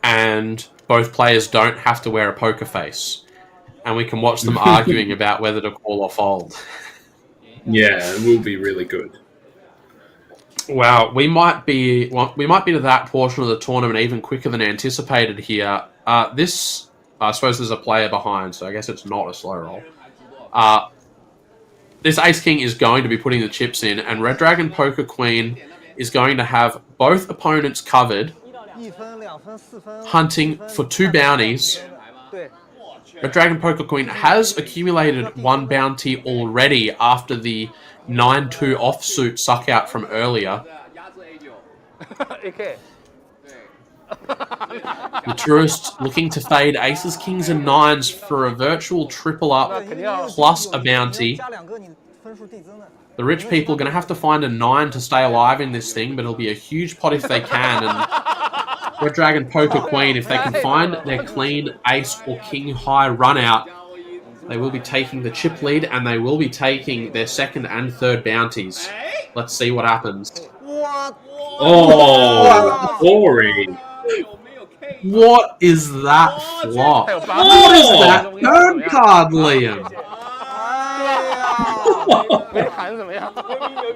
and both players don't have to wear a poker face, and we can watch them arguing about whether to call or fold. Yeah, it will be really good. Wow, we might be to that portion of the tournament even quicker than anticipated here. This, I suppose there's a player behind, so I guess it's not a slow roll. This Ace King is going to be putting the chips in, and Red Dragon Poker Queen is going to have both opponents covered, hunting for 2 bounties. Red Dragon Poker Queen has accumulated 1 bounty already after the 9-2 offsuit suck out from earlier. The tourist looking to fade aces, kings, and 9s for a virtual triple up plus a bounty. The rich people are going to have to find a 9 to stay alive in this thing, but it'll be a huge pot if they can. And Red Dragon Poker Queen, if they can find their clean ace or king high run out, they will be taking the chip lead, and they will be taking their 2nd and 3rd bounties. Let's see what happens. Oh, Corey. What is that flop? What is that turn card, Liam?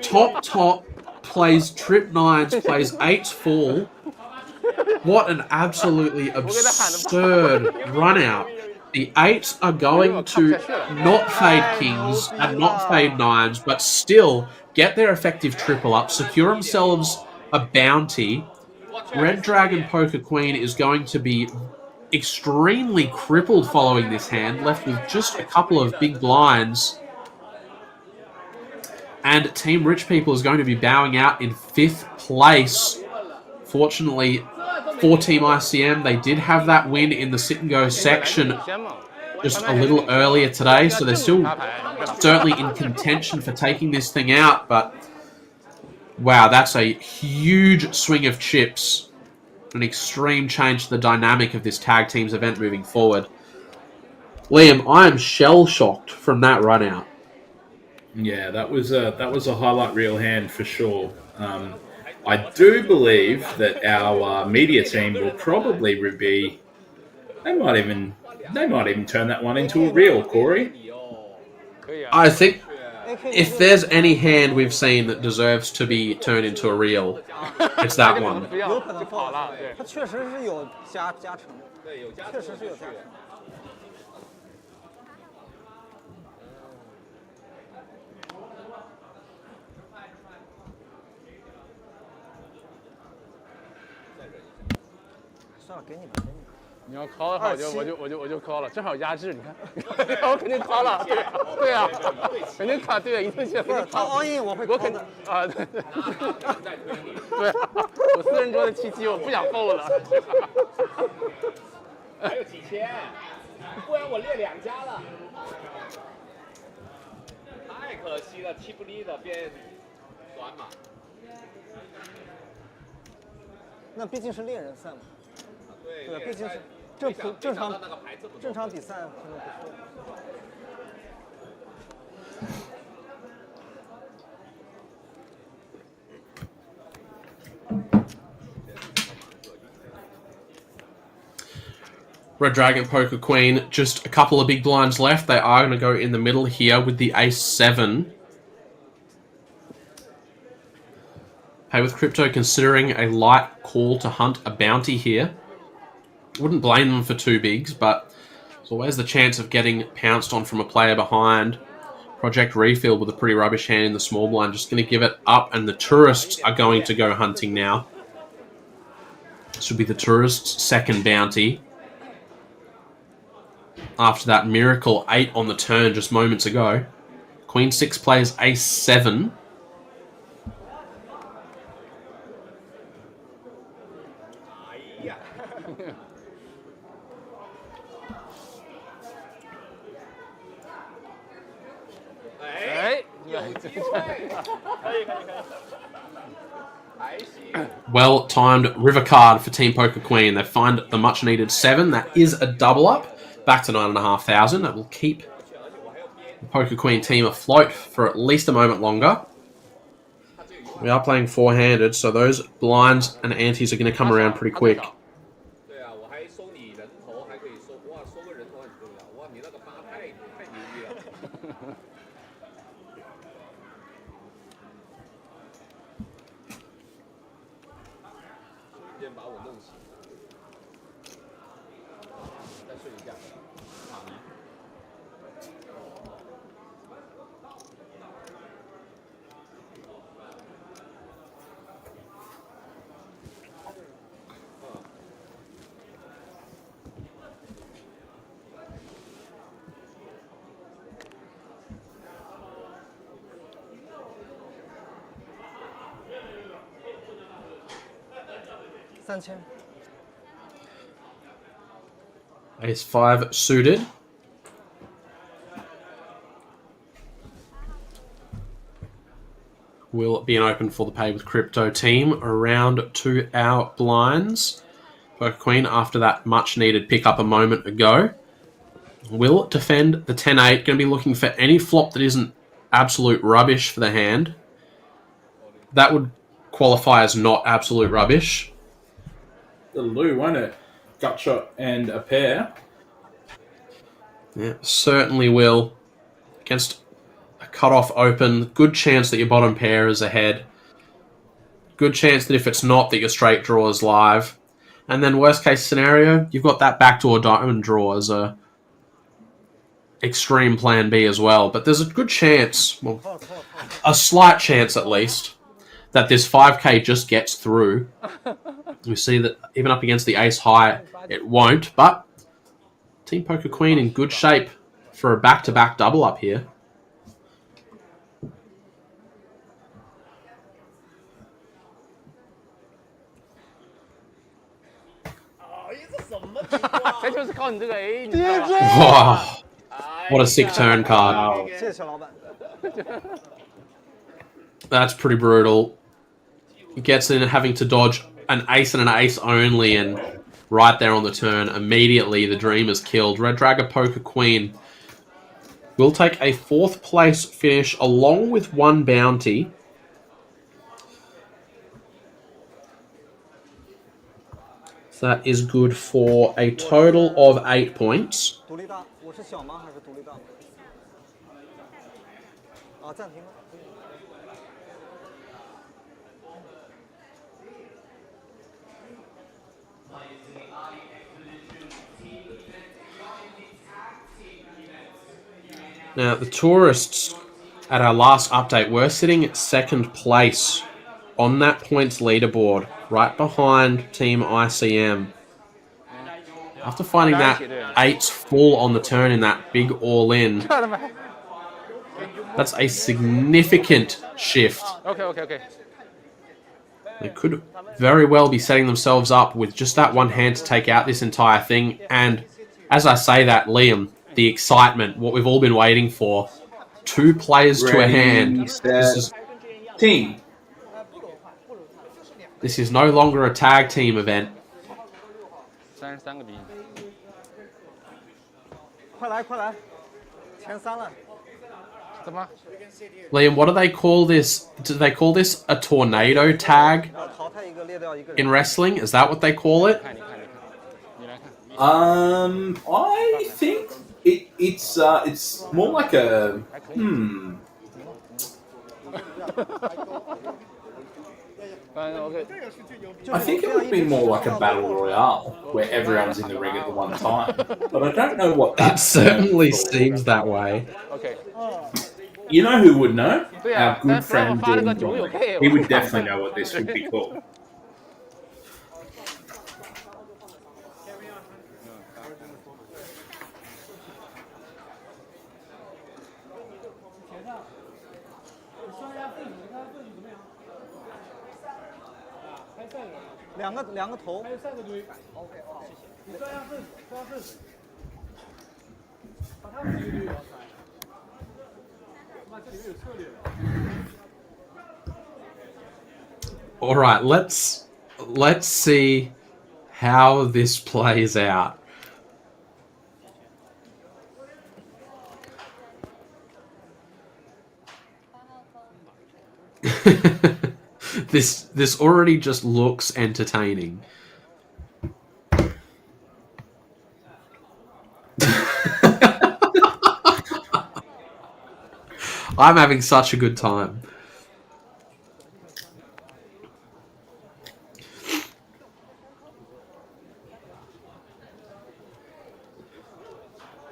Top plays trip 9s, plays 8s fall. What an absolutely absurd run out. The 8s are going to not fade kings and not fade 9s, but still get their effective triple up, secure themselves a bounty. Red Dragon Poker Queen is going to be extremely crippled following this hand, left with just a couple of big blinds. And Team Rich People is going to be bowing out in 5th place. Fortunately, for Team ICM, they did have that win in the sit and go section just a little earlier today, so they're still certainly in contention for taking this thing out, but wow, that's a huge swing of chips. An extreme change to the dynamic of this tag teams event moving forward. Liam, I am shell-shocked from that run out. Yeah, that was a highlight reel hand for sure. I do believe that our media team will probably be. They might even turn that one into a reel, Corey. I think if there's any hand we've seen that deserves to be turned into a reel, it's that one. 你要 call 的话，我就 call 了，正好压制，你看，我肯定 call 了，对啊，肯定卡对，一定先。不是他 all in 我肯定啊，对。对，我4人桌的77，我不想 fold 了。还有几千，不然我列2家了。太可惜了，踢不利的变短码。那毕竟是猎人赛嘛。对，毕竟是正常比赛可能不是。Red Dragon, Poker Queen, just a couple of big blinds left. They are going to go in the middle here with the Ace-7. Pay with Crypto considering a light call to hunt a bounty here. Wouldn't blame them for 2 bigs, but there's always the chance of getting pounced on from a player behind. Project Refill with a pretty rubbish hand in the small blind, just going to give it up, and the Tourists are going to go hunting now. This would be the Tourists' second bounty. After that miracle 8 on the turn just moments ago. Queen 6 plays Ace-7. Well-timed river card for Team Poker Queen. They find the much-needed 7. That is a double-up. Back to 9,500. That will keep the Poker Queen team afloat for at least a moment longer. We are playing 4-handed, so those blinds and antes are going to come around pretty quick.3000。 Ace-5 suited. Will be an open for the Pay with Crypto team around to our blinds. Poker Queen, after that much needed pick up a moment ago, will defend the 10-8. Going to be looking for any flop that isn't absolute rubbish for the hand. That would qualify as not absolute rubbish. The Lou, won't it? Gut shot and a pair. Yeah, certainly will. Against a cut-off open, good chance that your bottom pair is ahead. Good chance that if it's not, that your straight draw is live. And then worst case scenario, you've got that backdoor diamond draw as a extreme plan B as well. But there's a good chance, well, a slight chance at least, that this 5k just gets through. We see that even up against the ace high, it won't. But Team Poker Queen in good shape for a back-to-back double up here. Wow. What a sick turn card. That's pretty brutal. Gets in having to dodge an ace and an ace only, and right there on the turn, immediately the dream is killed. Red Dragon Poker Queen will take a 4th place finish along with 1 bounty. So that is good for a total of 8 points. Now, the Tourists, at our last update, were sitting at 2nd place on that points leaderboard, right behind Team ICM. After finding that 8's full on the turn in that big all-in, that's a significant shift. Okay. They could very well be setting themselves up with just that one hand to take out this entire thing. And as I say that, Liam, the excitement, what we've all been waiting for, 2 players to a hand. Team. This is no longer a tag team event. 33个敌。快来，前3了。怎么？ Liam, what do they call this? Do they call this a tornado tag in wrestling? Is that what they call it? I think it's more like a I think it would be more like a battle royale where everyone's in the ring at the one time, but I don't know what that. It certainly seems that way. Okay. You know who would know? Our good friend Jordan Donnelly. He would definitely know what this would be called. All right, let's see how this plays out. This already just looks entertaining. I'm having such a good time.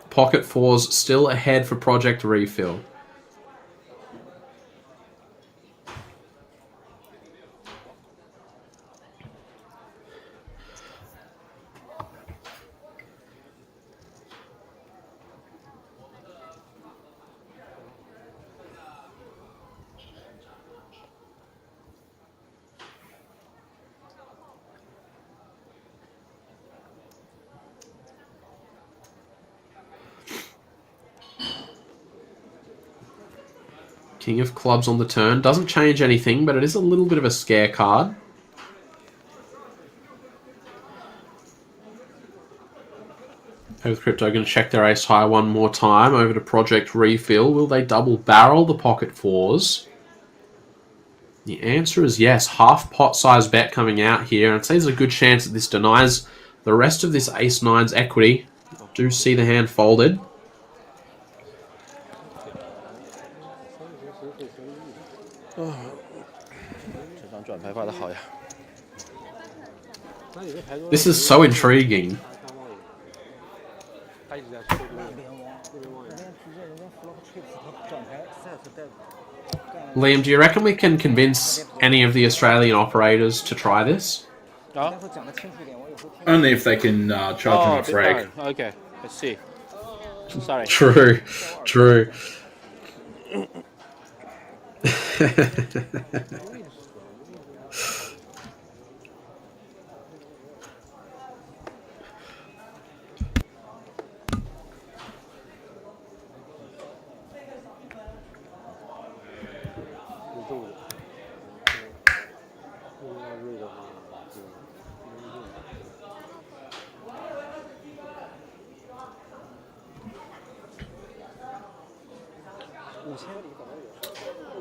Pocket Fours still ahead for Project Refill. King of Clubs on the turn. Doesn't change anything, but it is a little bit of a scare card. Oath Crypto going to check their ace high one more time. Over to Project Refill. Will they double barrel the Pocket Fours? The answer is yes. Half pot size bet coming out here. And I'd say there's a good chance that this denies the rest of this ace nine's equity. Do see the hand folded. This is so intriguing. Liam, do you reckon we can convince any of the Australian operators to try this? Only if they can charge enough reg. Okay, let's see. Sorry. True.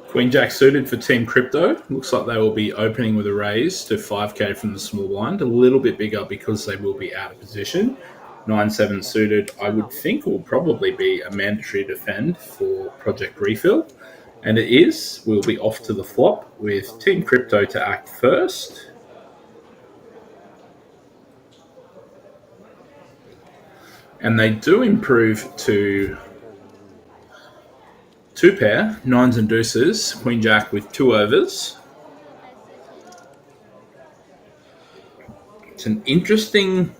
Queen Jack suited for Team Crypto. Looks like they will be opening with a raise to 5k from the small blind. A little bit bigger because they will be out of position. 9-7 suited, I would think, will probably be a mandatory defend for Project Refill. And it is. We'll be off to the flop with Team Crypto to act first. And they do improve to 2 pair, 9s and deuces, Queen Jack with 2 overs. It's an interesting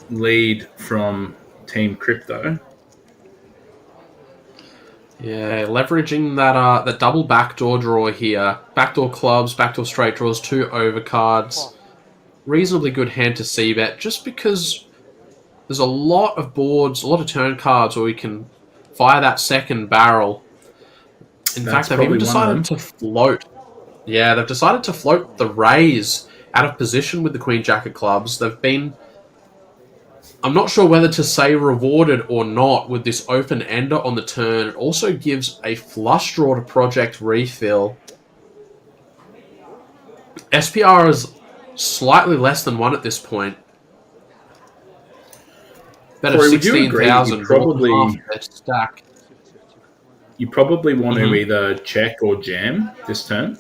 lead from Team Crypto. Yeah, leveraging that double backdoor draw here. Backdoor clubs, backdoor straight draws, 2 overcards. Reasonably good hand to c-bet, just because there's a lot of boards, a lot of turn cards where we can fire that second barrel. In fact, they've even decided to float. Yeah, they've decided to float the raise out of position with the Queen Jack of clubs. They've been, I'm not sure whether to say rewarded or not with this open ender on the turn. It also gives a flush draw to Project Refill. SPR is slightly less than 1 at this point. Bet of 16,000. Probably stack. You probably want to either check or jam this turn.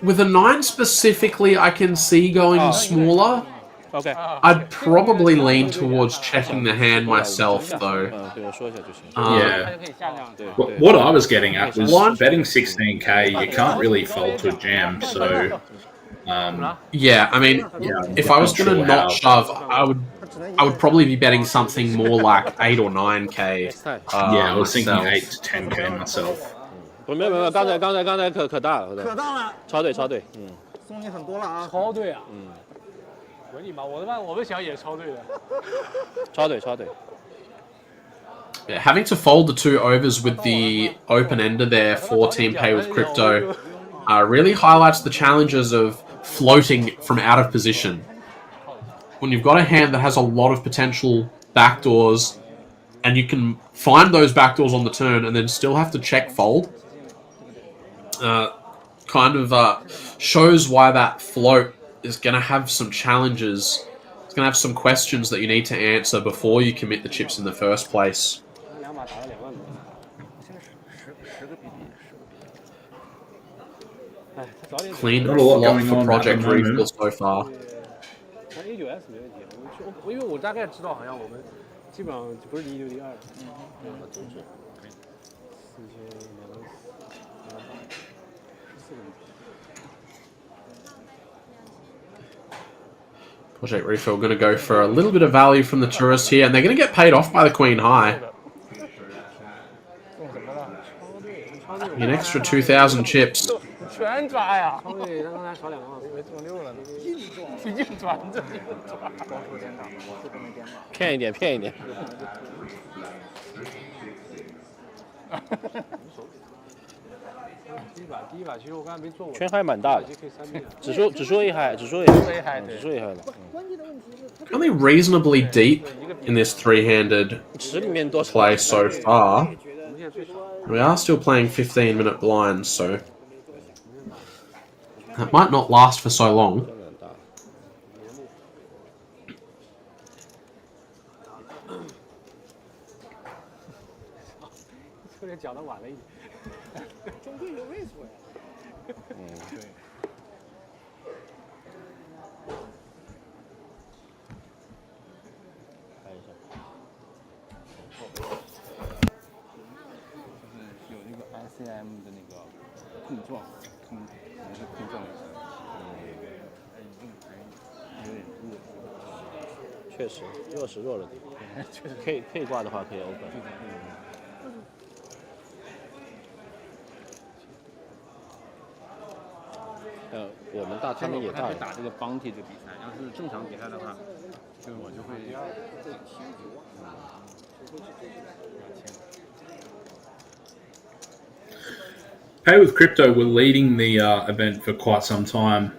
With a 9 specifically, I can see going smaller. Okay. I'd probably lean towards checking the hand myself, though. Yeah. What I was getting at was betting 16k, you can't really fold to a jam, so... yeah, I mean, if I was going to not shove, I would probably be betting something more like 8 or 9k. Yeah, I was thinking 8 to 10k myself. 没有，刚才可大了，超对，送你很多了啊，超对啊，我你妈，我们想也超对的，超对。Yeah, having to fold the 2 overs with the open ender there for Team Pay with Crypto really highlights the challenges of floating from out of position. When you've got a hand that has a lot of potential backdoors, and you can find those backdoors on the turn and then still have to check fold, kind of shows why that float is going to have some challenges. It's going to have some questions that you need to answer before you commit the chips in the first place. Clean flop for Project Refill so far. 19S 没问题，因为我大概知道，好像我们基本上不是第1就第2。Project Refill going to go for a little bit of value from the tourist here, and they're going to get paid off by the Queen High. An extra 2,000 chips. 全抓呀！对，他刚才少2个号，以为中6了呢。硬抓，这硬抓。骗一点。第一把其实我刚才没做过。圈还蛮大的，只说一嗨了。 Only reasonably deep in this 3-handed play so far. We are still playing 15-minute blinds, so that might not last for so long. ICM 的那个碰撞，也是碰撞的声，有点弱。确实，弱了点。可以挂的话可以 open。我们大，他们也大。会打这个 bounty 的比赛，要是正常比赛的话，就我就会。Pay with Crypto were leading the event for quite some time,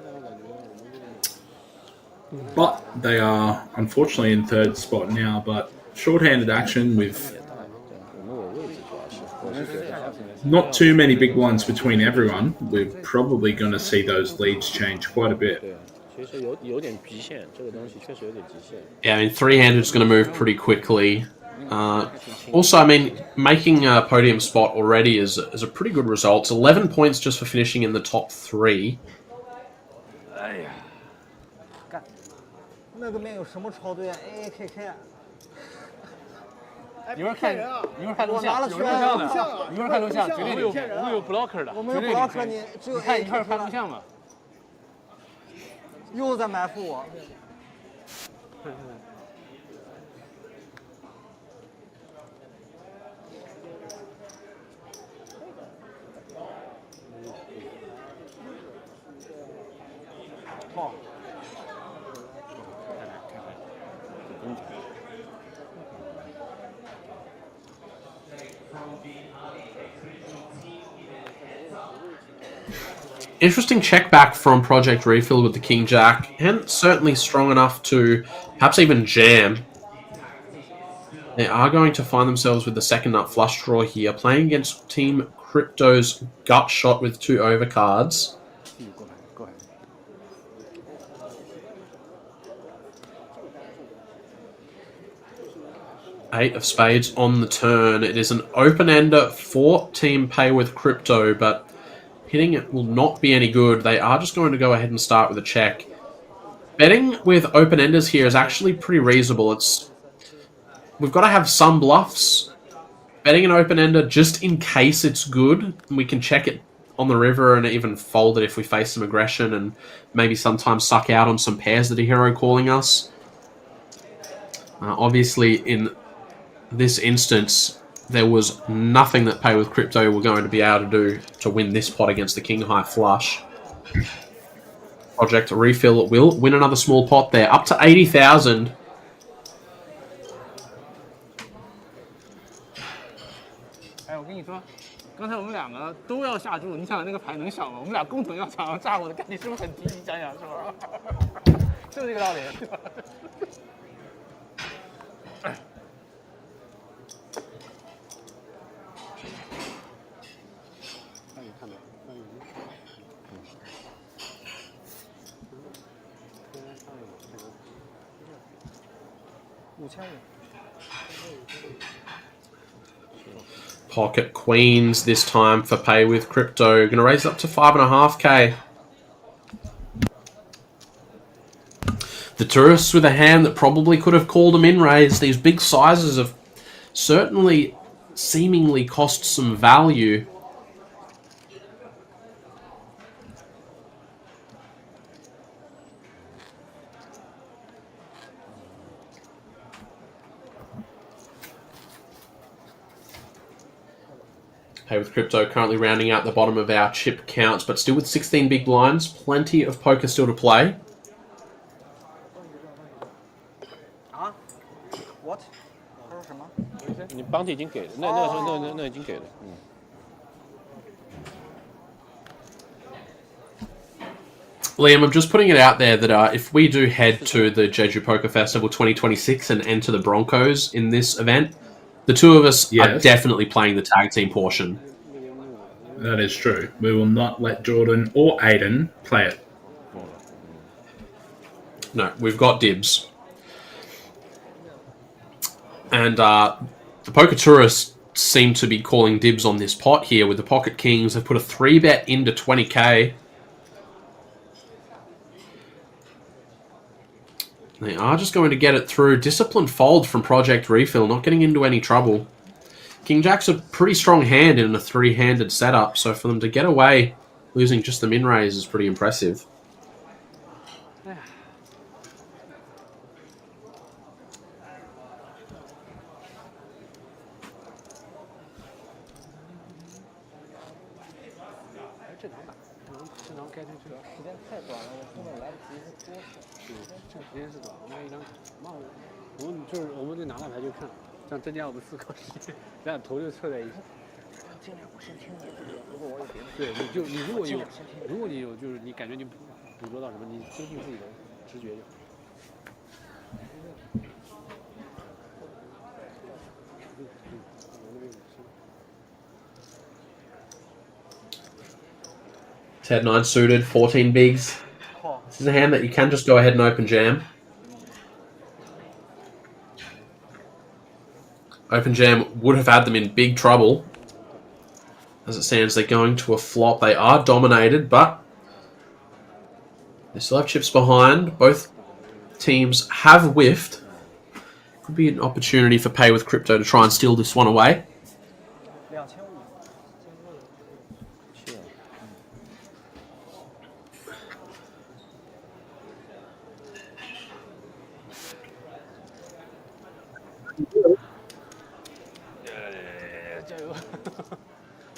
but they are unfortunately in 3rd spot now. But short-handed action with not too many big ones between everyone, we're probably going to see those leads change quite a bit. Yeah, I mean, 3-handed is going to move pretty quickly. Also, I mean, making a podium spot already is a pretty good result. It's 11 points just for finishing in the top 3. 那个面有什么超对啊 ？AAKK。一会儿看录像，有录像的，一会儿看录像，绝对有 blocker 的，我们有 blocker，你看一会儿看录像嘛。又在埋伏我。好。Interesting check back from Project Refill with the King Jack, and certainly strong enough to perhaps even jam. They are going to find themselves with the second nut flush draw here, playing against Team Crypto's Gut Shot with 2 overcards. Eight of spades on the turn. It is an open-ender for Team Pay with Crypto, but hitting it will not be any good. They are just going to go ahead and start with a check. Betting with open-enders here is actually pretty reasonable. We've got to have some bluffs. Betting an open-ender just in case it's good. We can check it on the river and even fold it if we face some aggression and maybe sometimes suck out on some pairs that are hero calling us. Obviously, in this instance, there was nothing that Pay with Crypto were going to be able to do to win this pot against the King High flush. Project Refill will win another small pot there, up to 80,000.哎，我跟你说，刚才我们两个都要下注，你想那个牌能小吗？我们俩共同要想炸我的概率是不是很低？你想想是吧？是不是这个道理？对吧？Pocket Queens this time for Pay with Crypto. Going to raise it up to 5.5k. The Tourists with a hand that probably could have called them in raise. These big sizes have certainly seemingly cost some value. Pay with Crypto currently rounding out the bottom of our chip counts, but still with 16 big blinds. Plenty of poker still to play. What？ 他说什么？你帮体已经给了，那已经给了。Liam, I'm just putting it out there that if we do head to the Jeju Poker Festival 2026 and enter the Broncos in this event, the two of us are definitely playing the tag team portion. That is true. We will not let Jordan or Aiden play it. No, we've got dibs. And the Poker Tourists seem to be calling dibs on this pot here with the Pocket Kings. They've put a 3-bet into 20k. They are just going to get it through. Disciplined fold from Project Refill, not getting into any trouble. King Jack's a pretty strong hand in a 3-handed setup, so for them to get away losing just the min raise is pretty impressive. Ted 9 suited, 14 bigs. This is a hand that you can just go ahead and open jam. Open jam would have had them in big trouble. As it stands, they're going to a flop. They are dominated, but they still have chips behind. Both teams have whiffed. Could be an opportunity for Pay with Crypto to try and steal this one away.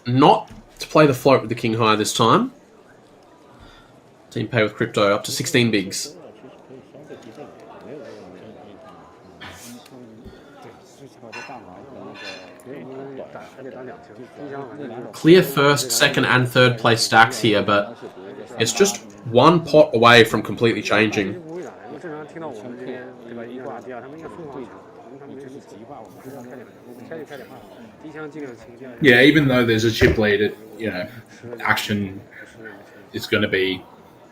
Not to play the float with the king high this time. Team pay with crypto up to 16 bigs. Clear first, second, and third place stacks here, but it's just one pot away from completely changing. Yeah, even though there's a chip lead, action is going to be.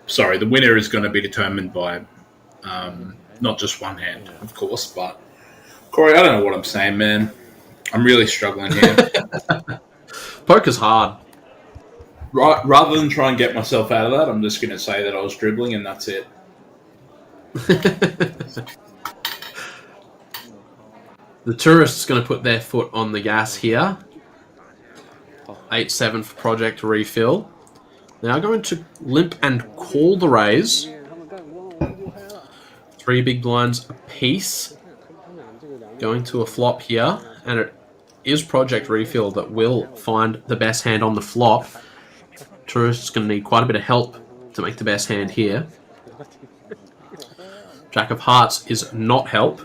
Sorry, the winner is going to be determined by not just one hand, of course, but Corey, I don't know what I'm saying, man. I'm really struggling here. Poker's hard. Right, rather than try and get myself out of that, I'm just going to say that I was dribbling and that's it. The tourist's going to put their foot on the gas here. 8-7 for Project Refill. Now going to limp and call the raise. 3 big blinds apiece. Going to a flop here, and it is Project Refill that will find the best hand on the flop. Tourist's going to need quite a bit of help to make the best hand here. Jack of Hearts is not help.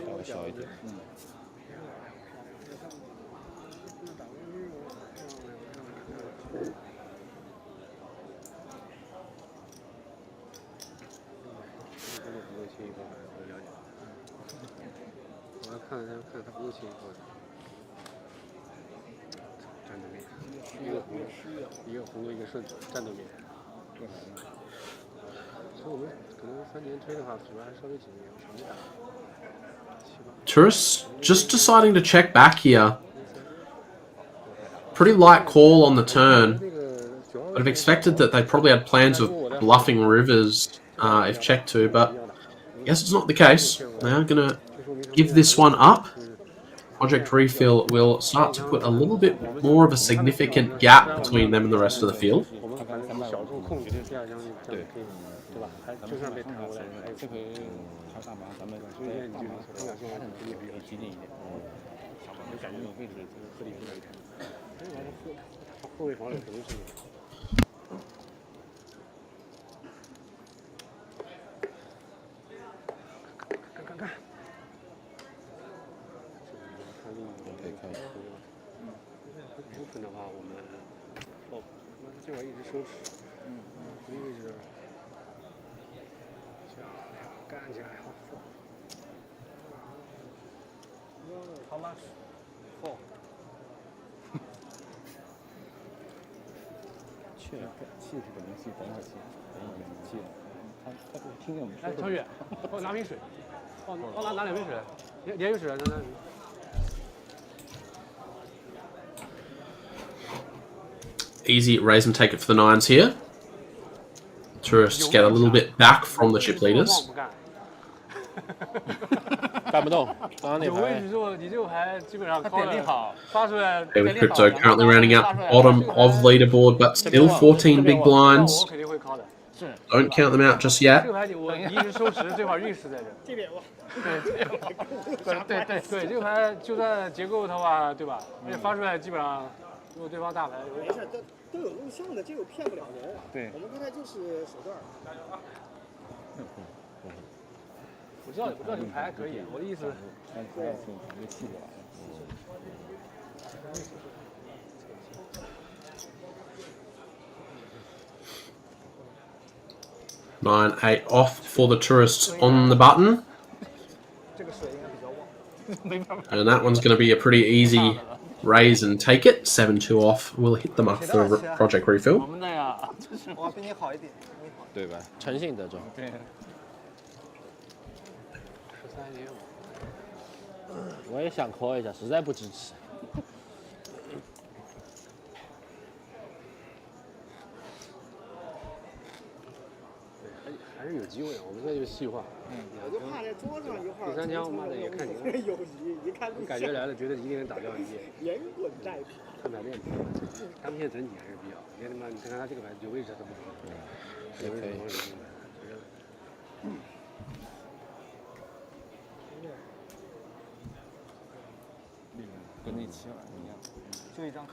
Tourists just deciding to check back here. Pretty light call on the turn. I'd have expected that they probably had plans of bluffing rivers if checked to, but I guess it's not the case. They're going to give this one up. Project Refill will start to put a little bit more of a significant gap between them and the rest of the field. How much? 4。气势的明细，等会儿气，气。他听见我们说。哎，超越，帮我拿瓶水，帮我拿2瓶水，连有水，拿。Easy raise and take it for the 9s here. Tourists get a little bit back from the chip leaders. 干不动，刚刚那有位置之后，你这牌基本上他点力好，发出来。With Crypto currently rounding out bottom of leaderboard, but still 14 big blinds. Don't count them out just yet. 这个牌我一直收拾，这块运势在这。这点我。对，这个牌就算结构的话，对吧？而且发出来基本上，如果对方大牌，没事，都有录像的，这个骗不了人。对，我们刚才就是手段。我知道你牌可以，我的意思。对。 9-8 off for the tourists on the button. And that one's going to be a pretty easy raise and take it. 7-2 off will hit them up for Project Refill. 我比你好一点，对吧？诚信得中。对。我也想 call 一下，实在不支持。还是有机会的，我们这就细化。我就怕在桌上一会儿。第3枪妈的也看你。有局，一看。感觉来了，觉得一定能打掉一届。连滚带爬。看牌面，当前整体还是比较。你看他妈，你看他这个牌有位置都不好。有位置往里进来。 我跟那期玩一样，就一张卡。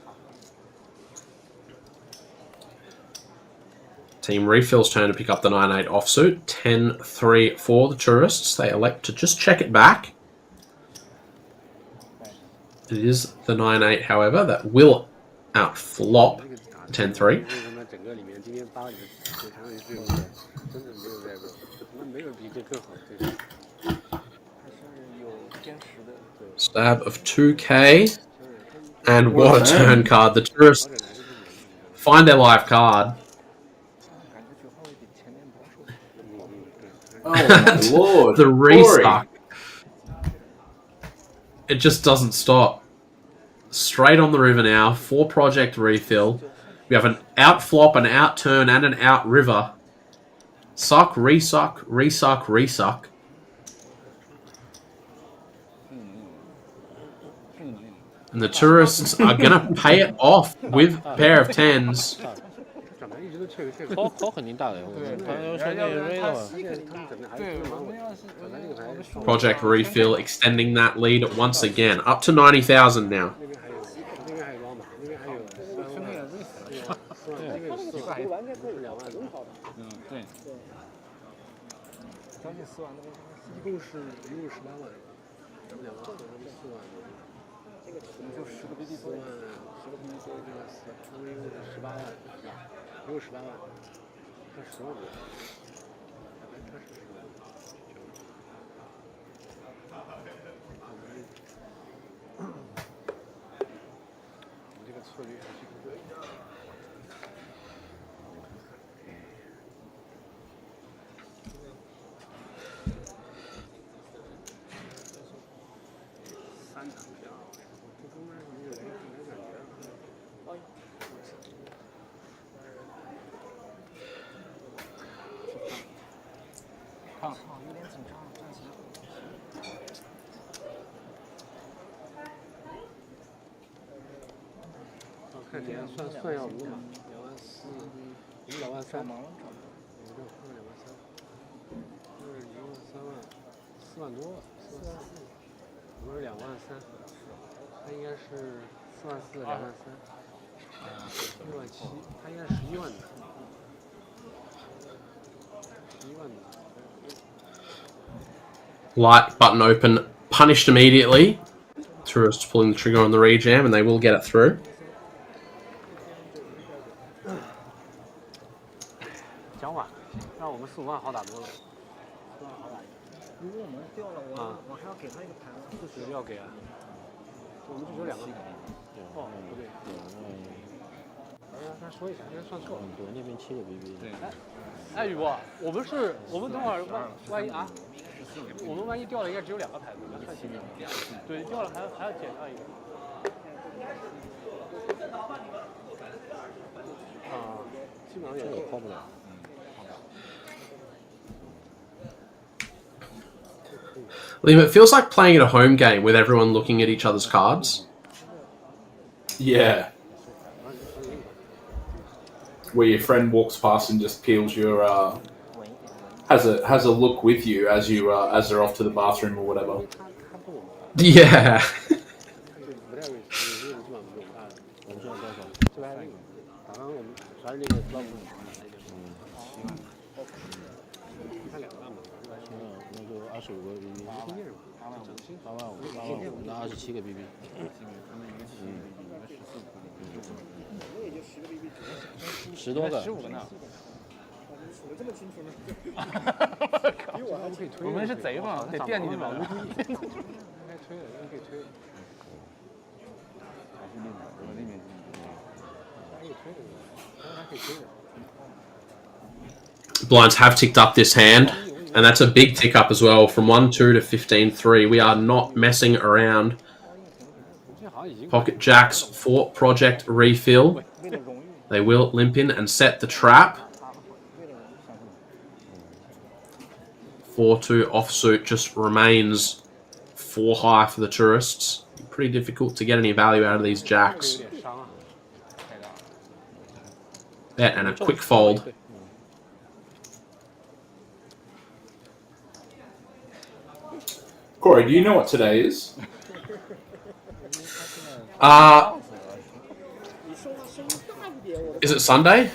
Team Refill's turn to pick up the 9-8 offsuit. 10-3 for the tourists. They elect to just check it back. It is the 9-8, however, that will outflop 10-3. 整个里面今天8个里面最强的队伍，真的没有在过，没有比这更好的对手。还是有坚持的。 Stab of 2k. And what a turn card. The tourists find their live card. Oh my lord. The restock. It just doesn't stop. Straight on the river now for Project Refill. We have an out flop, an out turn, and an out river. Suck, resuck, resuck, resuck. And the tourists are going to pay it off with a pair of 10s. 考肯定大的，他要说那个 Ray 的话，对， Project Refill extending that lead once again, up to 90,000 now. 对，将近4万多，一共是18万，咱们2万，咱们4万多，我们就10个 BB 多，10个 BB 多就是他们一共是18万，是吧？一共18万，他10万多，他是10万。 这个策略还是不对。3场票，这中间没有人来感觉。胖，有点紧张，站起来。 看起来算要5嘛，2万4，我们2万3，我这换2万3，就是1万3万，4万多，4万4，我们是2万3，他应该是4万4，2万3，6万7，他应该是11万的，11万的。 Light button open, punished immediately. Tourists pulling the trigger on the rejam, and they will get it through. 讲晚，让我们4、5万好打多了。4万好打。如果我们掉了，我还要给他一个牌吗？不要给啊，我们只有2个。哦，不对。他说一下，应该算错了。对，那边7个 BB。对。哎，宇波，我们等会儿万一啊，我们万一掉了，应该只有2个牌子，算7个。对，掉了还要减上一个。啊，基本上也抛不了。 Liam, it feels like playing at a home game with everyone looking at each other's cards. Yeah. Where your friend walks past and just peels your has a look with you as they're off to the bathroom or whatever. Yeah. $15个呢。我们是贼嘛，得惦记你们。应该推了，应该可以推了。还是那边，我那边。还可以推的，还可以推的。 Blinds have ticked up this hand, and that's a big tick up as well, from 1-2 to 15-3. We are not messing around. Pocket jacks for Project Refill. They will limp in and set the trap. 4-2 offsuit just remains 4 high for the tourists. Pretty difficult to get any value out of these jacks. Bet and a quick fold. Corey, do you know what today is? Is it Sunday?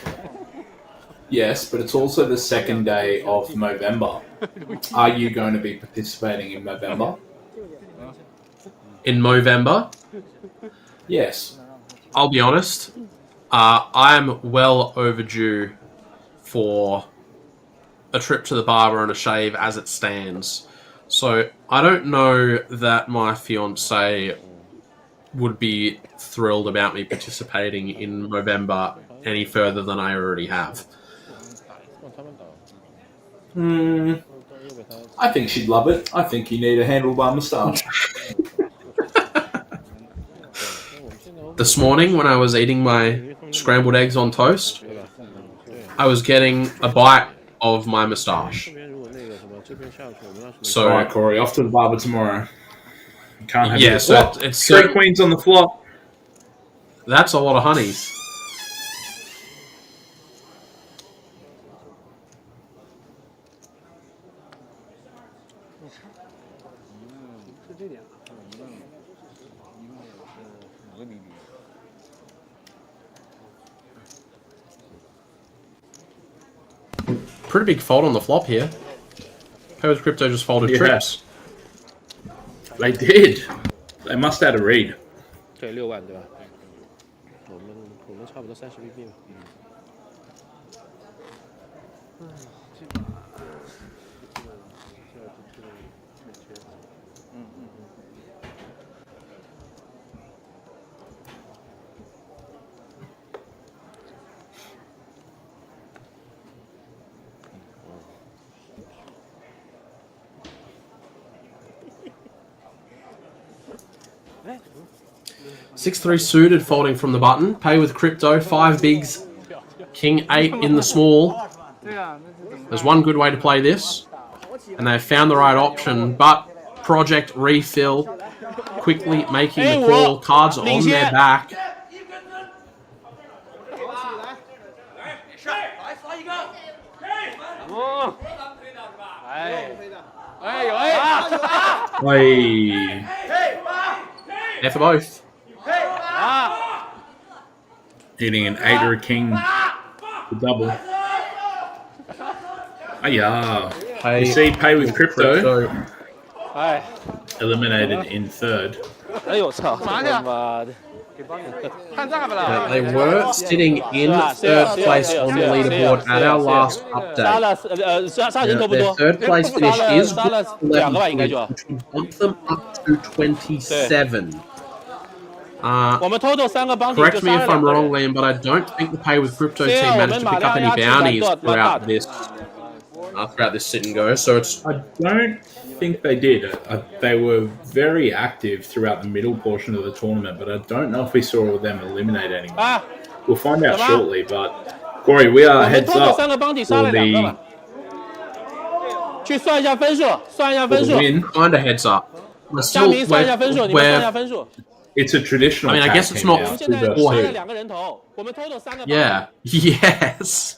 Yes, but it's also the second day of Movember. Are you going to be participating in Movember? In Movember? Yes. I'll be honest. I am well overdue for a trip to the barber and a shave as it stands. So I don't know that my fiance would be thrilled about me participating in Movember any further than I already have. I think she'd love it. I think you need a handlebar moustache. This morning when I was eating my scrambled eggs on toast, I was getting a bite of my moustache. So, all right, Corey, off to the barber tomorrow. You can't have yeah, so it's three queens on the flop. That's a lot of honeys. Pretty big fold on the flop here. Pay with Crypto just folded trips. They did. They must have had a read. 对，6万对吧？我们差不多30币币吧。6-3 suited folding from the button. Pay with Crypto. 5 bigs. King 8 in the small. There's one good way to play this. And they've found the right option. But Project Refill quickly making the call. Cards on their back. There for both. Hitting an 8 or a king to double. You see, Pay with Crypto. Eliminated in third. They were sitting in third place on the leaderboard at our last update. Their third place finish is 11 points, which would bump them up to 27. Correct me if I'm wrong, Liam, but I don't think the Pay with Crypto team managed to pick up any bounties throughout this sit and go. So it's. I don't think they did. They were very active throughout the middle portion of the tournament, but I don't know if we saw them eliminate anyone. We'll find out shortly. But Corey, we are heads up for the win. Kind of heads up. We're still, it's a traditional. I mean, I guess it's not beforehand. Yeah. Yes.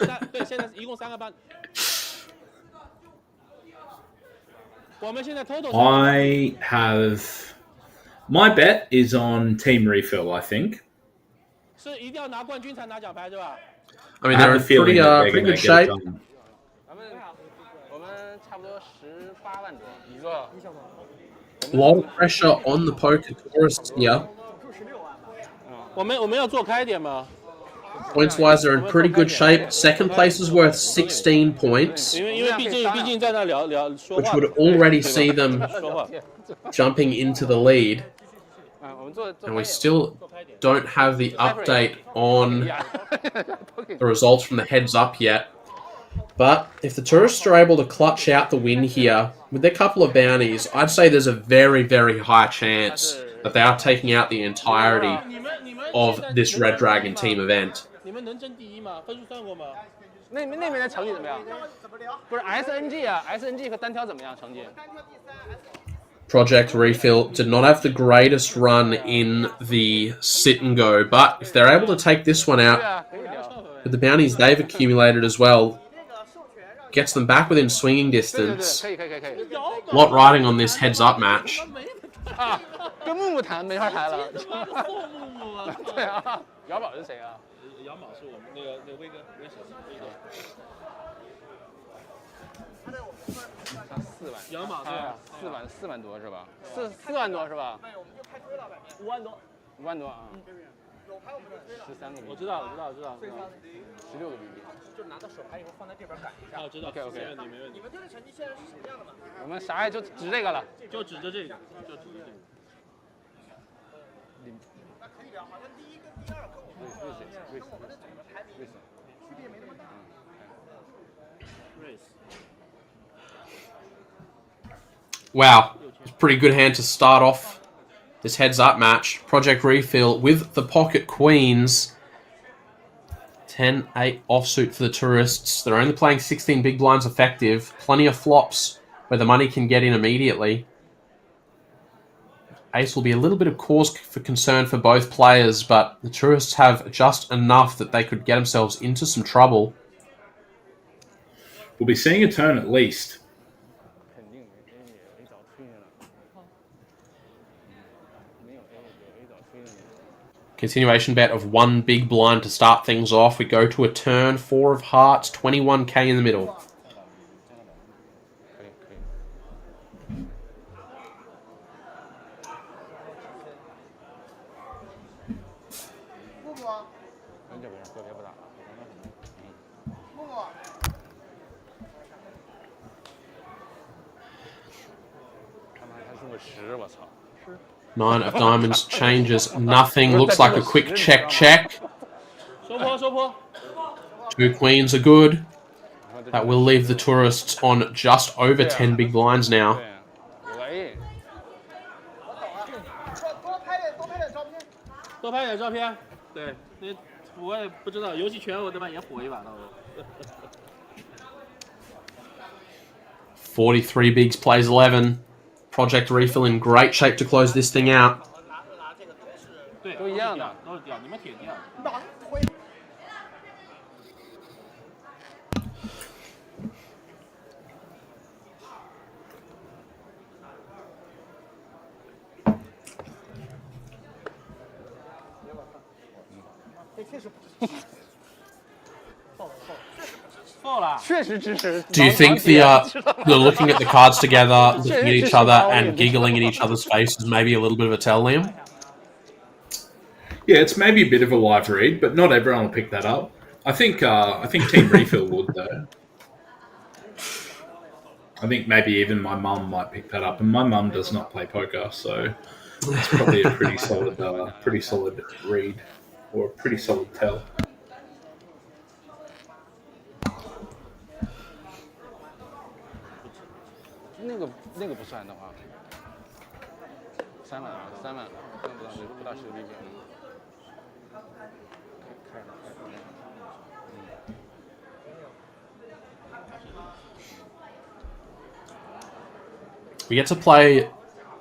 I have my bet is on Team Refill. I think. I mean, they're in pretty good shape. A lot of pressure on the poker tourists here. Points-wise, they're in pretty good shape. Second place is worth 16 points, which would already see them jumping into the lead. And we still don't have the update on the results from the heads up yet. But if the tourists are able to clutch out the win here with their couple of bounties, I'd say there's a very, very high chance that they are taking out the entirety of this Red Dragon team event. Project Refill did not have the greatest run in the sit and go, but if they're able to take this one out with the bounties they've accumulated as well, gets them back within swinging distance. A lot riding on this heads up match. 跟木木谈没法谈了。送木木啊！对啊，姚宝是谁啊？姚宝是我们那个威哥，威哥。他4万。姚宝对啊，4万多是吧？4万多是吧5万多？5万多啊。有牌我们就追了。13个币。我知道。16个币。就拿到手牌以后放在这边改一下。我知道。OK。没问题，没问题。你们队的成绩现在是什么样的嘛？我们啥也就指这个了。就指着这个，就指着这个。那可以聊，好像第1跟第2跟我们的总的排名区别没那么大。Wow, pretty good hand to start off this heads-up match. Project Refill with the Pocket Queens. 10-8 offsuit for the tourists. They're only playing 16 big blinds effective. Plenty of flops where the money can get in immediately. Ace will be a little bit of cause for concern for both players, but the tourists have just enough that they could get themselves into some trouble. We'll be seeing a turn at least. Continuation bet of 1 big blind to start things off. We go to a turn, 4 of hearts, 21k in the middle. Nine of diamonds changes nothing. Looks like a quick check. 收坡。 2 queens are good. That will leave the tourists on just over 10 big blinds now. 多拍点照片。对，那我也不知道，游戏拳我他妈也火一把到时候。 43 bigs plays 11. Project Refill in great shape to close this thing out. 对，都一样的，都是掉，你们铁掉。Do you think they're looking at the cards together, looking at each other, and giggling in each other's faces? Maybe a little bit of a tell, Liam? Yeah, it's maybe a bit of a live read, but not everyone will pick that up. I think Team Refill would though. I think maybe even my mum might pick that up, and my mum does not play poker, so it's probably a pretty solid read or a pretty solid tell. 那个不算的话，3万啊，3万，不到10个币。We get to play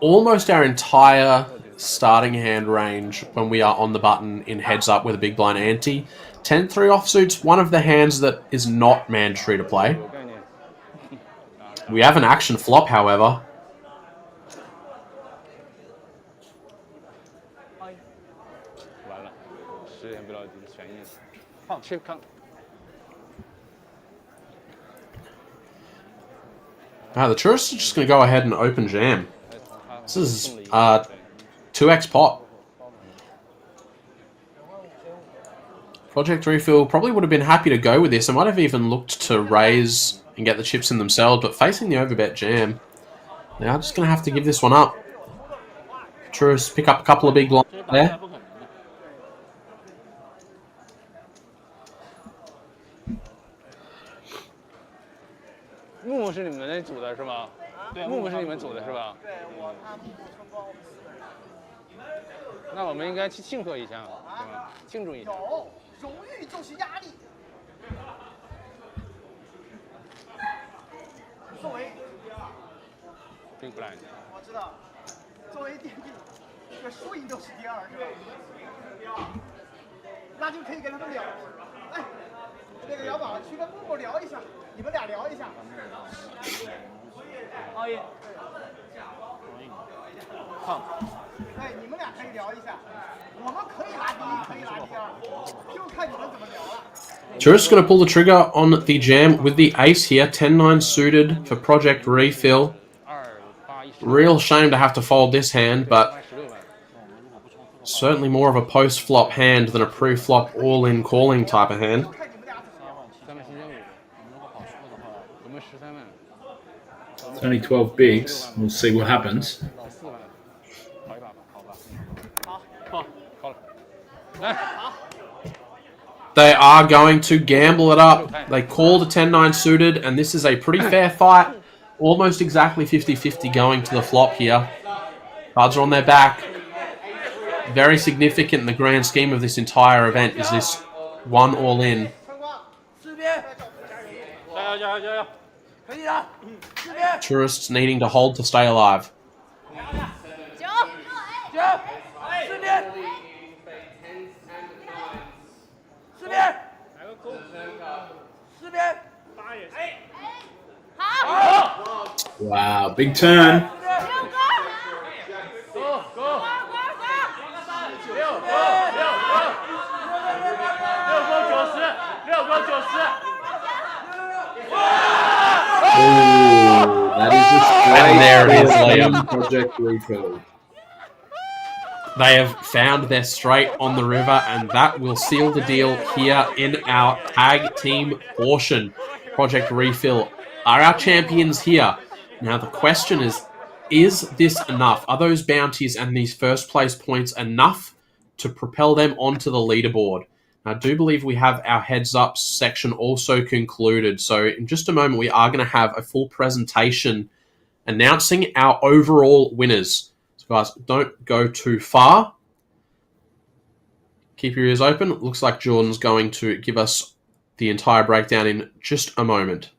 almost our entire starting hand range when we are on the button in heads up with a big blind ante. 10-3 offsuit's one of the hands that is not mandatory to play. We have an action flop, however. Now the tourists are just going to go ahead and open jam. This is 2x pot. Project Refill probably would have been happy to go with this. They might have even looked to raise and get the chips in themselves, but facing the overbet jam, they are just going to have to give this one up. Tourists pick up a couple of big blinds there. Mumu 是你们那组的是吗？对，Mumu 是你们组的是吧？对，我他们春光，我们4个人。那我们应该去庆贺一下，对吧？庆祝一下。有，荣誉就是压力。作为 Big blind。我知道，作为电竞，这个输赢都是第2，是吧？那就可以跟他们聊。哎，那个姚宝去跟木木聊一下，你们俩聊一下。熬夜。胖。对，你们俩可以聊一下，我们可以拉第一，可以拉第二，就看你们怎么聊了。 Tourist going to pull the trigger on the jam with the ace here. 10-9 suited for Project Refill. Real shame to have to fold this hand, but certainly more of a post-flop hand than a pre-flop all-in calling type of hand. It's only 12 bigs. We'll see what happens. They are going to gamble it up. They called a 10-9 suited, and this is a pretty fair fight. Almost exactly 50-50 going to the flop here. Cards are on their back. Very significant in the grand scheme of this entire event is this one all-in. Tourists needing to hold to stay alive. Wow, big turn. And there it is, Liam. Project Refill. They have found their straight on the river, and that will seal the deal here in our tag team portion. Project Refill are our champions here. Now the question is this enough? Are those bounties and these first place points enough to propel them onto the leaderboard? I do believe we have our heads up section also concluded. So in just a moment, we are going to have a full presentation announcing our overall winners. So guys, don't go too far. Keep your ears open. Looks like Jordan's going to give us the entire breakdown in just a moment.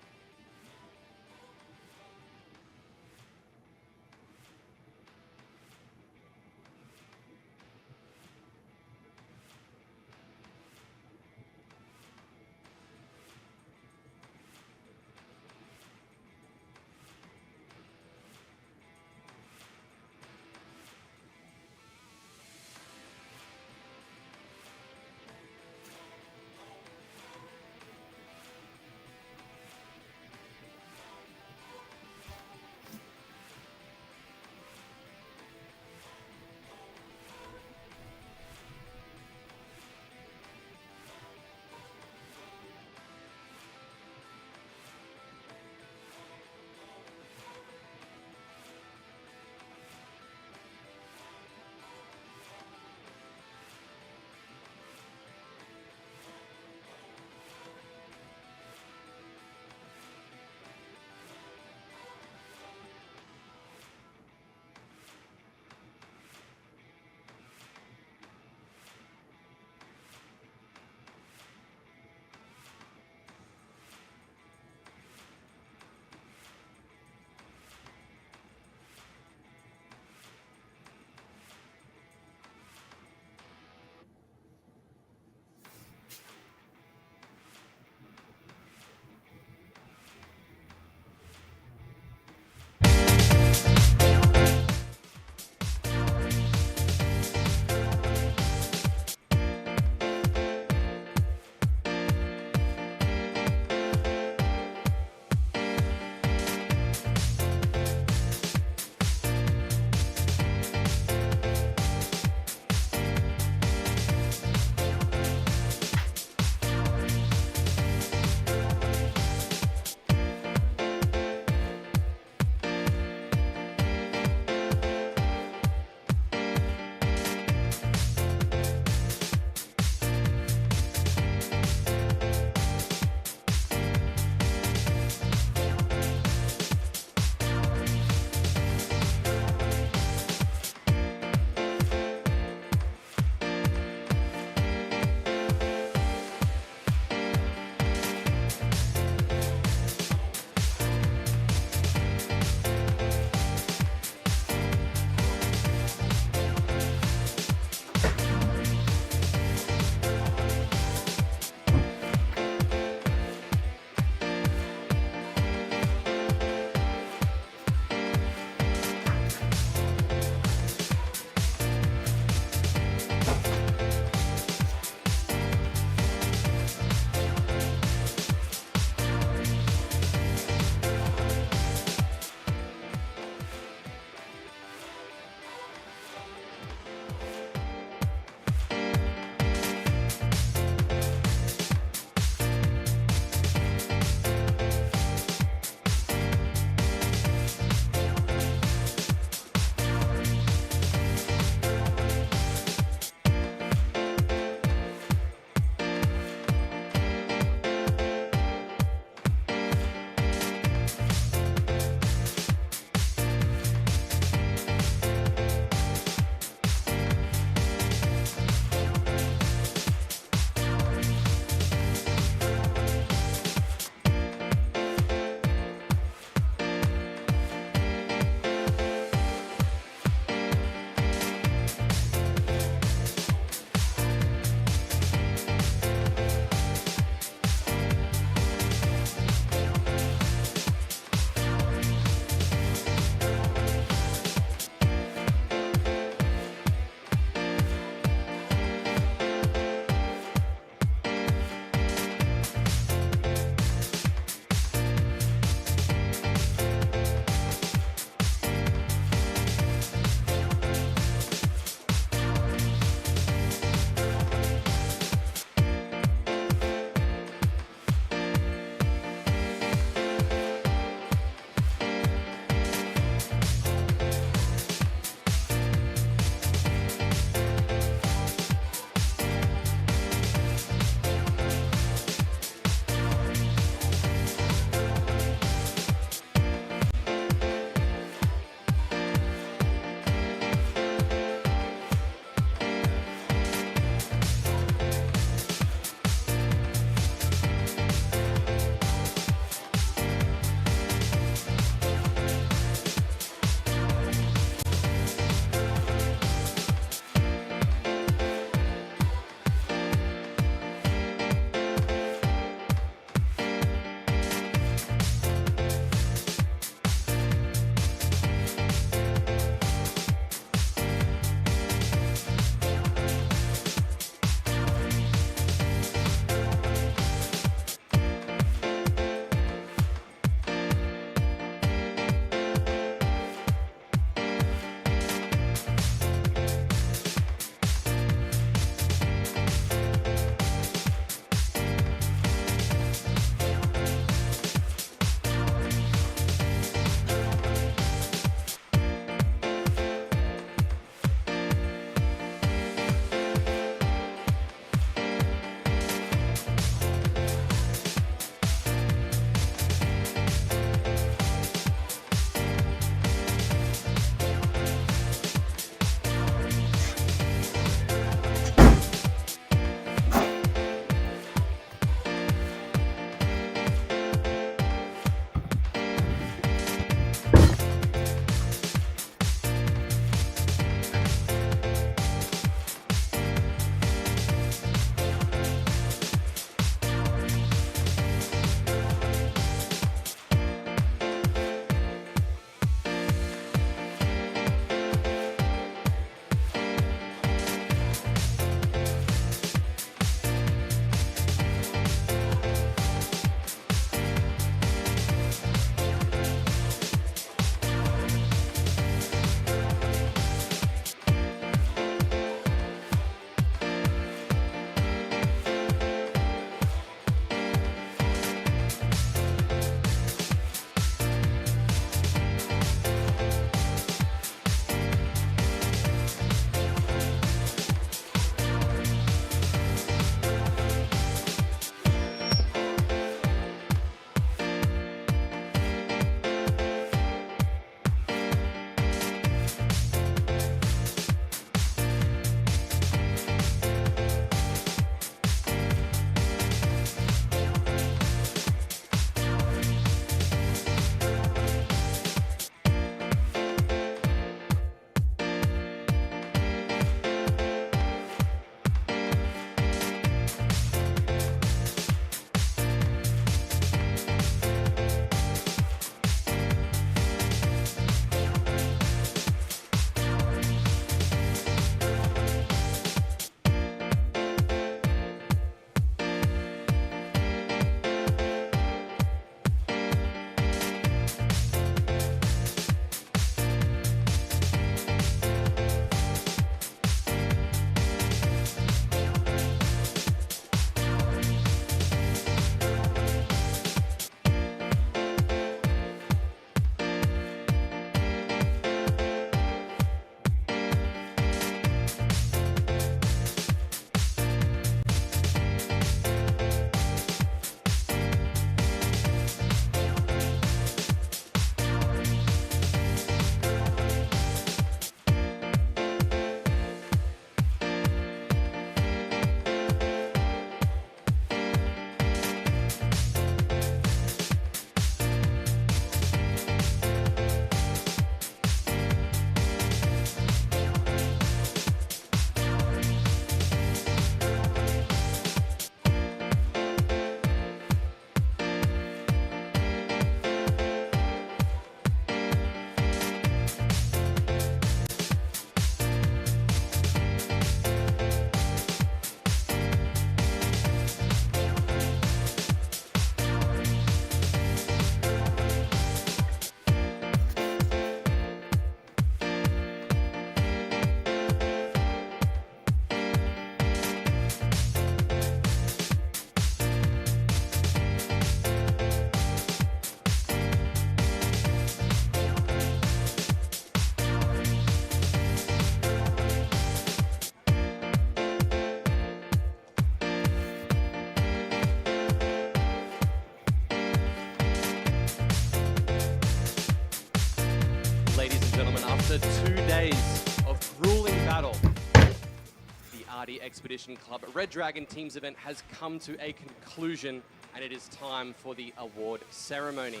gentlemen, after 2 days of grueling battle, the RD Expedition Club Red Dragon Teams event has come to a conclusion, and it is time for the award ceremony.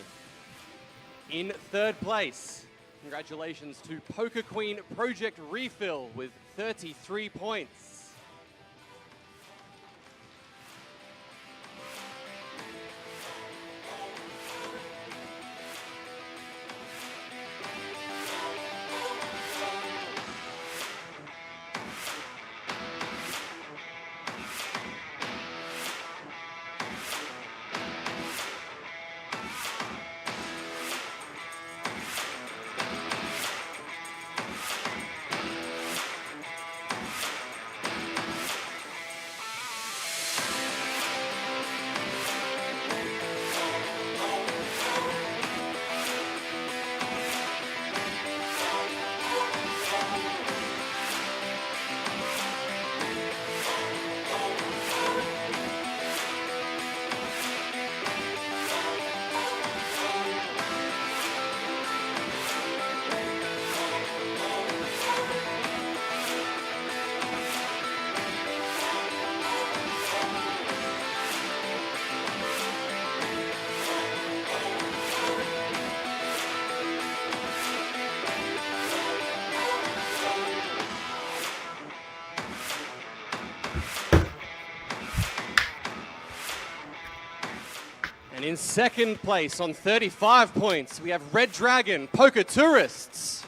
In third place, congratulations to Poker Queen Project Refill with 33 points. And in second place on 35 points, we have Red Dragon Poker Tourists.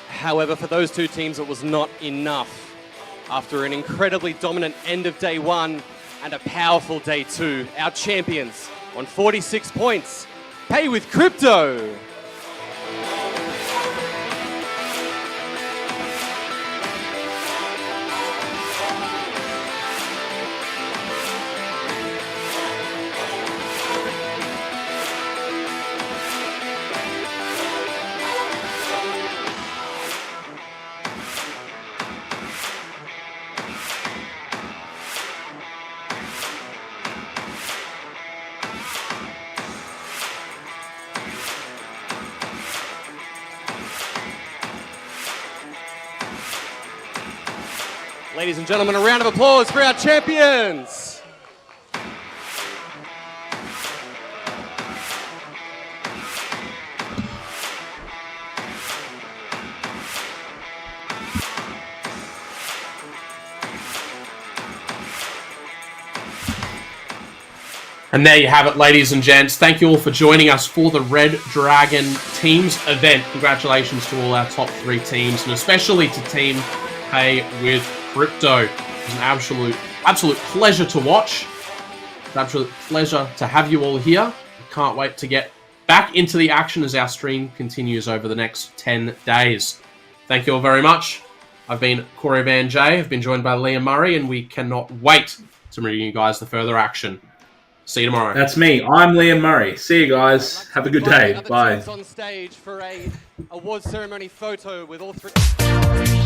However, for those two teams, it was not enough. After an incredibly dominant end of day one and a powerful day two, our champions on 46 points pay with crypto. Ladies and gentlemen, a round of applause for our champions. And there you have it, ladies and gents. Thank you all for joining us for the Red Dragon Teams event. Congratulations to all our top three teams, and especially to Team Pay with Crypto. It was an absolute pleasure to watch. An absolute pleasure to have you all here. Can't wait to get back into the action as our stream continues over the next 10 days. Thank you all very much. I've been Corey Van Jay. I've been joined by Liam Murray, and we cannot wait to bring you guys the further action. See you tomorrow. That's me. I'm Liam Murray. See you guys. Have a good day. Bye. On stage for a award ceremony photo with all three.